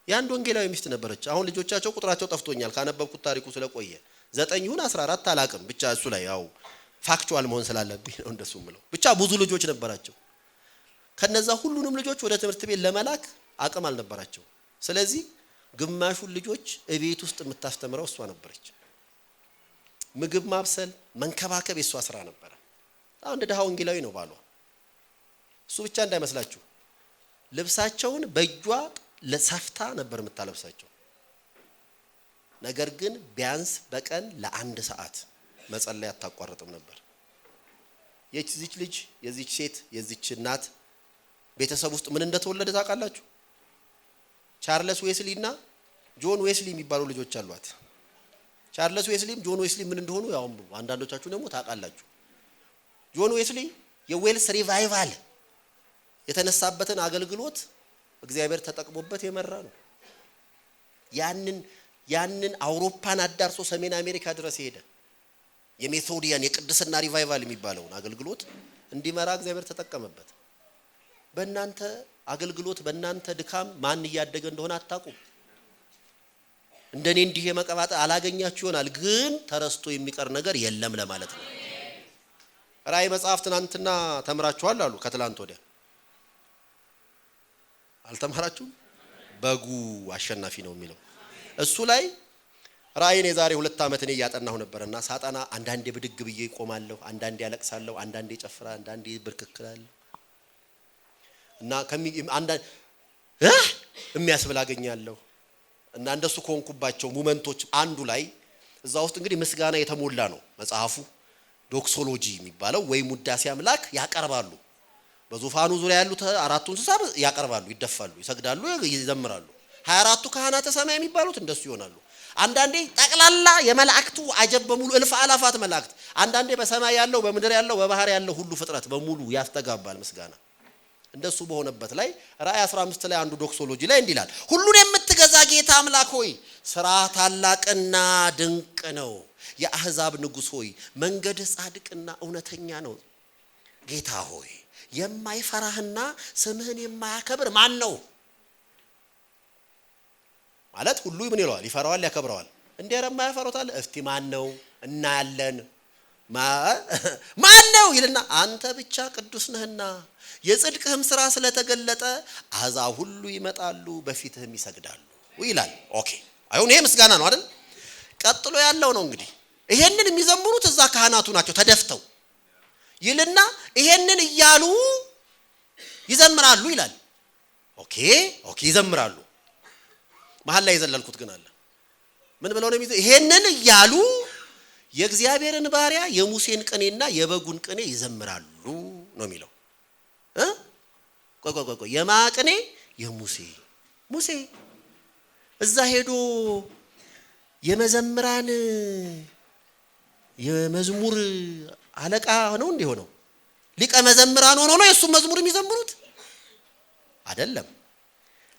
ያን ወንጌላዊ ሚስት ነበረች አሁን ልጆቻቸው ቁጥራቸው ጠፍቶኛል ካነበብኩት ታሪኩ ስለቆየ 9 ይሁን 14 አላቅም ብቻ እሱ ላይ ያው ፋክቹዋል መሆን ስላለብኝ ነው እንደሱ ምለው ብቻ ብዙ ልጆች ነበራቸው ከነዛ ሁሉንም ልጆች ወደ ትምህርት ቤት ለመላክ አቅም አልነበራቸው ስለዚህ ግማሹን ልጆች እቤት ውስጥ የምታስተምረው እሷ ነበረች ምግብ ማብሰል መንከባከብ የሷ ስራ ነበር አሁን እንደ ደሃ ወንጌላዊ ነው ባሏ እሱ ብቻ እንዳይመስላችሁ ልብሳቸውን በእጇ ለሰፍታ ነበር የምታለብሳቸው ነገር ግን ቢያንስ በቀን ለ1 ሰዓት መጸለይ አታቋርጥም ነበር የዚች ልጅ የዚች ሴት የዚች እናት ቤተሰብ ውስጥ ምን እንደተወለደ ታውቃላችሁ ቻርልስ ዌስሊ እና ጆን ዌስሊ የሚባሉ ልጆች አሏት ቻርልስ ዌስሊም ጆን ዌስሊ ምን እንደሆኑ ያው አንዳንዶቻችሁ ደግሞ ታውቃላችሁ ጆን ዌስሊ የዌልስ ሪቫይቫል የተነሳበትን አገልግሎት እግዚአብሔር ተጠቅሞበት የመራ ነው ያንን አውሮፓን አዳርሶ ሰሜን አሜሪካ ድረስ ሄደ የሜቶዲያን የቅድስና ሪቫይቫል የሚባለውን አገልግሎት እንዲመራ እግዚአብሔር ተጠቀመበት በእናንተ አገልግሎት በእናንተ ድካም ማን ያደገ እንደሆነ አታውቁም እንደኔ እንዲህ የመቀባጠ አላገኛችሁ ይሆናል ግን ተረስቶ የሚቀር ነገር የለም ለማለት ነው ራእይ መጽሐፍ ትናንትና ተምራችኋል አሉ ከትላንት ወዲያ አልተማራችሁም በጉ አሸናፊ ነው የሚለው እሱ ላይ ራእይን የዛሬ 2 አመት እኔ ያጠናሁ ነበርና ሳጣና አንዳንዴ ብድግ ብዬ ቆማለሁ አንዳንዴ ያለቅሳለሁ አንዳንዴ ጨፍራ አንዳንዴ ብርክክላለሁ እና አንዳንዴ የሚያስብል አገኛለሁ እና እንደሱ ኮንኩባቸው ሞመንቶች አንዱ ላይ እዛ ውስጥ እንግዲህ ምስጋና የተሞላ ነው መጽሐፉ ዶክሶሎጂ የሚባለው ወይ ሙዳሴ አምላክ ያቀርባሉ በዙፋኑ ዙሪያ ያሉት አራቱ እንስሳት ያቀርባሉ ይደፋሉ ይሰግዳሉ ይዘምራሉ 24ቱ ካህናተ ሰማይ የሚባሉት እንደሱ ይሆናሉ አንዳንዴ ጠቅላላ የመላእክቱ አጀብ በሙሉ እልፍ አላፋት መላእክት አንዳንዴ በሰማይ ያለው በምድር ያለው በባህር ያለው ሁሉ ፍጥረት በሙሉ ያስተጋባል ምስጋና እንደሱ በሆነበት ላይ ራእይ 15 ላይ አንዱ ዶክሶሎጂ ላይ እንዲላል ሁሉን የምትገዛ ጌታ አምላክ ሆይ ስራ ታላቅና ድንቅ ነው የአህዛብ ንጉስ ሆይ መንገድ ጻድቅና እውነተኛ ነው ጌታ ሆይ የማይፈራህና ስምህን የማያከብር ማን ነው ማለት ሁሉ ምን ይለዋል ይፈራዋል ያከብረዋል እንዴራ የማያፈሩታል እስቲ ማን ነው እናያለን ማን ነው ይልና አንተ ብቻ ቅዱስ ነህና የጽድቅህም ስራ ስለተገለጠ አሕዛብ ሁሉ ይመጣሉ በፊትህም ይሰግዳሉ ይላል ኦኬ አይሁን ይሄ ምስጋና ነው አይደል ቀጥሎ ያለው ነው እንግዲህ ይሄንን የሚዘምሩት እዛ ካህናቱ ናቸው ተደፍተው ይልና ይሄንን እያሉ ይዘምራሉ ይላል ኦኬ ይዘምራሉ መሐል ላይ የዘለልኩት ግን አለ ምን ብለው ነው ይሄንን እያሉ የእግዚአብሔርን ባሪያ የሙሴን ቅኔና የበጉን ቅኔ ይዘምራሉ ነው የሚለው ቆይ የማቅኔ የሙሴ እዛ ሄዶ የመዘምራን የመዝሙር አለቃ ነው እንዴ ሆነው? ሊቀ መዘምራን ሆኖ ነው የሱ መዝሙር የሚዘምሩት አይደለም።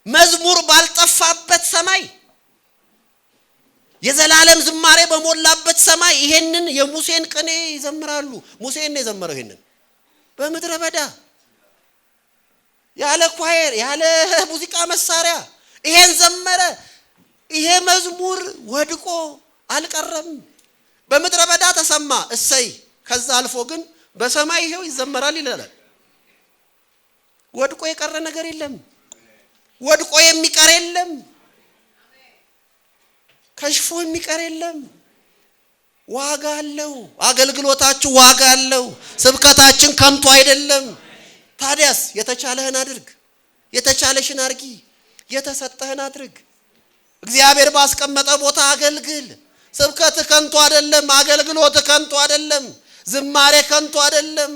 መዝሙር ባልጠፋበት ሰማይ የዘላለም ዝማሬ በሞላበት ሰማይ ይሄንን የሙሴን ቅኔ ይዘምራሉ። ሙሴን ነው የዘመረው ይሄንን በምድረ በዳ ያለ ኳየር ያለ ሙዚቃ መሳሪያ ይሄን ዘመረ። ይሄ መዝሙር ወድቆ አልቀረም፣ በምድረ በዳ ተሰማ። እሰይ ከዛ አልፎ ግን በሰማይ ይሄው ይዘመራል ይላል። ወድቆ የቀረ ነገር የለም፣ ወድቆ የሚቀር የለም፣ ከሽፎ የሚቀር የለም። ዋጋ አለው። አገልግሎታችሁ ዋጋ አለው። ስብከታችን ከንቱ አይደለም። ታዲያስ የተቻለህን አድርግ፣ የተቻለሽን አድርጊ፣ የተሰጠህን አድርግ። እግዚአብሔር ባስቀመጠ ቦታ አገልግል። ስብከት ከንቱ አይደለም፣ አገልግሎት ከንቱ አይደለም፣ ዝማሬ ከንቱ አይደለም፣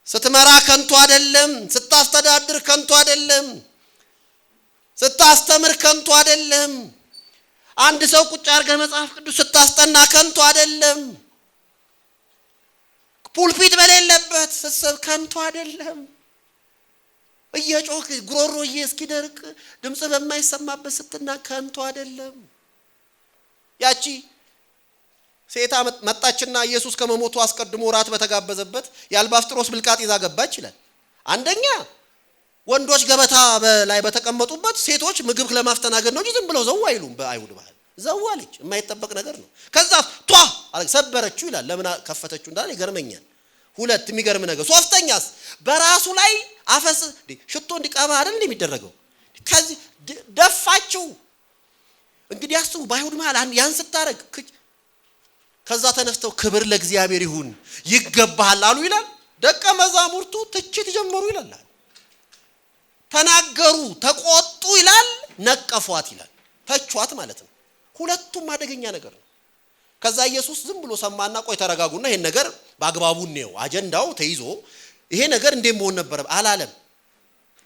ስትመራ ከንቱ አይደለም፣ ስታስተዳድር ከንቱ አይደለም፣ ስታስተምር ከንቱ አይደለም። አንድ ሰው ቁጭ አድርገህ መጽሐፍ ቅዱስ ስታስጠና ከንቱ አይደለም። ፑልፒት በሌለበት ስትሰብ ከንቱ አይደለም። እየጮህ ጉሮሮዬ እስኪደርቅ ድምጽ በማይሰማበት ስትና ከንቱ አይደለም። ያቺ ሴት መጣችና ኢየሱስ ከመሞቱ አስቀድሞ ራት በተጋበዘበት የአልባስጥሮስ ብልቃጥ ይዛ ገባች ይላል። አንደኛ ወንዶች ገበታ ላይ በተቀመጡበት ሴቶች ምግብ ለማስተናገድ ነው እንጂ ዝም ብለው ዘው አይሉም። በአይሁድ ባህል ዘው አለች፣ የማይጠበቅ ነገር ነው። ከዛ ቷ ሰበረችው ይላል። ለምን ከፈተችው እንዳለ ይገርመኛል። ሁለት የሚገርም ነገር። ሶስተኛስ በራሱ ላይ አፈስ ሽቶ እንዲቀባ አይደል እንደሚደረገው ከዚህ ደፋችው። እንግዲህ አስቡ፣ በአይሁድ መሃል ያን ስታረግ ከዛ ተነስተው ክብር ለእግዚአብሔር ይሁን ይገባሃል አሉ ይላል። ደቀ መዛሙርቱ ትችት ጀመሩ ይላል። ተናገሩ፣ ተቆጡ ይላል፣ ነቀፏት ይላል። ተቿት ማለት ነው። ሁለቱም አደገኛ ነገር ነው። ከዛ ኢየሱስ ዝም ብሎ ሰማና ቆይ ተረጋጉና ይሄን ነገር በአግባቡ ነው አጀንዳው ተይዞ ይሄ ነገር እንዴት መሆን ነበር አላለም።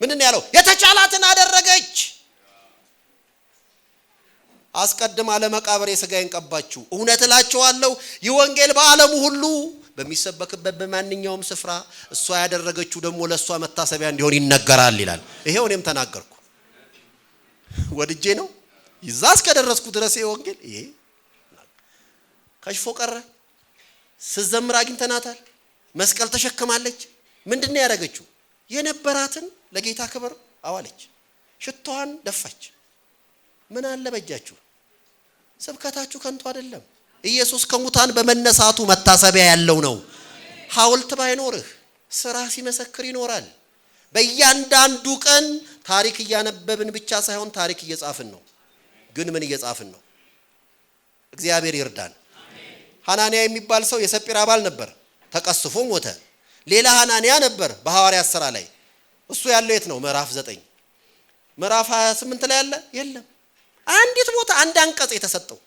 ምንድነው ያለው? የተቻላትን አደረገች። አስቀድማ ለመቃብር የሥጋዬን ቀባችሁ። እውነት እላችኋለሁ ይህ ወንጌል በዓለሙ ሁሉ በሚሰበክበት በማንኛውም ስፍራ እሷ ያደረገችው ደግሞ ለሷ መታሰቢያ እንዲሆን ይነገራል ይላል። ይሄው እኔም ተናገርኩ። ወድጄ ነው ይዛ እስከደረስኩ ድረስ ይሄ ወንጌል ይሄ ከሽፎ ቀረ። ስትዘምር አግኝተናታል። መስቀል ተሸክማለች። ምንድነው ያደረገችው? የነበራትን ለጌታ ክብር አዋለች። ሽቷን ደፋች። ምን አለ በእጃችሁ? ስብከታችሁ ከንቱ አይደለም። ኢየሱስ ከሙታን በመነሳቱ መታሰቢያ ያለው ነው። ሐውልት ባይኖርህ ስራ ሲመሰክር ይኖራል። በእያንዳንዱ ቀን ታሪክ እያነበብን ብቻ ሳይሆን ታሪክ እየጻፍን ነው። ግን ምን እየጻፍን ነው? እግዚአብሔር ይርዳን። ሐናንያ የሚባል ሰው የሰጲራ አባል ነበር። ተቀስፎ ሞተ። ሌላ ሐናንያ ነበር በሐዋርያት ሥራ ላይ። እሱ ያለው የት ነው? ምዕራፍ 9 ምዕራፍ 28 ላይ ያለ የለም። አንዲት ቦታ አንድ አንቀጽ የተሰጠው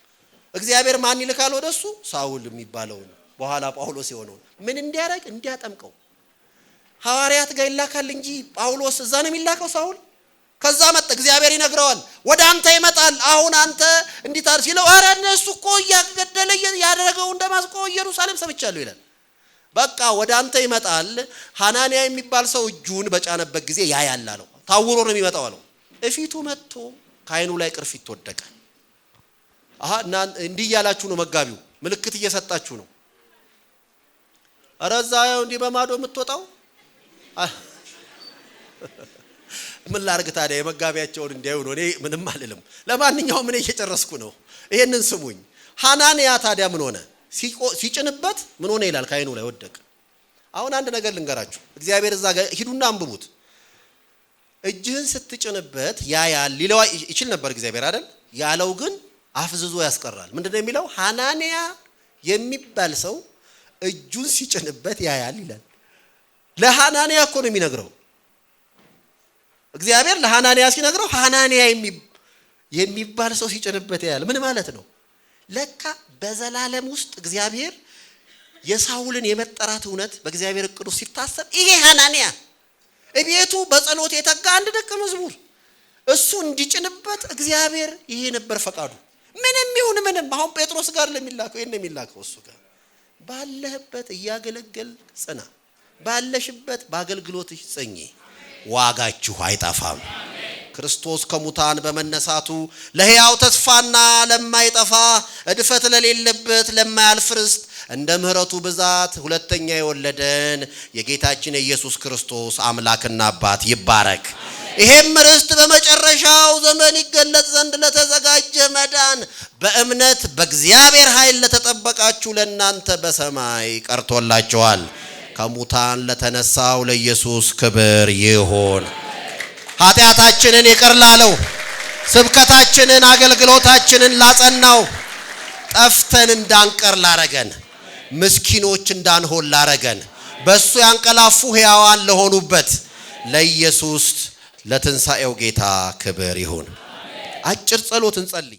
እግዚአብሔር ማን ይልካል ወደሱ? ሳውል የሚባለው በኋላ ጳውሎስ የሆነው ምን እንዲያረግ እንዲያጠምቀው ሐዋርያት ጋር ይላካል እንጂ ጳውሎስ እዛ ነው የሚላከው ሳውል። ከዛ መጣ እግዚአብሔር ይነግረዋል፣ ወደ አንተ ይመጣል። አሁን አንተ እንዲታር ሲለው አረ እነሱ እኮ ያገደለ ያደረገው እንደማስቆ ኢየሩሳሌም ሰምቻለሁ ይላል። በቃ ወደ አንተ ይመጣል። ሐናንያ የሚባል ሰው እጁን በጫነበት ጊዜ ያያል አለው። ታውሮ ነው የሚመጣው አለው። እፊቱ መጥቶ ከዓይኑ ላይ ቅርፊት ወደቀ። እና እንዲህ ያላችሁ ነው መጋቢው ምልክት እየሰጣችሁ ነው። አረዛው እንዲህ በማዶ የምትወጣው ምን ላርግ ታዲያ? የመጋቢያቸውን እንዲያዩ ነው። እኔ ምንም አልልም። ለማንኛውም እኔ እየጨረስኩ ነው። ይሄንን ስሙኝ። ሐናንያ ታዲያ ምን ሆነ? ሲጭንበት ምን ሆነ ይላል? ከዓይኑ ላይ ወደቀ። አሁን አንድ ነገር ልንገራችሁ። እግዚአብሔር እዛ ጋር ሂዱና አንብቡት። እጅህን ስትጭንበት ያያል ሊለው ይችል ነበር እግዚአብሔር አይደል? ያለው ግን አፍዝዞ ያስቀራል። ምንድነው የሚለው? ሐናንያ የሚባል ሰው እጁን ሲጭንበት ያያል ይላል። ለሐናንያ እኮ ነው የሚነግረው እግዚአብሔር። ለሐናንያ ሲነግረው ሐናንያ የሚባል ሰው ሲጭንበት ያያል። ምን ማለት ነው? ለካ በዘላለም ውስጥ እግዚአብሔር የሳውልን የመጠራት እውነት በእግዚአብሔር እቅዱ ሲታሰብ ይሄ ሐናንያ እቤቱ በጸሎት የተጋ አንድ ደቀ መዝሙር እሱ እንዲጭንበት እግዚአብሔር ይሄ ነበር ፈቃዱ። ምንም ይሁን ምንም አሁን ጴጥሮስ ጋር ለሚላከው ይሄን የሚላከው እሱ ጋር ባለህበት እያገለገል ጽና፣ ባለሽበት በአገልግሎትሽ ጽኚ፣ ዋጋችሁ አይጠፋም። ክርስቶስ ከሙታን በመነሳቱ ለሕያው ተስፋና ለማይጠፋ እድፈት ለሌለበት ለማያልፍ ርስት እንደ ምህረቱ ብዛት ሁለተኛ የወለደን የጌታችን ኢየሱስ ክርስቶስ አምላክና አባት ይባረክ። ይሄም ርስት በመጨረሻው ዘመን ይገለጥ ዘንድ ለተዘጋጀ መዳን በእምነት በእግዚአብሔር ኃይል ለተጠበቃችሁ ለእናንተ በሰማይ ቀርቶላችኋል። ከሙታን ለተነሳው ለኢየሱስ ክብር ይሁን። ኃጢአታችንን ይቅር ላለው፣ ስብከታችንን አገልግሎታችንን ላጸናው፣ ጠፍተን እንዳንቀር ላረገን፣ ምስኪኖች እንዳንሆን ላረገን፣ በሱ ያንቀላፉ ሕያዋን ለሆኑበት ለኢየሱስ ለትንሣኤው ጌታ ክብር ይሁን። አጭር ጸሎት እንጸልይ።